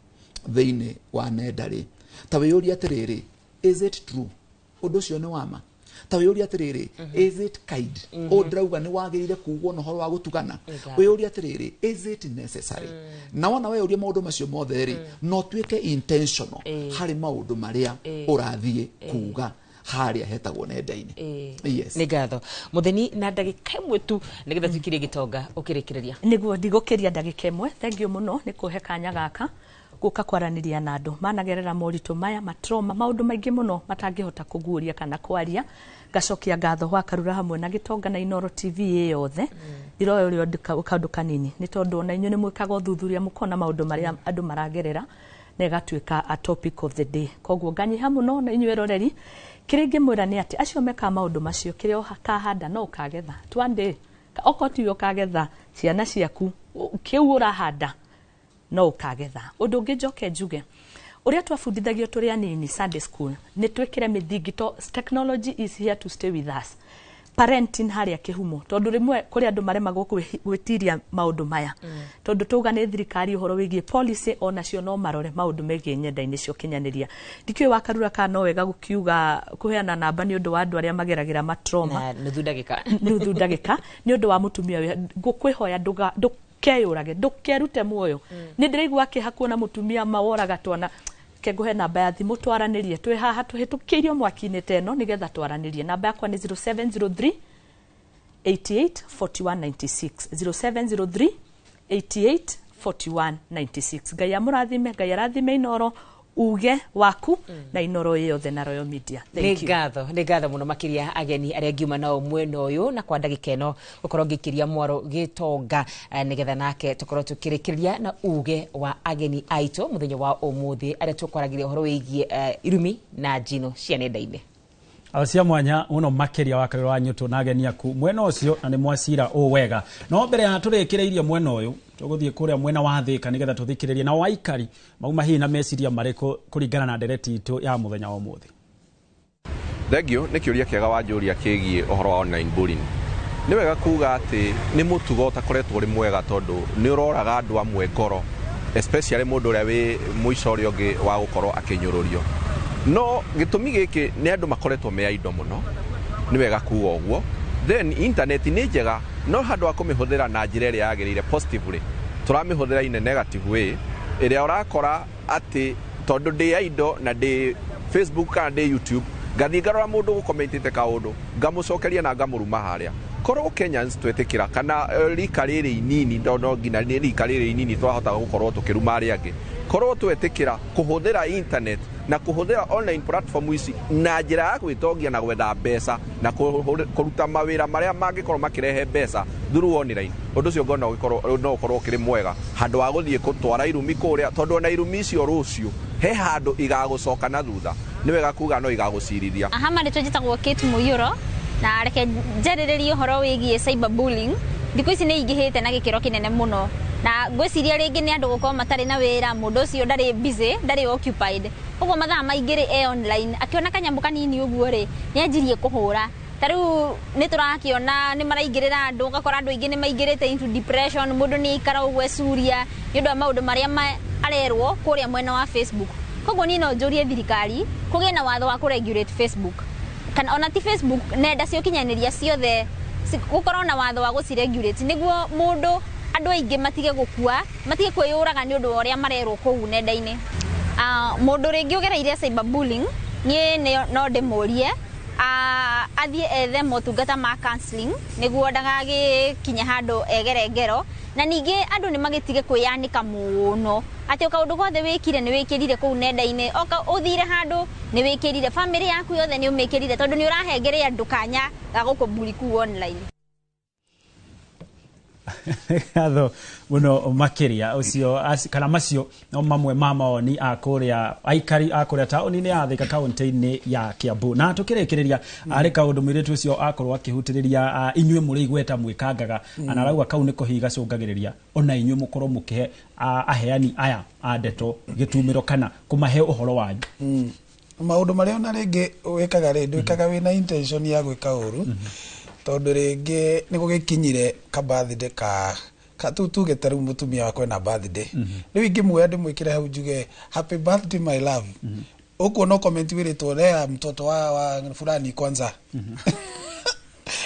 thiini wa nenda ri ta wiyuri atiriri is it true undu cio ni wama ta wiyuri atiriri is it kind undrauga ni wagirire kugwo no horo wa gutugana wiyuri atiriri is it necessary na wana we uria maundu macio mothe ri no tuike intentional hari maundu maria urathie kuga haria hetagwo nenda-ini yes ni ngatho mutheni na ndagika imwe tu nigetha tukirie gitonga ukirikiria niguo ndigukiria ndagika imwe thengio muno ni kuhe kanya gaka guka kwaraniria na andu managerera moritu maya matroma maundu maingi muno matangihota kuguria kana kwaria gacokia ngatho wa Karura hamwe na gitonga na Inoro TV yothe iroyo rio ukaundu kanini ni tondu na inyu ni mwikaga uthuthuria mukona maundu maria andu maragerera na igatuika a topic of the day koguo nganyiha muno na inyu eroreri kiringi mwira ni ati acio meka maundu macio kirio kahanda no ukagetha twande okoti ukagetha ciana ciaku kiu urahanda no ukagetha undu ungi njoke njuge uria twabundithagio turi anini Sunday school ni twikire mithingito technology is here to stay with us parenting haria kihumo tondu rimwe kuri andu maremagwo gwitiria maundu maya tondu tuga ni thirikari uhoro wigie policy onacio no marore maundu megie nyenda-ini cio kinyaniria ndikio wa Karura ka no wega gukiuga kuheana namba ni undu wa andu aria mageragira matroma nuthu ndagika ni undu wa mutumia we ngukwihoya ndukeyurage ndukerute muoyo ni ndiraigua akihakuona mutumia maworaga twana keguhe namba ya thimu twaranirie twi haha tuhitukirio mwaki-ini teno nigetha twaranirie namba yakwa ni 0703 88 4196 0703 88 4196 Ngai amurathime Ngai arathime Inoro uge waku na Inoro yothe na Royal Media. Thank you. Nĩ ngatho mũno makiria ageni arĩa ngiuma nao mwena ũyũ na kwa ndagĩka ĩno gũkorwo ngĩkĩria Mwaro Gĩtonga nĩgetha nake tũkorwo tũkĩrĩkĩria na uge wa ageni aitũ mũthenya wa ũmũthĩ arĩa tũkwaragĩria ũhoro wĩgiĩ irumi na njino cia nenda-inĩ. Cia mwanya uno makiria wa kariro wa nyuto na ageni aku mwena ucio na ni mwacira o wega no mbere ya turikireirie mwena uyu tuguthie kuria mwena wa Thika nigetha tuthikiririe na waikari mauma hihi na meciria mariko kuringana na ndereti itu ya muthenya wa umuthi. Thegio ni kiuria kiega wa njuria kigie uhoro wa online bullying. Ni wega kuga ati ni mutugo utakoretwo ri mwega tondu ni uroraga andu amwe ngoro especially mundu uria wi muico uria ungi wa gukorwo akinyururio. No gitumi giki ni andu makoretwo me aido muno ni wega kuga uguo then internet ni njega no handu akumihũthĩra na njĩra ĩrĩa yagĩrĩire positively turamihũthĩra in a negative way ĩrĩa urakora ati tondu ndi aido na ndi Facebook kana ndi YouTube ngathi ngarora mundu gukommentite kaundu ngamucokeria na ngamuruma haria korwo Kenyans twetikira kana rika riri inini no ngina ni rika riri inini twahota gukorwo tukiruma ari angi korwo twetikira kuhuthira internet na kuhuthira online platform ici na njira ya gwitongia na gwetha mbeca na kuruta mawira maria mangikorwo makirehe mbeca through online undu cio ngona no ukorwo kiri mwega handu wa guthie gutwara irumi kuria tondu na irumi icio rucio he handu igagucoka na thutha ni wega kuga no igagucirithia ahama ni twetagwo Kate Muyuro na reke njarĩrĩrie ũhoro wĩgiĩ cyberbullying thikũ ici nĩ ingĩhĩte na gĩkĩro kĩnene mũno na ngwĩciria rĩngĩ nĩ andũ gũkorwo matarĩ na wĩra mũndũ ũcio ndarĩ busy ndarĩ occupied ũguo mathaa maingĩ rĩ online akiona kanyamũ kanini ũguo rĩ nĩ anjirie kũhũra ta rĩu nĩ tũrakiona nĩ maraingĩrĩra andũ ũgakora andũ aingĩ nĩ maingĩrĩte into depression mũndũ nĩ aikara ũguo ecuria nĩ ũndũ wa maũndũ marĩa arerwo kũrĩa mwena wa Facebook koguo niĩ no njũrie thirikari kũgĩe na watho wa kũregulate Facebook kana ona ti Facebook nenda cio kinyanĩria ciothe gukorwo na watho wa guciregulate niguo mundu andu aingi matige gukua matige kwiyuraga ni undu wa uria marerwo kuu nenda-ini mundu ringi ugereire cyberbullying nie no ndimurie athie ethe motungata ma counseling niguo ndagagikinya handu egere ngero na ningi andu ni magitige kwiyanika muno ati kaundu gothe wikire ni wikirire kuu nenda-ini oka uthire handu ni wikirire family yaku yothe ni umikirire tondu ni urahengere andu kanya ga gukubuli kuu online. Atho muno makiria ucio kana macio no mamwe mamaoni akuria aikari akuria tauni-ini ya Thika kaunti-ini ya Kiambu na tukirikiria ari kaundu mwiretu ucio akorwo akihutiriria inyue muri igweta mwikangaga anarauga kau niko higa cungagiriria ona inyue mukorwo mukihe aheani aya andeto gitumiro kana kumahe uhoro wanyu maundu maria ona ringi wikaga rindu wikaga wina intention ya gwika uru tondu ringi ni gugikinyire ka birthday ka tuge taru mutumia wakwe na birthday riu ingimwe ndimwikire hau njuge happy birthday my love uko no comment wiritwo lea mtoto wa fulani kwanza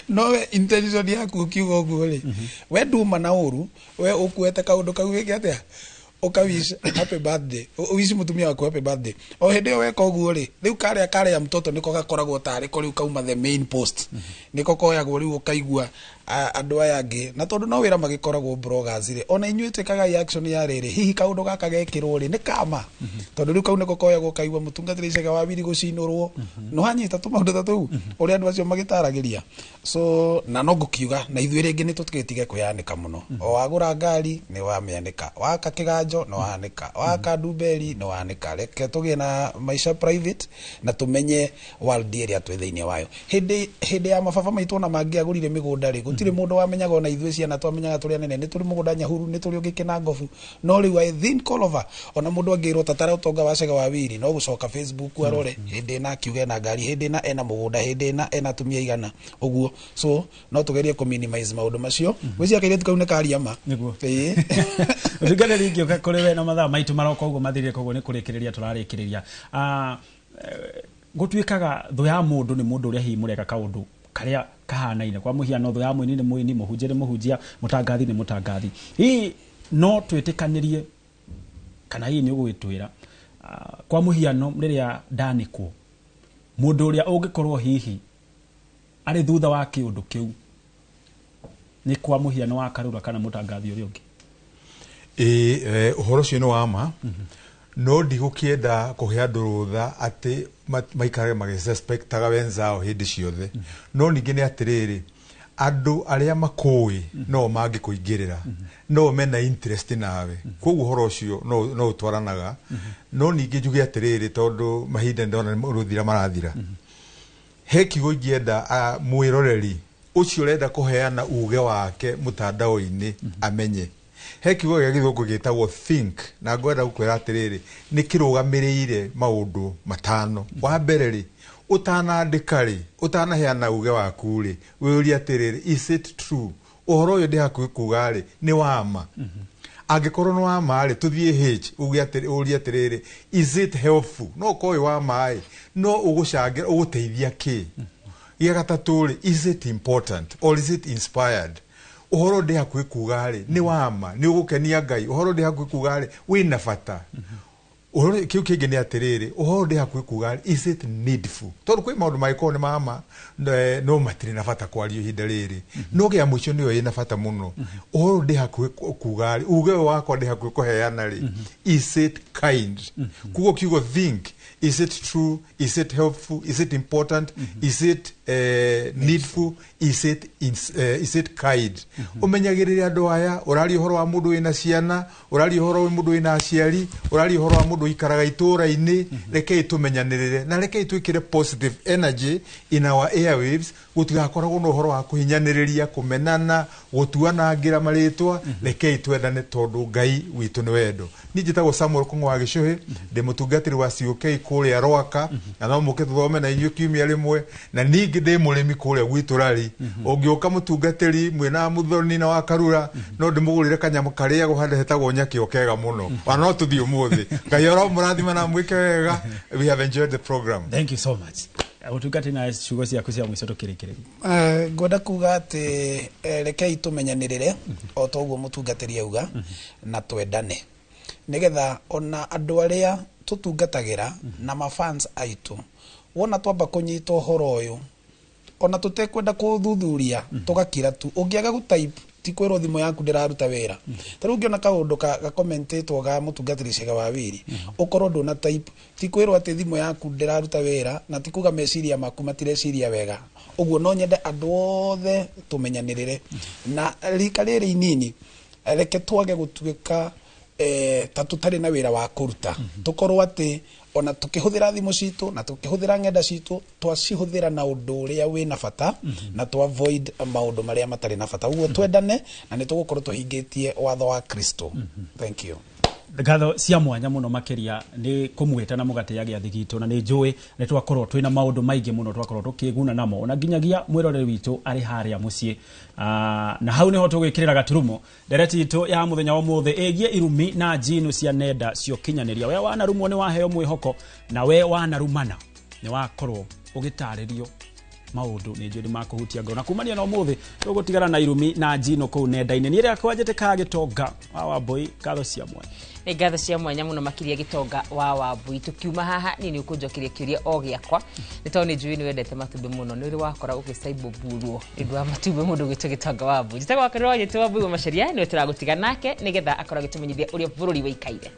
no intention yaku kiugo guo ri we nduma na uru we ukuete kaundu kau wiki atia ukawish happy birthday uwish mutumia wako happy birthday o hende weka uguo ri riu kare ya mtoto niko gakoragwo tari ko riu kauma the main post niko koyagwo riu ukaigua andu aya angi na tondu no wira magikoragwo bloggers ri ona inyuĩ twikaga action ya riri hihi kaundu gaka gekirwo ri ni kama tondu riu kau niko koyagwo kaigua mutungatĩri cega wa biri gucinurwo no hanyita tumaundu tatu uri andu acio magitaragiria so na no ngukiuga na ithuĩ ringi ni tutigetige kuyanika muno o wagura ngari ni wamianika waka kiganjo no wanika waka nduberi no wanika reke tugie na maisha private na tumenye world area twi thiini wayo hindi ya mababa maitu na mangiagurire migunda ri gutire mundu wamenyaga ona ithuĩ ciana twamenyaga turi anene ni turi mugunda nyahuru ni turi ugikina ngofu no riu I think Kolova ona mundu angirwo tatara utonga wa cega wa wiri no gucoka Facebook arore hindi na kiuge na ngari hindi na ena mugunda hindi na ena tumia igana uguo so no tugerie ku minimize maundu macio gwicia kaire tukaune kariama niguo utigane ringi ukakore we na mathaa maitu maroka uguo mathirire koguo ni kurikiriria turarikiriria gutuikaga thu ya mundu ni mundu uria hi mureka kaundu karia kahanaine kwa muhiano thu ya mwini ni mwini muhunjia ni muhunjia mutangathi ni mutangathi hii no twitikanĩrie kana hii ni ugwitwira kwa muhiano riria ndanikwo mundu uria ungikorwo hihi ari thutha wa kiundu kiu ni kwa muhiano wa karura kana mutangathi uria ungi uhoro cio ni wa ma no ndigukienda kuhe andu rutha ati maikare magisuspectaga wenzao hindi ciothe no ningi ni atiriri andu aria makui no mangikuingirira no mena interest nawe koguo horo ucio no utwaranaga no ningi njuge atiriri tondu mahinda ndona ruthira marathira he kiugo ingienda mwiroreri ucio urenda kuheana uge wake mutandao-ini amenye he kiugo gĩa gĩthũngũ gĩtagwo think na ngwenda gukwĩra atiriri nĩ kĩrũgamĩrĩire maũndũ matano wa mbere rĩ utanandĩka rĩ utanaheana uge waku rĩ wĩũrie atiriri is it true ũhoro ũyũ ndĩ hakuhĩ kuga rĩ nĩ wama angĩkorwo nĩ wama rĩ tũthiĩ ũrie atiriri is it helpful no ũkorwo wĩ wama ĩ no ũgũcangira ũgũteithia kĩ gĩa gatatũ rĩ is it important or is it inspired uhoro ndi hakuhĩ kuga rĩ nĩ wama nĩ ũgũkenia Ngai uhoro ndi hakuhĩ kuga rĩ wĩna bata uhoro kiu kĩngĩ nĩ atiriri uhoro ndi hakuhĩ kuga rĩ is it needful tondu kwĩ maũndũ mangĩkorwo nĩ mama no matirĩ na bata kwario ihinda rĩrĩ no gĩa mũico nĩyo ĩna bata mũno uhoro ndi hakuhĩ kuga rĩ uge wakwa ndi hakuhĩ kũheana rĩ is it kind kugo kiugo think is it true is it helpful is it important is it needful is it kind umenyagĩrĩre andũ aya urari uhoro wa mũndũ wĩna ciana urari uhoro wa mũndũ wĩna aciari urari uhoro wa mũndũ ikaraga itũra-inĩ rekei tũmenyanĩrĩre na rekei twĩkĩre positive energy in our airwaves gũtigakoragwo na uhoro wa kũhinyanĩrĩria kũmenana gũtuanangĩra marĩtwa rekei twendane tondũ Ngai witũ nĩ wendo niĩ njĩtagwo Samuel Kũng'ũ wa Gĩcũhĩ ndĩ mũtungatĩri wa COK kũrĩa Rwaka na no mũke tũthome na inyuĩ kiumia rĩmwe na ningĩ ndĩ mũrĩmi kũrĩa gwitũ rari ũngĩũka mũtungatĩri mwĩna Mũthoni na wa Karura no ndĩmũgũrĩre kanyamũ karĩa handũ hetagwo nyakĩ okega mũno wana no tũthiĩ ũmũthĩ Ngai mũrathima na mwĩke wega we have enjoyed the program. Thank you so much. Utungati na ciugo ciaku cia mwico tukirikirĩria ngwenda kuga atĩ rekei tũmenyanĩrĩre o toguo mũtungatĩri auga na twendane nigetha ona andũ arĩa tũtungatagĩra na mafans aitũ wona twamba kũnyita ũhoro ũyũ ona tũtekwenda kũthuthuria tũgakira tu ũngĩaga gũtype ti kwĩrwo thimũ yaku ndĩraruta wĩra ta rĩu ũngĩona kaũndũ gakomentetwo ga mũtungatĩri Cega wa Wĩri ũkorwo ndũna type ti kwĩrwo atĩ thimũ yaku ndĩraruta wĩra na ti kuga meciria maku matireciria wega ũguo no nyende andũ othe tũmenyanĩrĩre na rika rĩrĩ inini reke twage gũtuĩka ta tũtarĩ na wĩra wa kũruta tũkorwo atĩ ona tukihũthĩra thimũ citũ na tukihũthĩra ng'enda citũ twacihũthĩra na ũndũ ũrĩa wĩna bata na to avoid maũndũ marĩa matarĩ na bata ũguo twendane na nĩ tũgũkorwo tũhingĩtie watho wa Kristo. Thank you. ngatho cia mwanya muno makiria ni kumwita na mugateya giathi gitu na ni njui ni twakorwo twina maundu maingi muno twakorwo tukiguna namo na nginyagia mwiroreri witu ari haria mucii na hau niho tugwikirira gaturumo ndereti itu ya muthenya wa muthe egie irumi na njino cia nenda cio kinyaniria we wanarumwo ni waheo mwihoko na we wanarumana ni wakorwo ugitaririo maundu ni njuri makuhutia ngoro na kumania na umuthi tugutigara na irumi na njino kuu nenda-ini ni ria kwajete ka gitonga wa Wambui ngatho cia mwanya ni ngatho cia mwanya muno makiria gitonga wa Wambui tukiuma haha ni ukunjokiria kiuria o giakwa ni to ni njui ni wendete matumbi muno ni ri wakora ugisaibo burwo ndwa matumbi mundu gitwe gitonga wa Wambui njitagwa Karoli tu Wambui wa Macharia ni turagutiga nake nigetha akora gitumenyithia uria bururi waikaire.